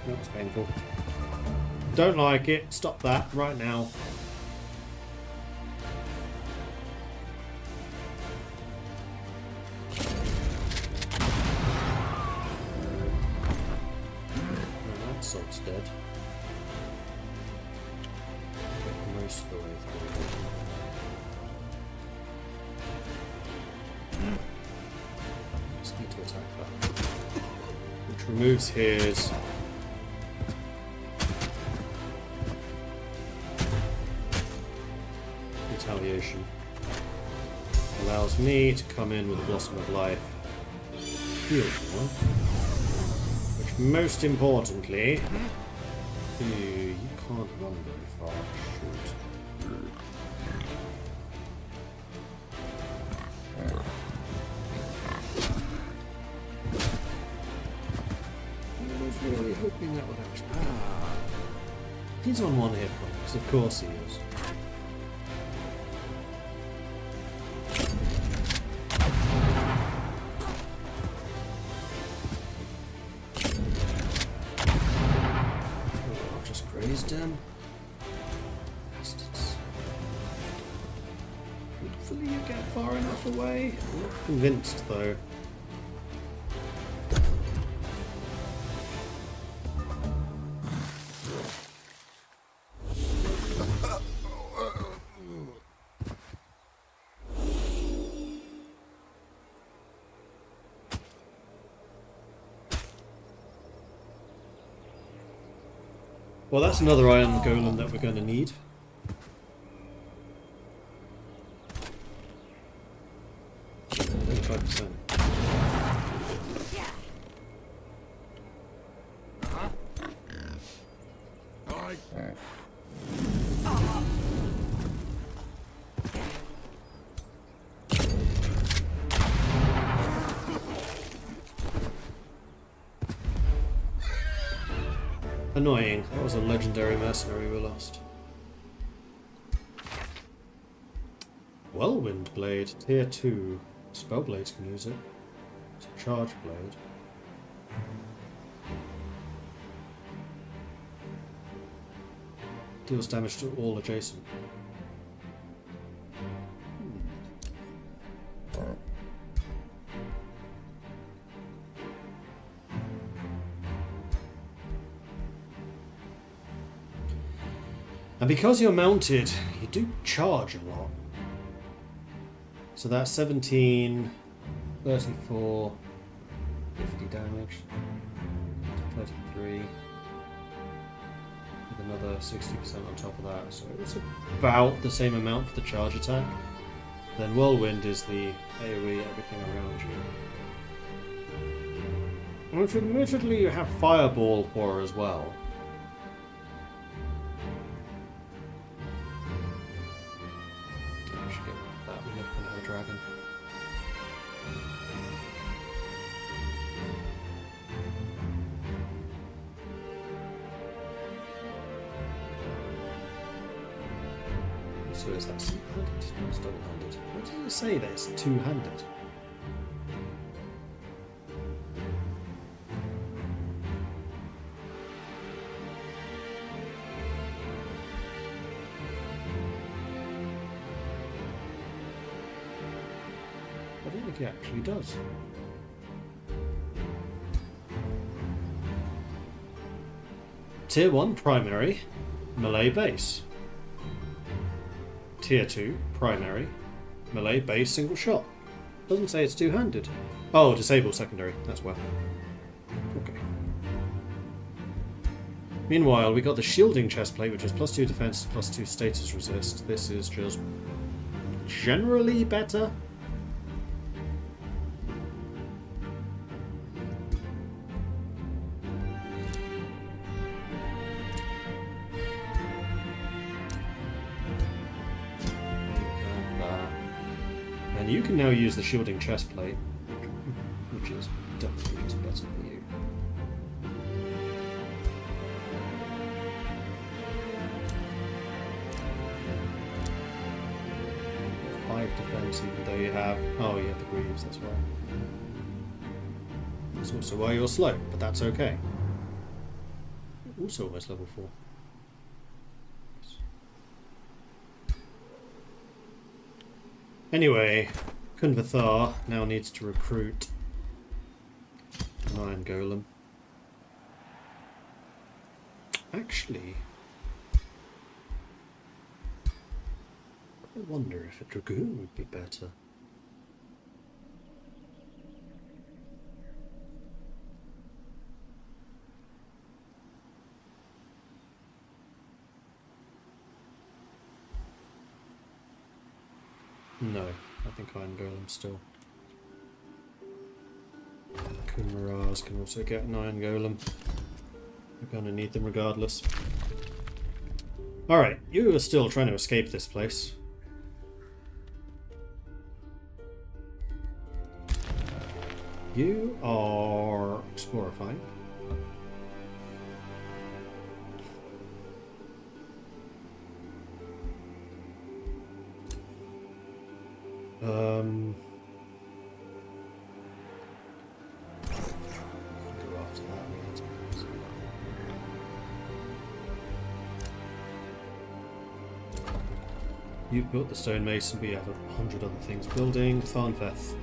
That's painful. Don't like it. Stop that right now. No, that sod's dead. Get most of the way through. Just need to attack that. Which removes his retaliation. Allows me to come in with a Blossom of Life. Heal one. Which most importantly, you can't run very far. Shoot. I was really hoping that would actually. Ah, he's on 1 hit point. Of course he is. Him. Bastards. Hopefully you get far enough away. I'm not convinced though. Well, that's another iron golem that we're going to need. Annoying. That was a legendary mercenary we lost. Whirlwind Blade, tier 2. Spellblades can use it. It's a charge blade. Deals damage to all adjacent. And because you're mounted, you do charge a lot. So that's 17, 34, 50 damage, 33, with another 60% on top of that. So it's about the same amount for the charge attack. Then Whirlwind is the AoE, everything around you. Which admittedly you have Fireball for as well. I should get rid of that, we're never going to have a dragon. So is that single-handed? No, it's double-handed. What did it say that it's two-handed? I don't think it actually does. Tier 1 primary, melee base. Tier 2 primary, melee base single shot. Doesn't say it's two-handed. Oh, disable secondary, that's why. Okay. Meanwhile, we got the shielding chestplate, which is +2 defense, +2 status resist. This is just generally better. And you can now use the shielding chestplate, which is definitely just better for you. Defense, even though you have... Oh, you have the Greaves, that's why. That's also why you're slow, but that's okay. Also almost level 4. Anyway, Kunvathar now needs to recruit an Iron Golem. Actually... I wonder if a Dragoon would be better. No, I think Iron Golem still. Kumaras can also get an Iron Golem. We're going to need them regardless. Alright, you are still trying to escape this place. You are Fortifying. Go after that. You've built the stonemason, we have 100 other things building. Tharnfeth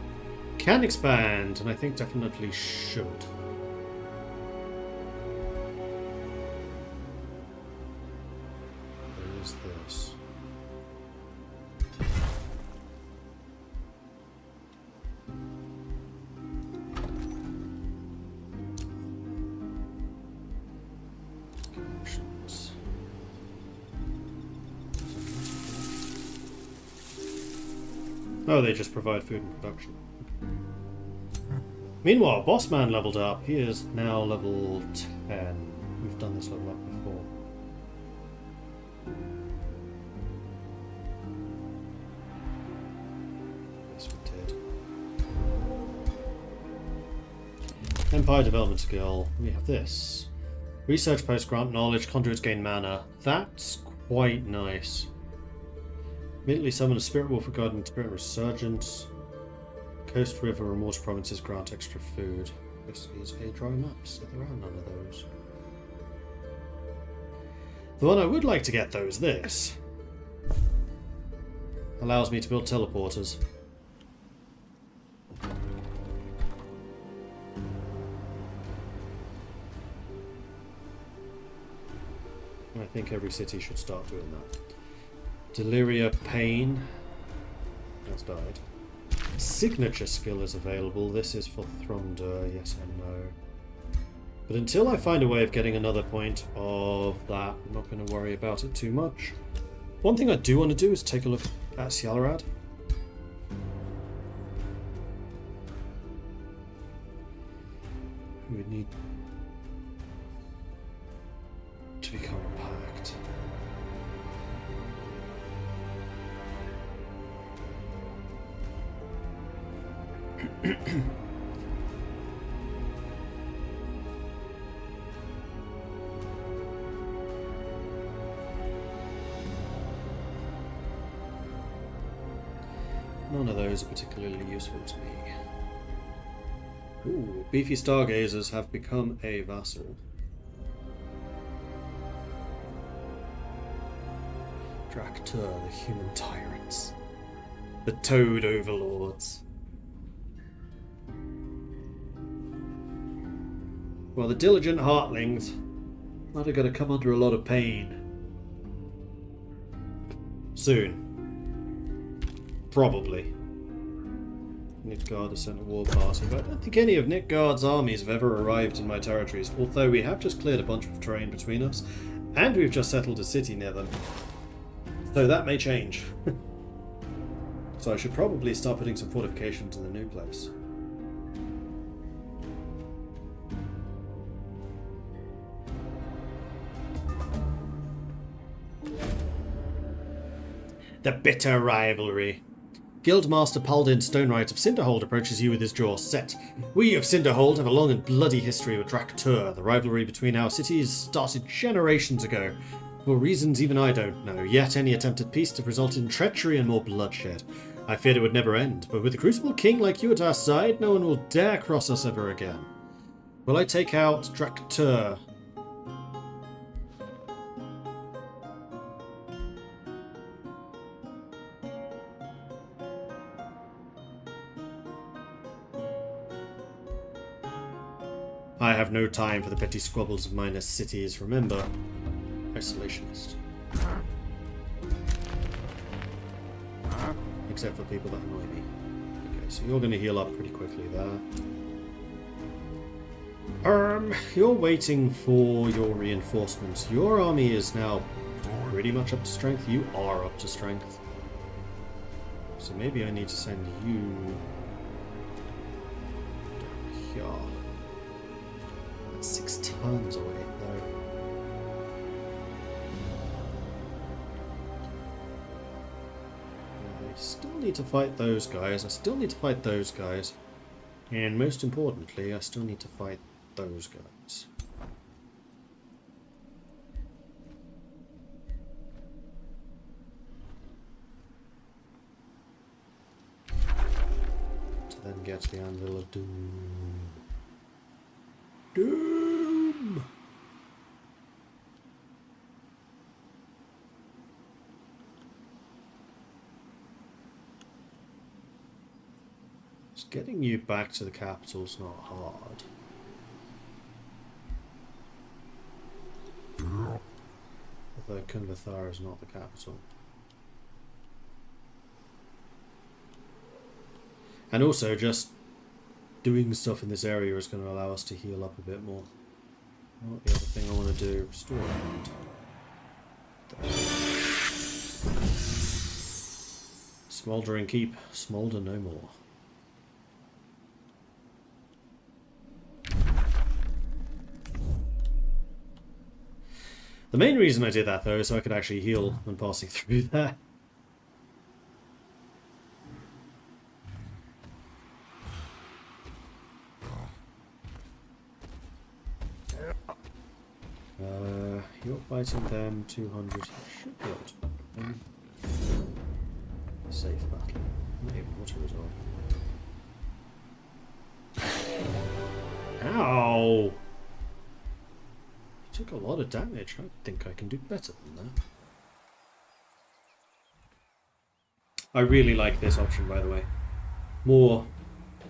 can expand, and I think definitely should. Where is this? Connections. Oh, they just provide food and production. Meanwhile, Bossman leveled up. He is now level 10. We've done this level up before. Yes, we did. Empire development skill. We have this. Research post grant knowledge, conduits gain mana. That's quite nice. Immediately summon a spirit wolf regarding spirit resurgence. Coast, river, and water provinces grant extra food. This is a dry map, so there are none of those. The one I would like to get, though, is this. Allows me to build teleporters. I think every city should start doing that. Deliria Pain has died. Signature skill is available. This is for Thronder, yes and no. But until I find a way of getting another point of that, I'm not going to worry about it too much. One thing I do want to do is take a look at Cialarad. We would need to become a pact. None of those are particularly useful to me. Ooh, beefy stargazers have become a vassal. Draktur, the human tyrants. The toad overlords. Well, the diligent heartlings are going to come under a lot of pain. Soon. Probably. Nidgard has sent a war party, but I don't think any of Nidgard's armies have ever arrived in my territories, although we have just cleared a bunch of terrain between us, and we've just settled a city near them. So that may change. So I should probably start putting some fortifications in the new place. The bitter rivalry. Guildmaster Paladin Stonewright of Cinderhold approaches you with his jaw set. We of Cinderhold have a long and bloody history with Draktur. The rivalry between our cities started generations ago, for reasons even I don't know, yet any attempt at peace to result in treachery and more bloodshed. I feared it would never end, but with the Crucible King like you at our side, no one will dare cross us ever again. Will I take out Draktur? I have no time for the petty squabbles of minor cities. Remember, isolationist. Except for people that annoy me. Okay, so you're going to heal up pretty quickly there. You're waiting for your reinforcements. Your army is now pretty much up to strength. You are up to strength. So maybe I need to send you down here. 6 tons away, though. I still need to fight those guys. I still need to fight those guys. And most importantly, I still need to fight those guys. To then get to the Anvil of Doom. Doom! Just getting you back to the capital's not hard. Although Kunvathar is not the capital. And also just doing stuff in this area is going to allow us to heal up a bit more. What the other thing I want to do? Restore land. Smouldering keep, smoulder no more. The main reason I did that though is so I could actually heal when passing through there. You're fighting them, 200. You should be able to win. Safe battle. Maybe water resolve. Ow! You took a lot of damage. I think I can do better than that. I really like this option, by the way. More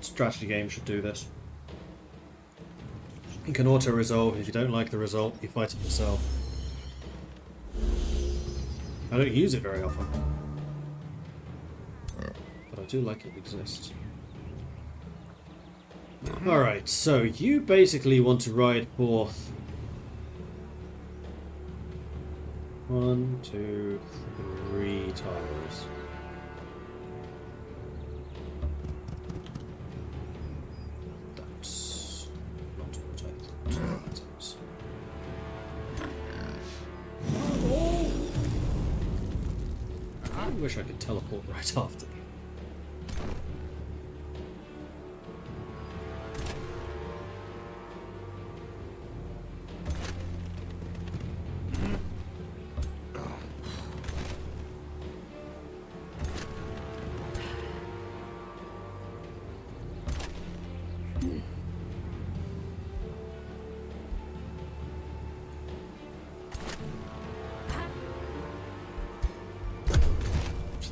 strategy games should do this. You can auto-resolve. If you don't like the result, you fight it yourself. I don't use it very often. But I do like it exists. Alright, so you basically want to ride forth 1, 2, 3 tiles. That's not what I thought that is. I wish I could teleport right after you.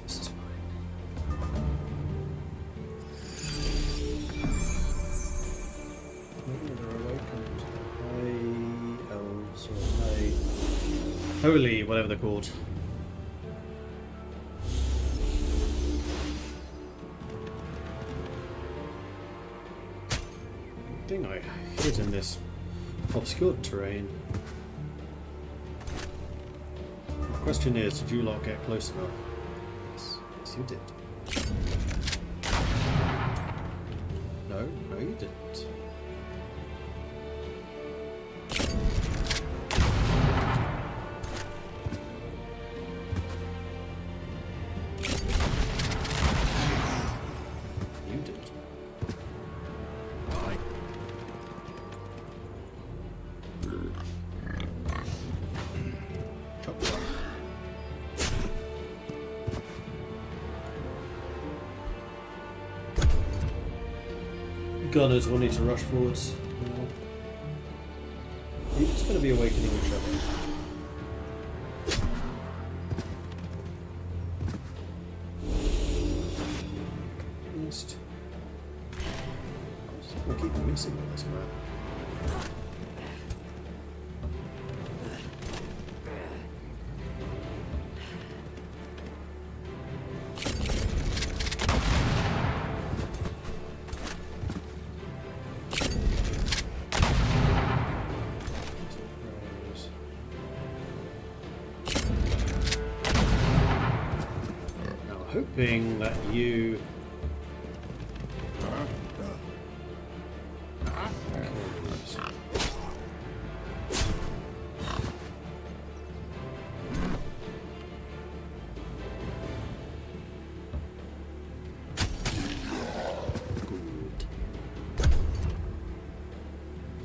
This is fine. Elves or Holy, whatever they're called. I think I hid in this obscured terrain. The question is, did you lot get close enough? Yes, yes you did. No, no you didn't. You did. Chop one. Gunners will need to rush forwards. You're just going to be awakening each other. Missed. I keep missing on this map. Hoping that you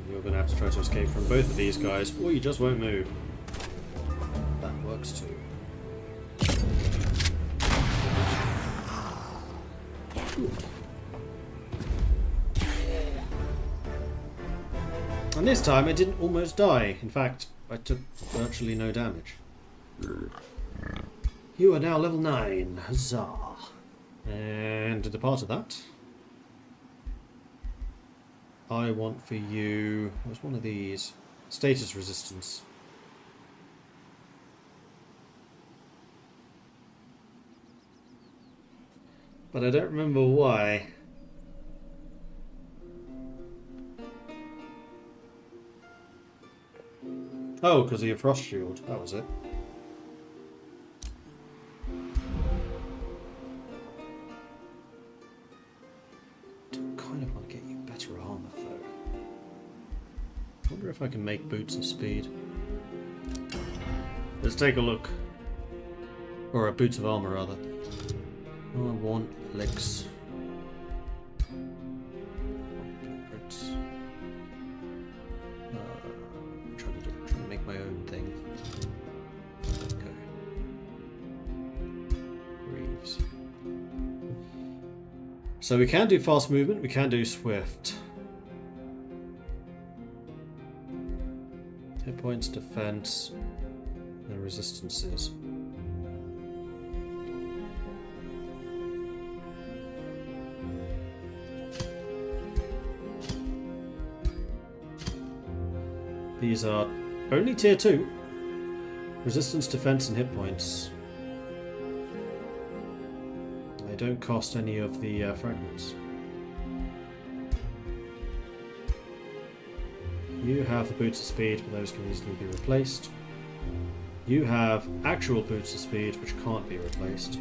you're gonna have to try to escape from both of these guys, or you just won't move. That works too. And this time I didn't almost die. In fact, I took virtually no damage. You are now level 9. Huzzah. And as a part of that, I want for you... what's one of these? Status resistance. But I don't remember why. Oh, because of your frost shield. That was it. I do kind of want to get you better armor, though. I wonder if I can make boots of speed. Let's take a look. Or boots of armor, rather. I want legs. I'm trying to make my own thing. Okay. Greaves. So we can do fast movement, we can do swift. Hit points, defense, and resistances. These are only tier 2. Resistance, defense, and hit points. They don't cost any of the fragments. You have the boots of speed, but those can easily be replaced. You have actual boots of speed, which can't be replaced.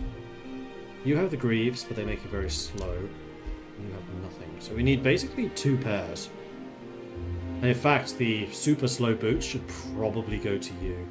You have the greaves, but they make you very slow. And you have nothing. So we need basically 2 pairs. And in fact, the super slow boots should probably go to you.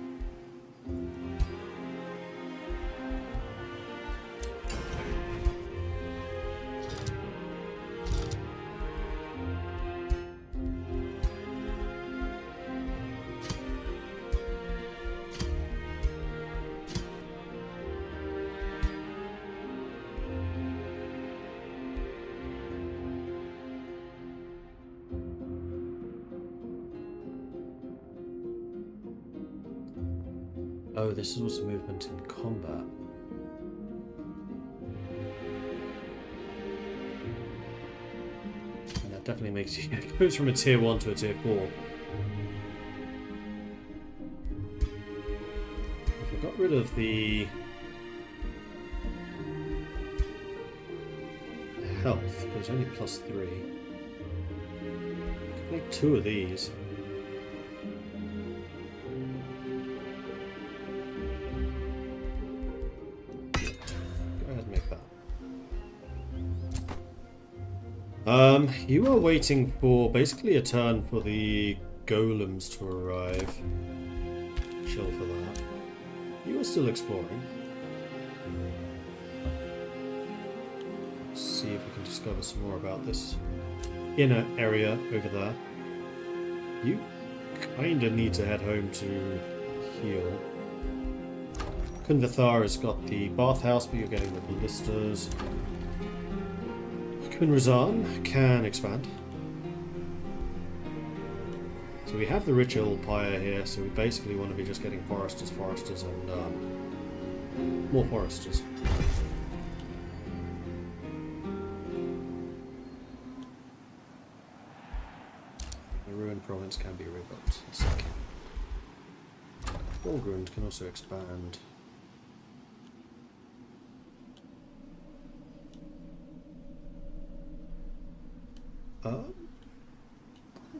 Oh, this is also movement in combat. And that definitely makes you... It goes from a tier 1 to a tier 4. If I got rid of the health, but it's only +3. I could make 2 of these. You are waiting for basically a turn for the golems to arrive. Chill for that. You are still exploring. Let's see if we can discover some more about this inner area over there. You kinda need to head home to heal. Kunvathar has got the bathhouse, but you're getting the ballistas. Kunrazan can expand. So we have the ritual pyre here, so we basically want to be just getting foresters, and more foresters. The ruined province can be rebuilt. Bulgrund can also expand. I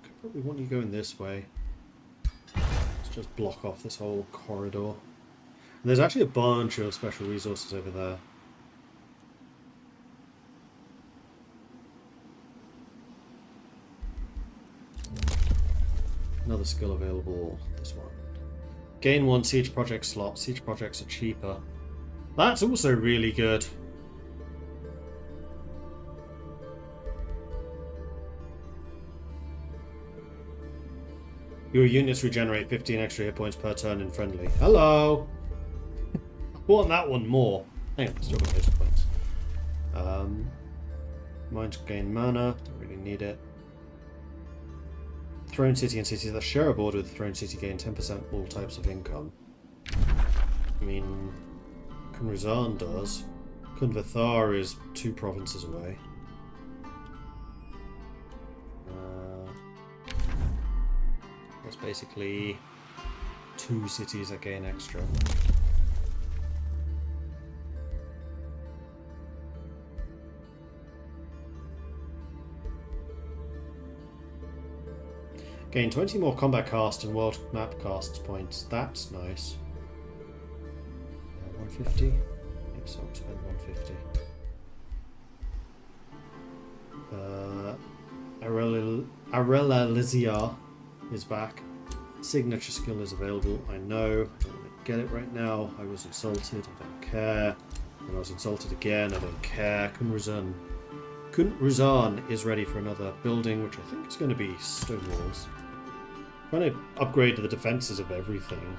could probably want you going this way. Let's just block off this whole corridor. And there's actually a bunch of special resources over there. Another skill available, this one. Gain 1 siege project slot. Siege projects are cheaper. That's also really good. Your units regenerate 15 extra hit points per turn in friendly. Hello! I want that one more. Hang on, still got hit points. Mine to gain mana, don't really need it. Throne City and cities that share a border with Throne City gain 10% all types of income. I mean, Kunrazan does. Kunvathar is 2 provinces away. That's basically 2 cities that gain extra. Gain 20 more combat cast and world map cast points. That's nice. 150? Maybe so I'll spend 150. Arella Lizia is back. Signature skill is available. I know. I don't want to get it right now. I was insulted. I don't care. And I was insulted again. I don't care. Kunrazan is ready for another building, which I think is going to be stone walls. Trying to upgrade the defenses of everything.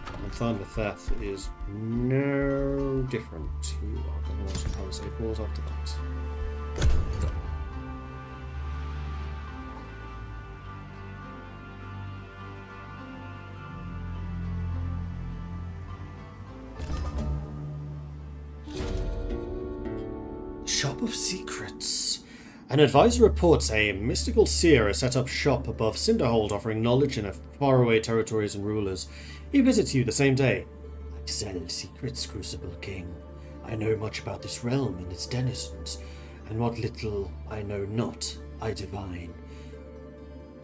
And Tharuz is no different. You are going to want some power save walls after that. Shop of Secrets. An advisor reports a mystical seer has set up shop above Cinderhold offering knowledge in faraway territories and rulers. He visits you the same day. I sell secrets, Crucible King. I know much about this realm and its denizens, and what little I know not, I divine.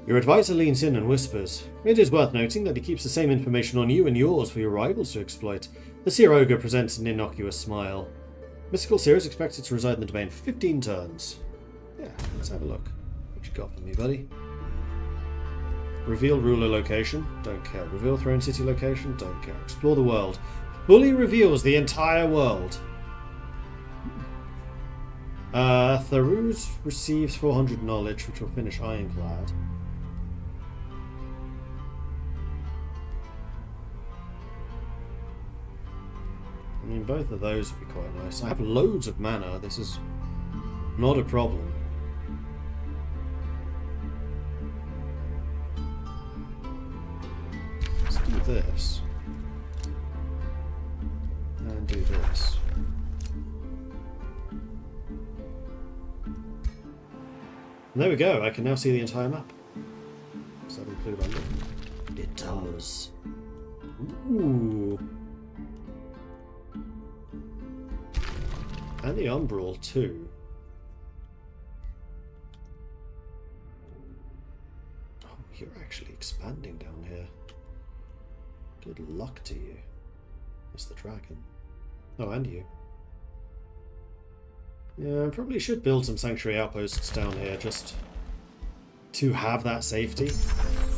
Your advisor leans in and whispers. It is worth noting that he keeps the same information on you and yours for your rivals to exploit. The Seer Ogre presents an innocuous smile. Mystical Seer is expected to reside in the domain for 15 turns. Yeah, let's have a look. What you got for me, buddy? Reveal ruler location? Don't care. Reveal throne city location? Don't care. Explore the world. Fully reveals the entire world. Tharuz receives 400 knowledge, which will finish Ironclad. I mean, both of those would be quite nice. I have loads of mana. This is not a problem. Let's do this. And do this. And there we go. I can now see the entire map. Does that include London? It does. Ooh. And the Umbral too. Oh, you're actually expanding down here. Good luck to you. It's the dragon. Oh, and you. Yeah, I probably should build some sanctuary outposts down here just to have that safety.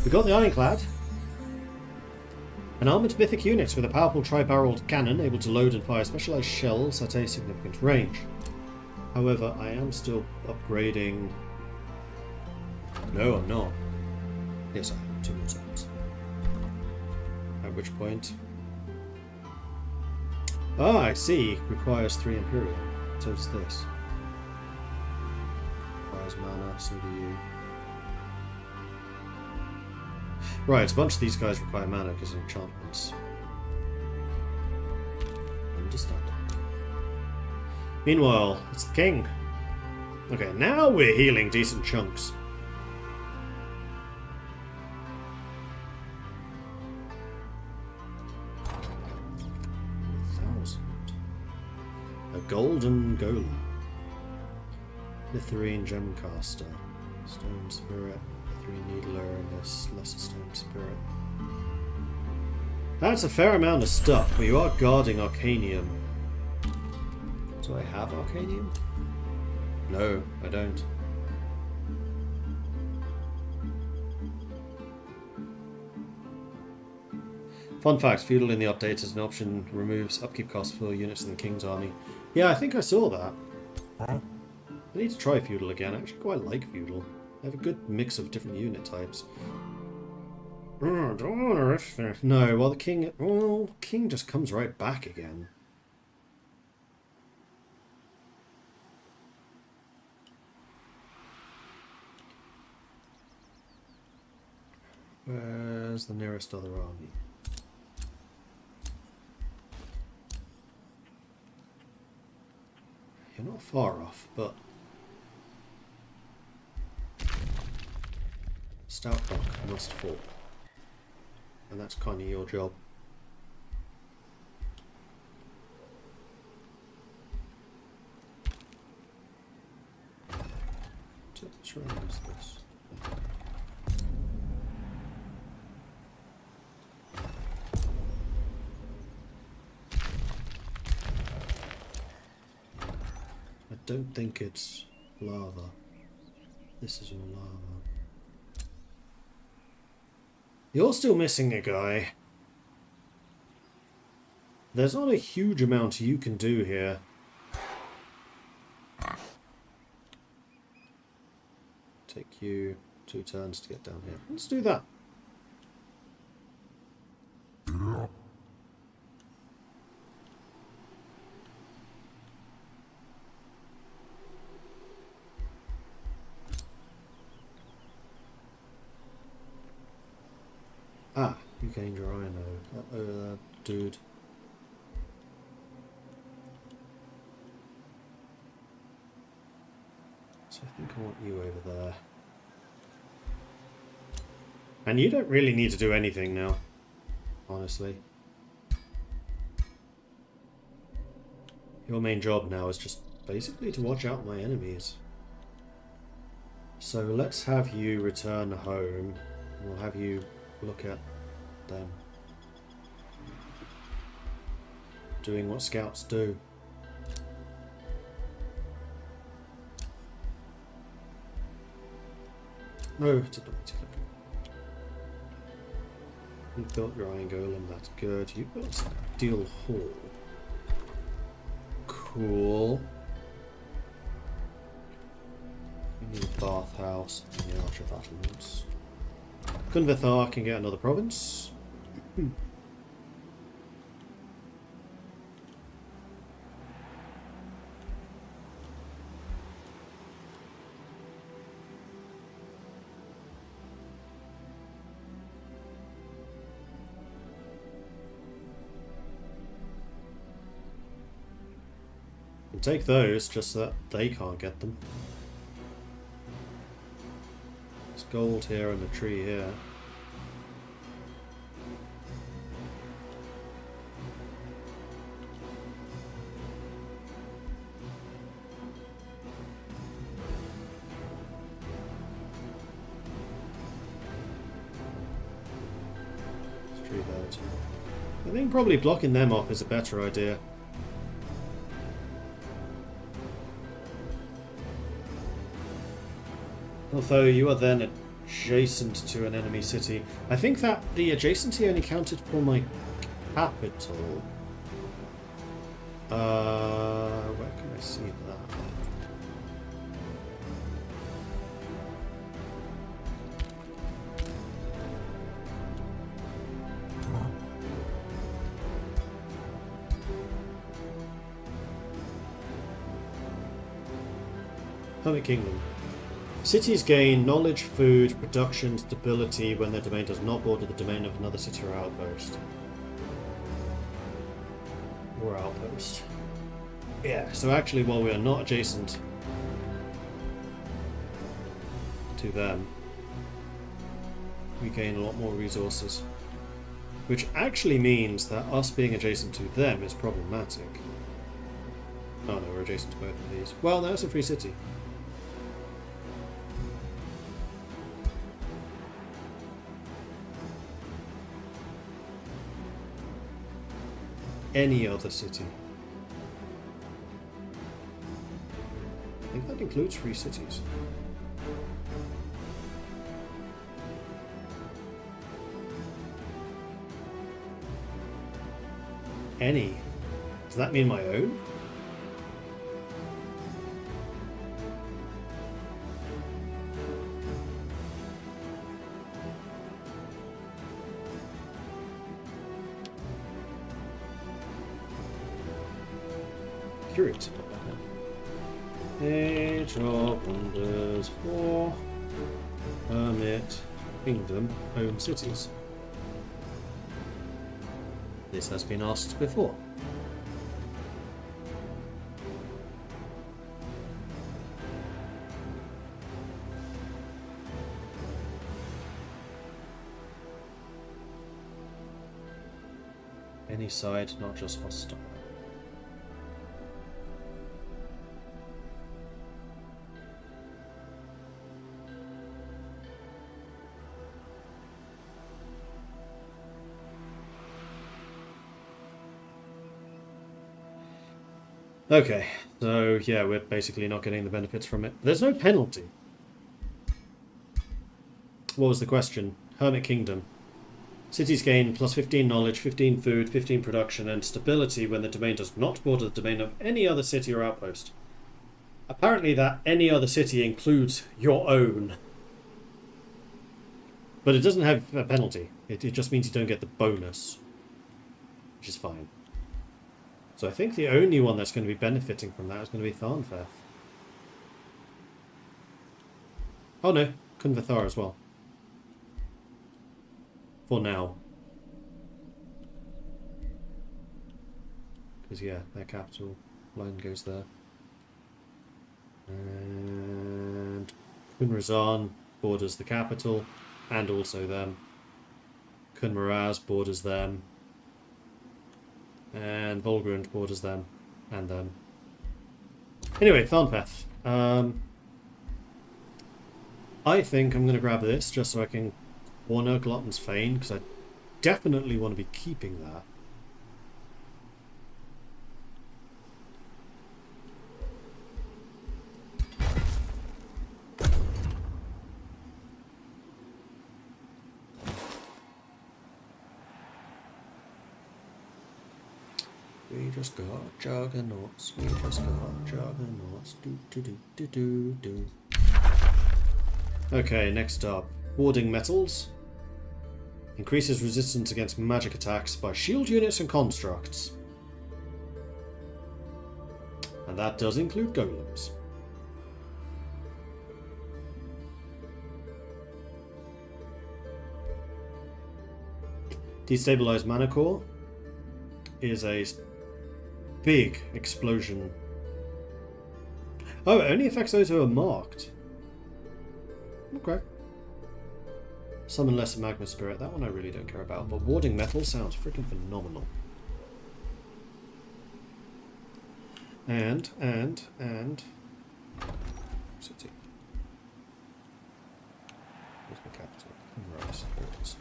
We got the Ironclad. An armoured mythic unit with a powerful tri-barreled cannon able to load and fire specialised shells at a significant range. However, I am still upgrading... No, I'm not. Yes, I am. 2 more times. At which point... Ah, I see. Requires 3 Imperial. So does this. Requires mana, so do you. Right, a bunch of these guys require mana because of enchantments. Understand. Meanwhile, it's the king. Okay, now we're healing decent chunks. A golden golem. Litherine gemcaster. Stone spirit. Litherine needler and a lesser stone spirit. That's a fair amount of stuff, but you are guarding Arcanium. Do I have Arcanium? No, I don't. Fun fact, feudal in the update as an option removes upkeep costs for units in the King's army. Yeah, I think I saw that. I need to try feudal again. I actually quite like feudal. They have a good mix of different unit types. Oh, don't want to risk this. No, well the king... Well, king just comes right back again. Where's the nearest other army? You're not far off, but... Stout rock must fall. And that's kind of your job. Which round is this? I don't think it's lava. This is all lava. You're still missing a guy. There's not a huge amount you can do here. Take you 2 turns to get down here. Let's do that. Ah, you gained your rhino. Dude. So I think I want you over there. And you don't really need to do anything now, honestly. Your main job now is just basically to watch out my enemies. So let's have you return home. We'll have you look at them. Doing what scouts do. No, it's a double tick. You built your iron golem, that's good. You built steel hall. Cool. You need a bathhouse and the archer battlements. Kunvithar can get another province. Take those just so that they can't get them. There's gold here and a tree here. There's a tree there too. I think probably blocking them off is a better idea. Although you are then adjacent to an enemy city. I think that the adjacency only counted for my capital. Where can I see that? Hermit Kingdom. Cities gain knowledge, food, production, stability when their domain does not border the domain of another city or outpost. Or outpost. Yeah, so actually while we are not adjacent to them, we gain a lot more resources. Which actually means that us being adjacent to them is problematic. Oh no, we're adjacent to both of these. Well, now it's a free city. Any other city. I think that includes free cities. Any. Does that mean my own? Curious about that. Age of Wonders for Hermit Kingdom own cities. This has been asked before. Any side, not just hostile. Okay, so yeah, we're basically not getting the benefits from it. There's no penalty. What was the question? Hermit Kingdom. Cities gain plus 15 knowledge, 15 food, 15 production, and stability when the domain does not border the domain of any other city or outpost. Apparently that any other city includes your own. But it doesn't have a penalty. It just means you don't get the bonus. Which is fine. So I think the only one that's going to be benefiting from that is going to be Tharnfeth. Oh no, Kunvithar as well. For now. Because yeah, their capital line goes there. And Kunrazan borders the capital, and also them. Kunmaraz borders them. And Volgrund borders them. And them. Anyway, Thornpath. I think I'm going to grab this just so I can corner Glutton's Fane, because I definitely want to be keeping that. We just got juggernauts. We just got juggernauts. Do do do do do do. Okay, next up, warding metals. Increases resistance against magic attacks by shield units and constructs. And that does include golems. Destabilized mana core is a big explosion. Oh, it only affects those who are marked. Okay. Summon Lesser Magma Spirit. That one I really don't care about. But Warding Metal sounds freaking phenomenal. And... City. Where's my capital? Right, here it is.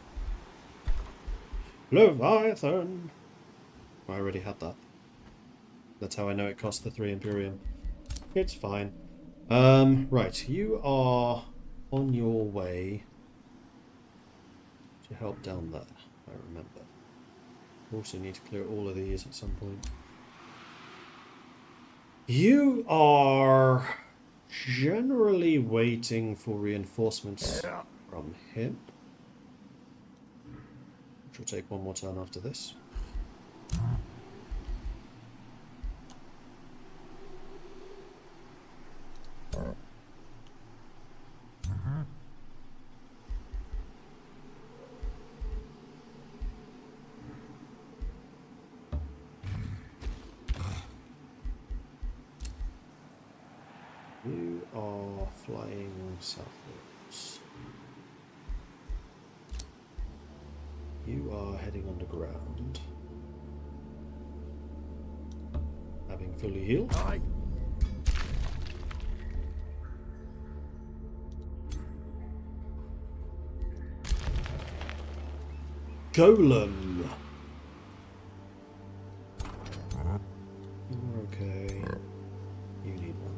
Leviathan! I already had that. That's how I know it cost the 3 Imperium. It's fine. Right, you are on your way to help down there, I remember. Also need to clear all of these at some point. You are generally waiting for reinforcements from him. Which will take one more turn after this. You are flying southwards. You are heading underground. Having fully healed. Golem. You're okay. You need one.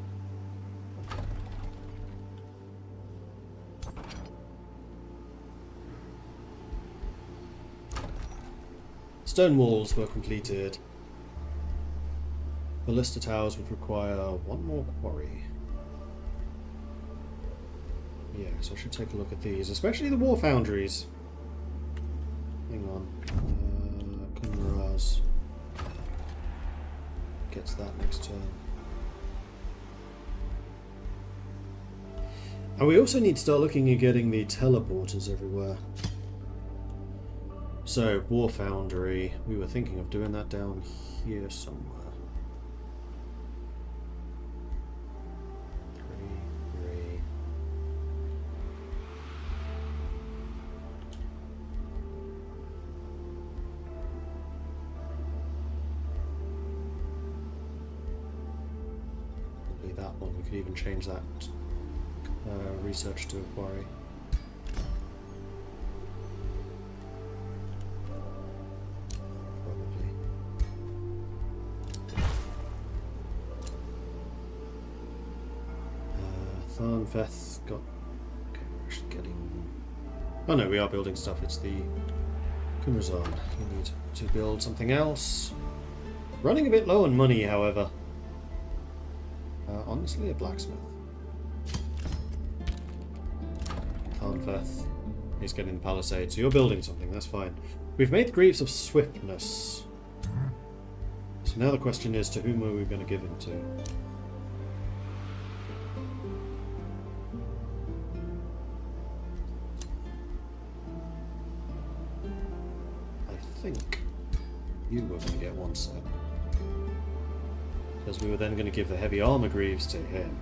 Stone walls were completed. Ballista towers would require one more quarry. Yeah, so I should take a look at these, especially the war foundries. Hang on. Kunraz gets that next turn. And we also need to start looking at getting the teleporters everywhere. So, War Foundry, we were thinking of doing that down here somewhere. 3. Probably that one. We could even change that research to a quarry. Tharnfeth got... Okay, we're actually getting... Oh no, we are building stuff. It's the Kunrazan. You need to build something else. Running a bit low on money, however. Honestly, a blacksmith. Tharnfeth. He's getting the palisade, so you're building something, that's fine. We've made the Greaves of Swiftness. So now the question is, to whom are we going to give him to? I think you were going to get one set. Because we were then going to give the heavy armor greaves to him.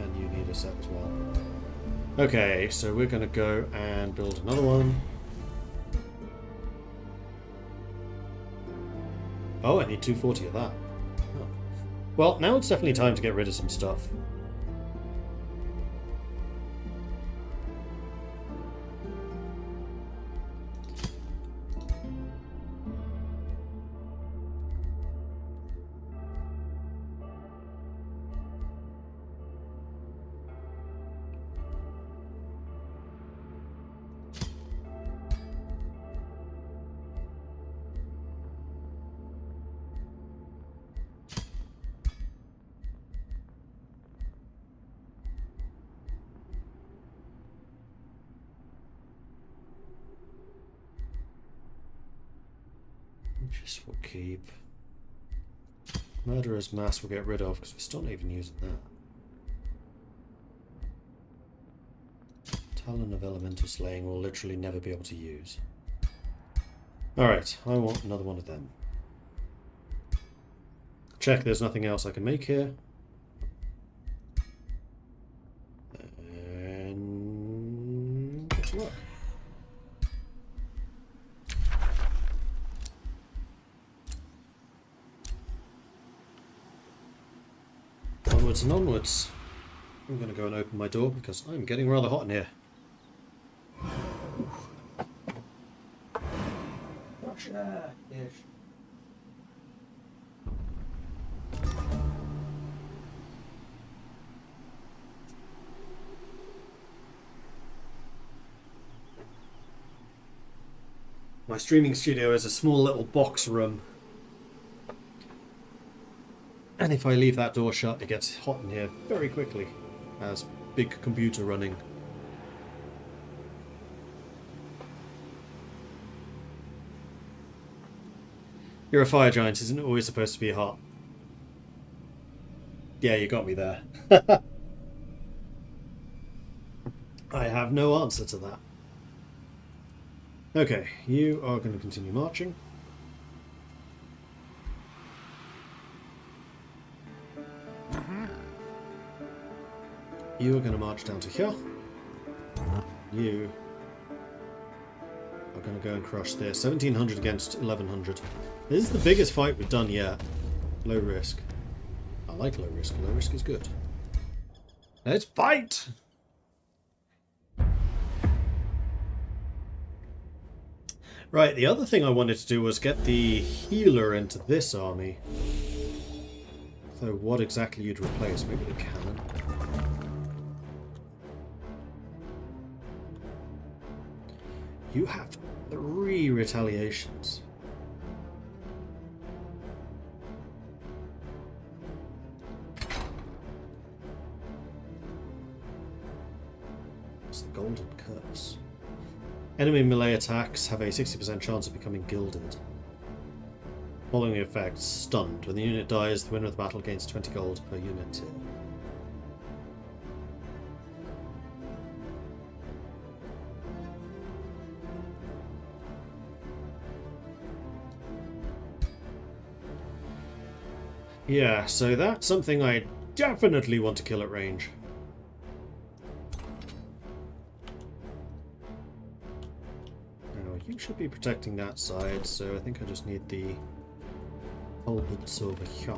And you need a set as well. Okay, so we're going to go and build another one. Oh, I need 240 of that. Oh. Well, now it's definitely time to get rid of some stuff. Just will keep. Murderer's Mass we'll get rid of because we're still not even using that. Talon of Elemental Slaying we'll literally never be able to use. Alright, I want another one of them. Check there's nothing else I can make here. And good luck. Onwards and onwards. I'm going to go and open my door because I'm getting rather hot in here. Russia-ish. My streaming studio is a small little box room. And if I leave that door shut, it gets hot in here very quickly. As big computer running. You're a fire giant, isn't it always supposed to be hot? Yeah, you got me there. I have no answer to that. Okay, you are going to continue marching. You are going to march down to here. You are going to go and crush this. 1700 against 1100. This is the biggest fight we've done yet. Low risk. I like low risk. Low risk is good. Let's fight! Right, the other thing I wanted to do was get the healer into this army. So what exactly you'd replace? Maybe the cannon? You have 3 retaliations. It's the Golden Curse. Enemy melee attacks have a 60% chance of becoming gilded. Following the effects, stunned. When the unit dies, the winner of the battle gains 20 gold per unit. Yeah, so that's something I definitely want to kill at range. Now, you should be protecting that side, so I think I just need the halberds over here.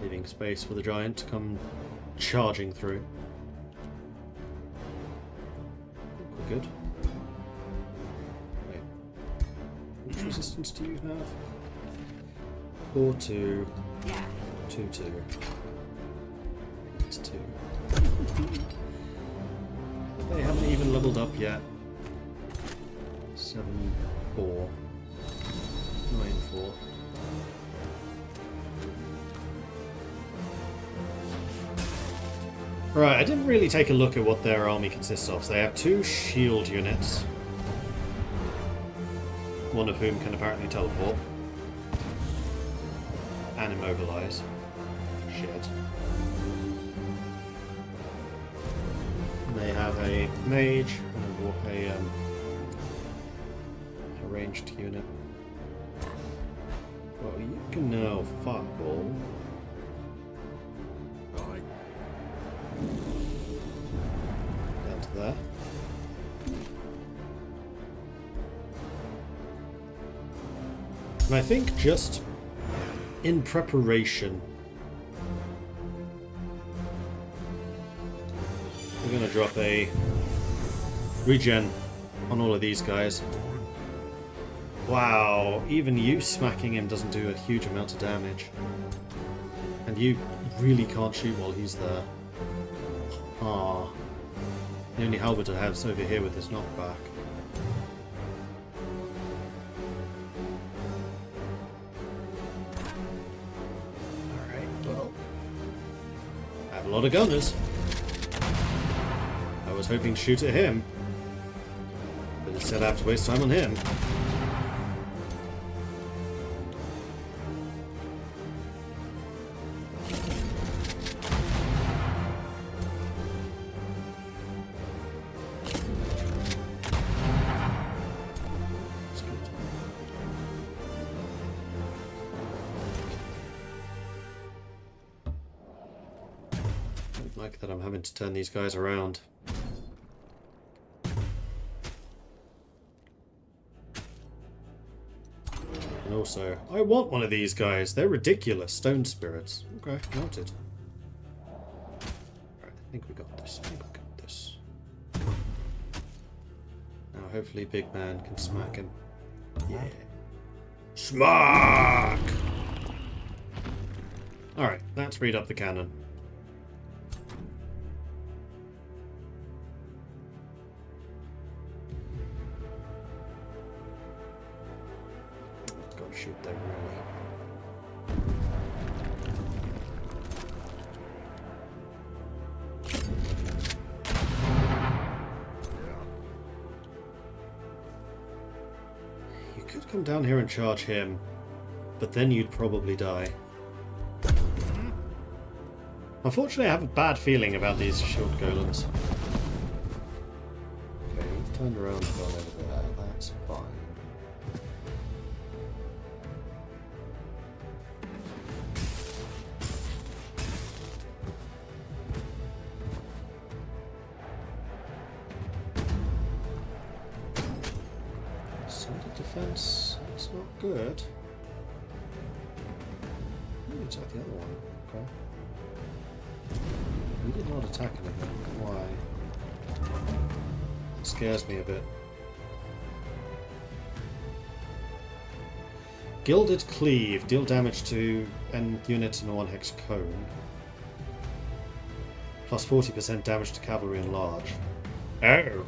Leaving space for the giant to come charging through. We're good. Wait. Which resistance do you have? 4-2. 2-2. It's 2. They haven't even leveled up yet. 7-4. 9-4. Right, I didn't really take a look at what their army consists of. So they have 2 shield units, one of whom can apparently teleport and immobilize. Shit. And they have a mage and a ranged unit. Well, you can now fireball. Down to there. And I think just in preparation, we're going to drop a regen on all of these guys. Wow, even you smacking him doesn't do a huge amount of damage. And you really can't shoot while he's there. Ah, the only halberd I have is over here with his knockback. Alright, well, I have a lot of gunners. I was hoping to shoot at him, but instead I have to waste time on him. Like that I'm having to turn these guys around. And also, I want one of these guys. They're ridiculous. Stone spirits. Okay, noted. Alright, I think we got this. I think we got this. Now hopefully Big Man can smack him. Yeah. Smack! Alright, let's read up the cannon. Shoot them You could come down here and charge him, but then you'd probably die. Unfortunately, I have a bad feeling about these shield golems. Okay, we've turned around and gone over there. That's fine. Defense, that's not good. Maybe attack the other one. Okay. We did not attack anything. Why? It scares me a bit. Gilded Cleave. Deal damage to end units in a 1 hex cone. Plus 40% damage to cavalry and large. Oh!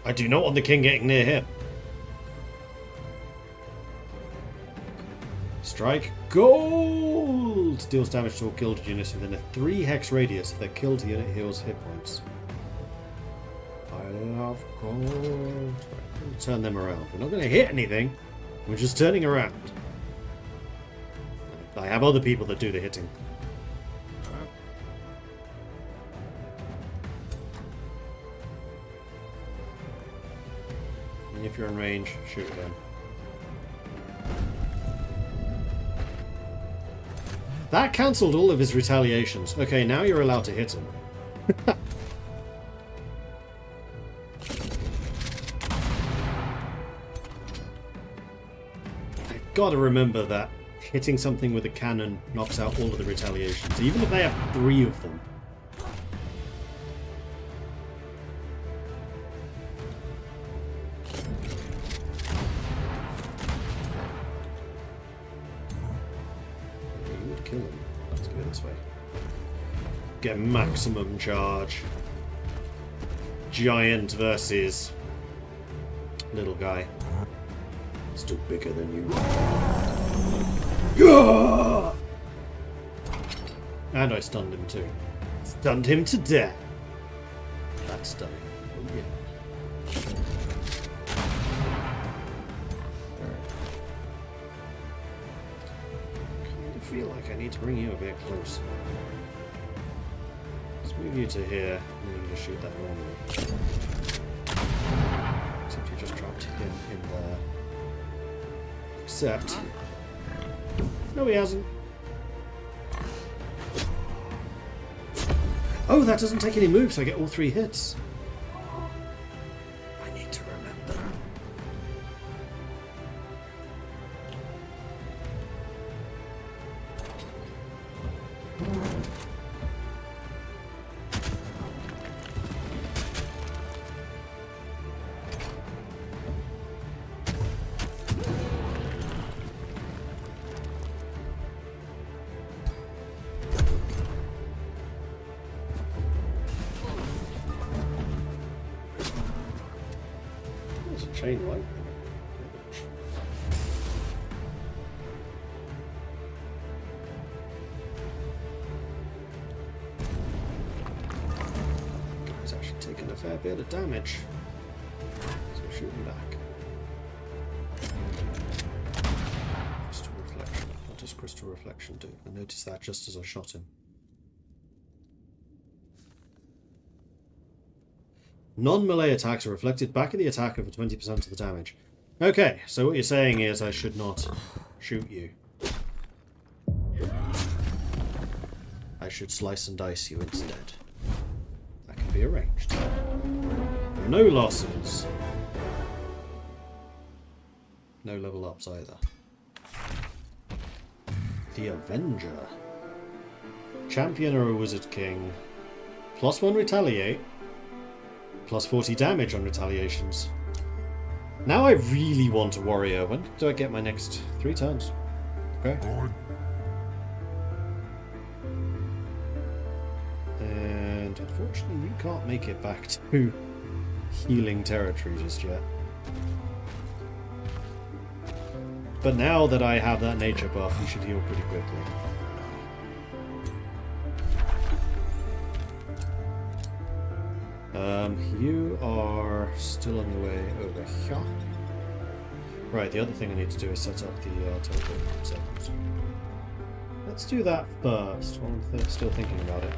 I do not want the king getting near him. Strike Gold! Deals damage to all gilded units within a 3 hex radius if their killed unit heals hit points. I love gold. Right, we'll turn them around. We're not going to hit anything. We're just turning around. I have other people that do the hitting. And if you're in range, shoot again. That cancelled all of his retaliations. Okay, now you're allowed to hit him. I've got to remember that hitting something with a cannon knocks out all of the retaliations, even if they have 3 of them. Kill him. Let's go this way. Get maximum charge. Giant versus little guy. Still bigger than you. Yeah! And I stunned him too. Stunned him to death. That's stunning. Oh yeah. I feel like I need to bring you a bit closer. Let's move you to here, and you can just shoot that normally. Except you just dropped him in there. Except... No, he hasn't. Oh, that doesn't take any moves, so I get all 3 hits. I need to remember. Chain lightning. He's actually taken a fair bit of damage. So shooting back. Crystal reflection. What does crystal reflection do? I noticed that just as I shot him. Non-melee attacks are reflected back at the attacker for 20% of the damage. Okay, so what you're saying is I should not shoot you. I should slice and dice you instead. That can be arranged. No losses. No level ups either. The Avenger. Champion or a Wizard King. +1 retaliate. +40 damage on retaliations. Now I really want a warrior. When do I get my next 3 turns? Okay. And unfortunately you can't make it back to healing territory just yet. But now that I have that nature buff, you should heal pretty quickly. You are still on the way over here. Right, the other thing I need to do is set up the teleport circles. Let's do that first, while I'm still thinking about it.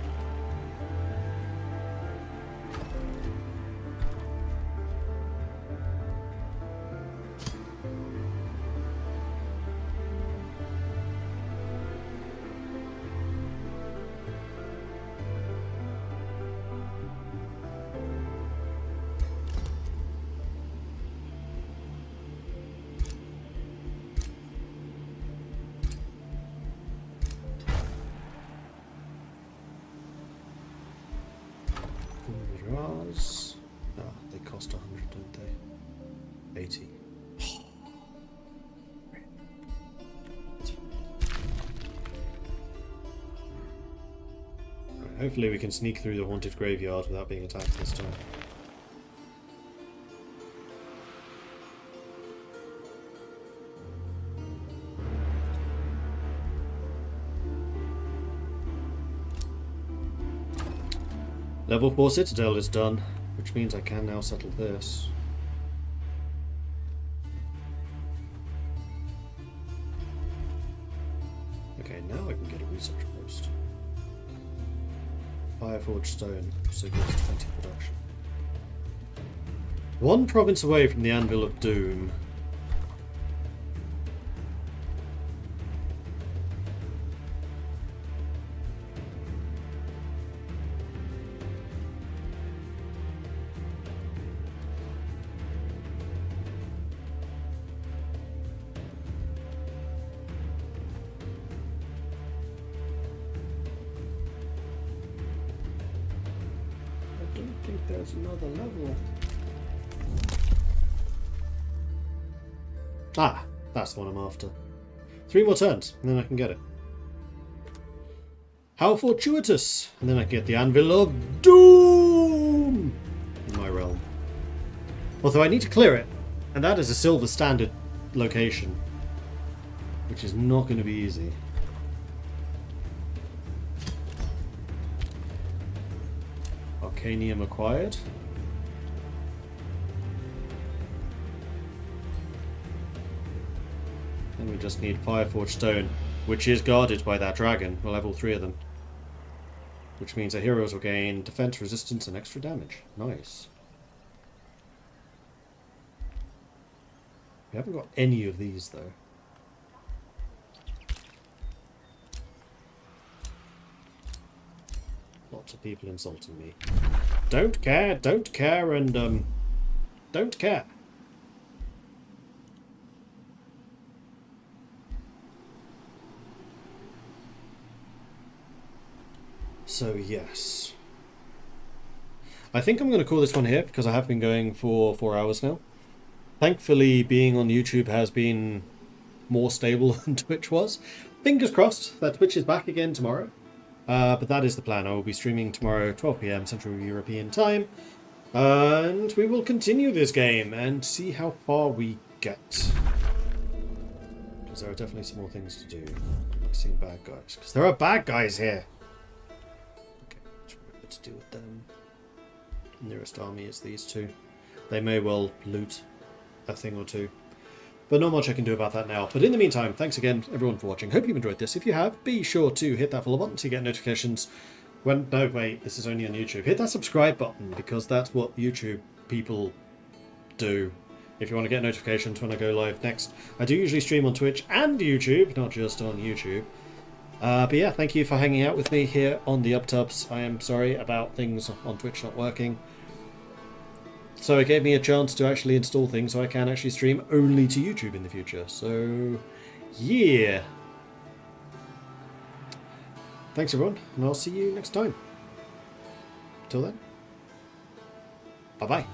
They cost 100, don't they? 80. Right, hopefully we can sneak through the haunted graveyard without being attacked this time. Level 4 Citadel is done, which means I can now settle this. Okay, now I can get a research post. Fireforged stone, so gives 20 production. 1 province away from the Anvil of Doom. There's another level. Ah, that's the one I'm after. 3 more turns, and then I can get it. How fortuitous! And then I can get the Anvil of Doom in my realm. Although I need to clear it, and that is a silver standard location, which is not going to be easy. Arcanium acquired. Then we just need Fireforged Stone, which is guarded by that dragon. We'll have all 3 of them. Which means our heroes will gain defense, resistance, and extra damage. Nice. We haven't got any of these, though. Lots of people insulting me. Don't care, and don't care. So, yes. I think I'm going to call this one here, because I have been going for 4 hours now. Thankfully, being on YouTube has been more stable than Twitch was. Fingers crossed that Twitch is back again tomorrow. But that is the plan. I will be streaming tomorrow, 12 PM Central European Time. And we will continue this game and see how far we get. Because there are definitely some more things to do. Mixing bad guys. Because there are bad guys here. Okay, let's remember to deal with them. Nearest army is these 2. They may well loot a thing or 2. But not much I can do about that now. But in the meantime, thanks again everyone for watching. Hope you've enjoyed this. If you have, be sure to hit that follow button to get notifications when... No, wait, this is only on YouTube. Hit that subscribe button, because that's what YouTube people do. If you want to get notifications when I go live next. I do usually stream on Twitch and YouTube, not just on YouTube. But yeah, thank you for hanging out with me here on the UpTubs. I am sorry about things on Twitch not working. So it gave me a chance to actually install things so I can actually stream only to YouTube in the future. So, yeah. Thanks everyone, and I'll see you next time. Till then, bye-bye.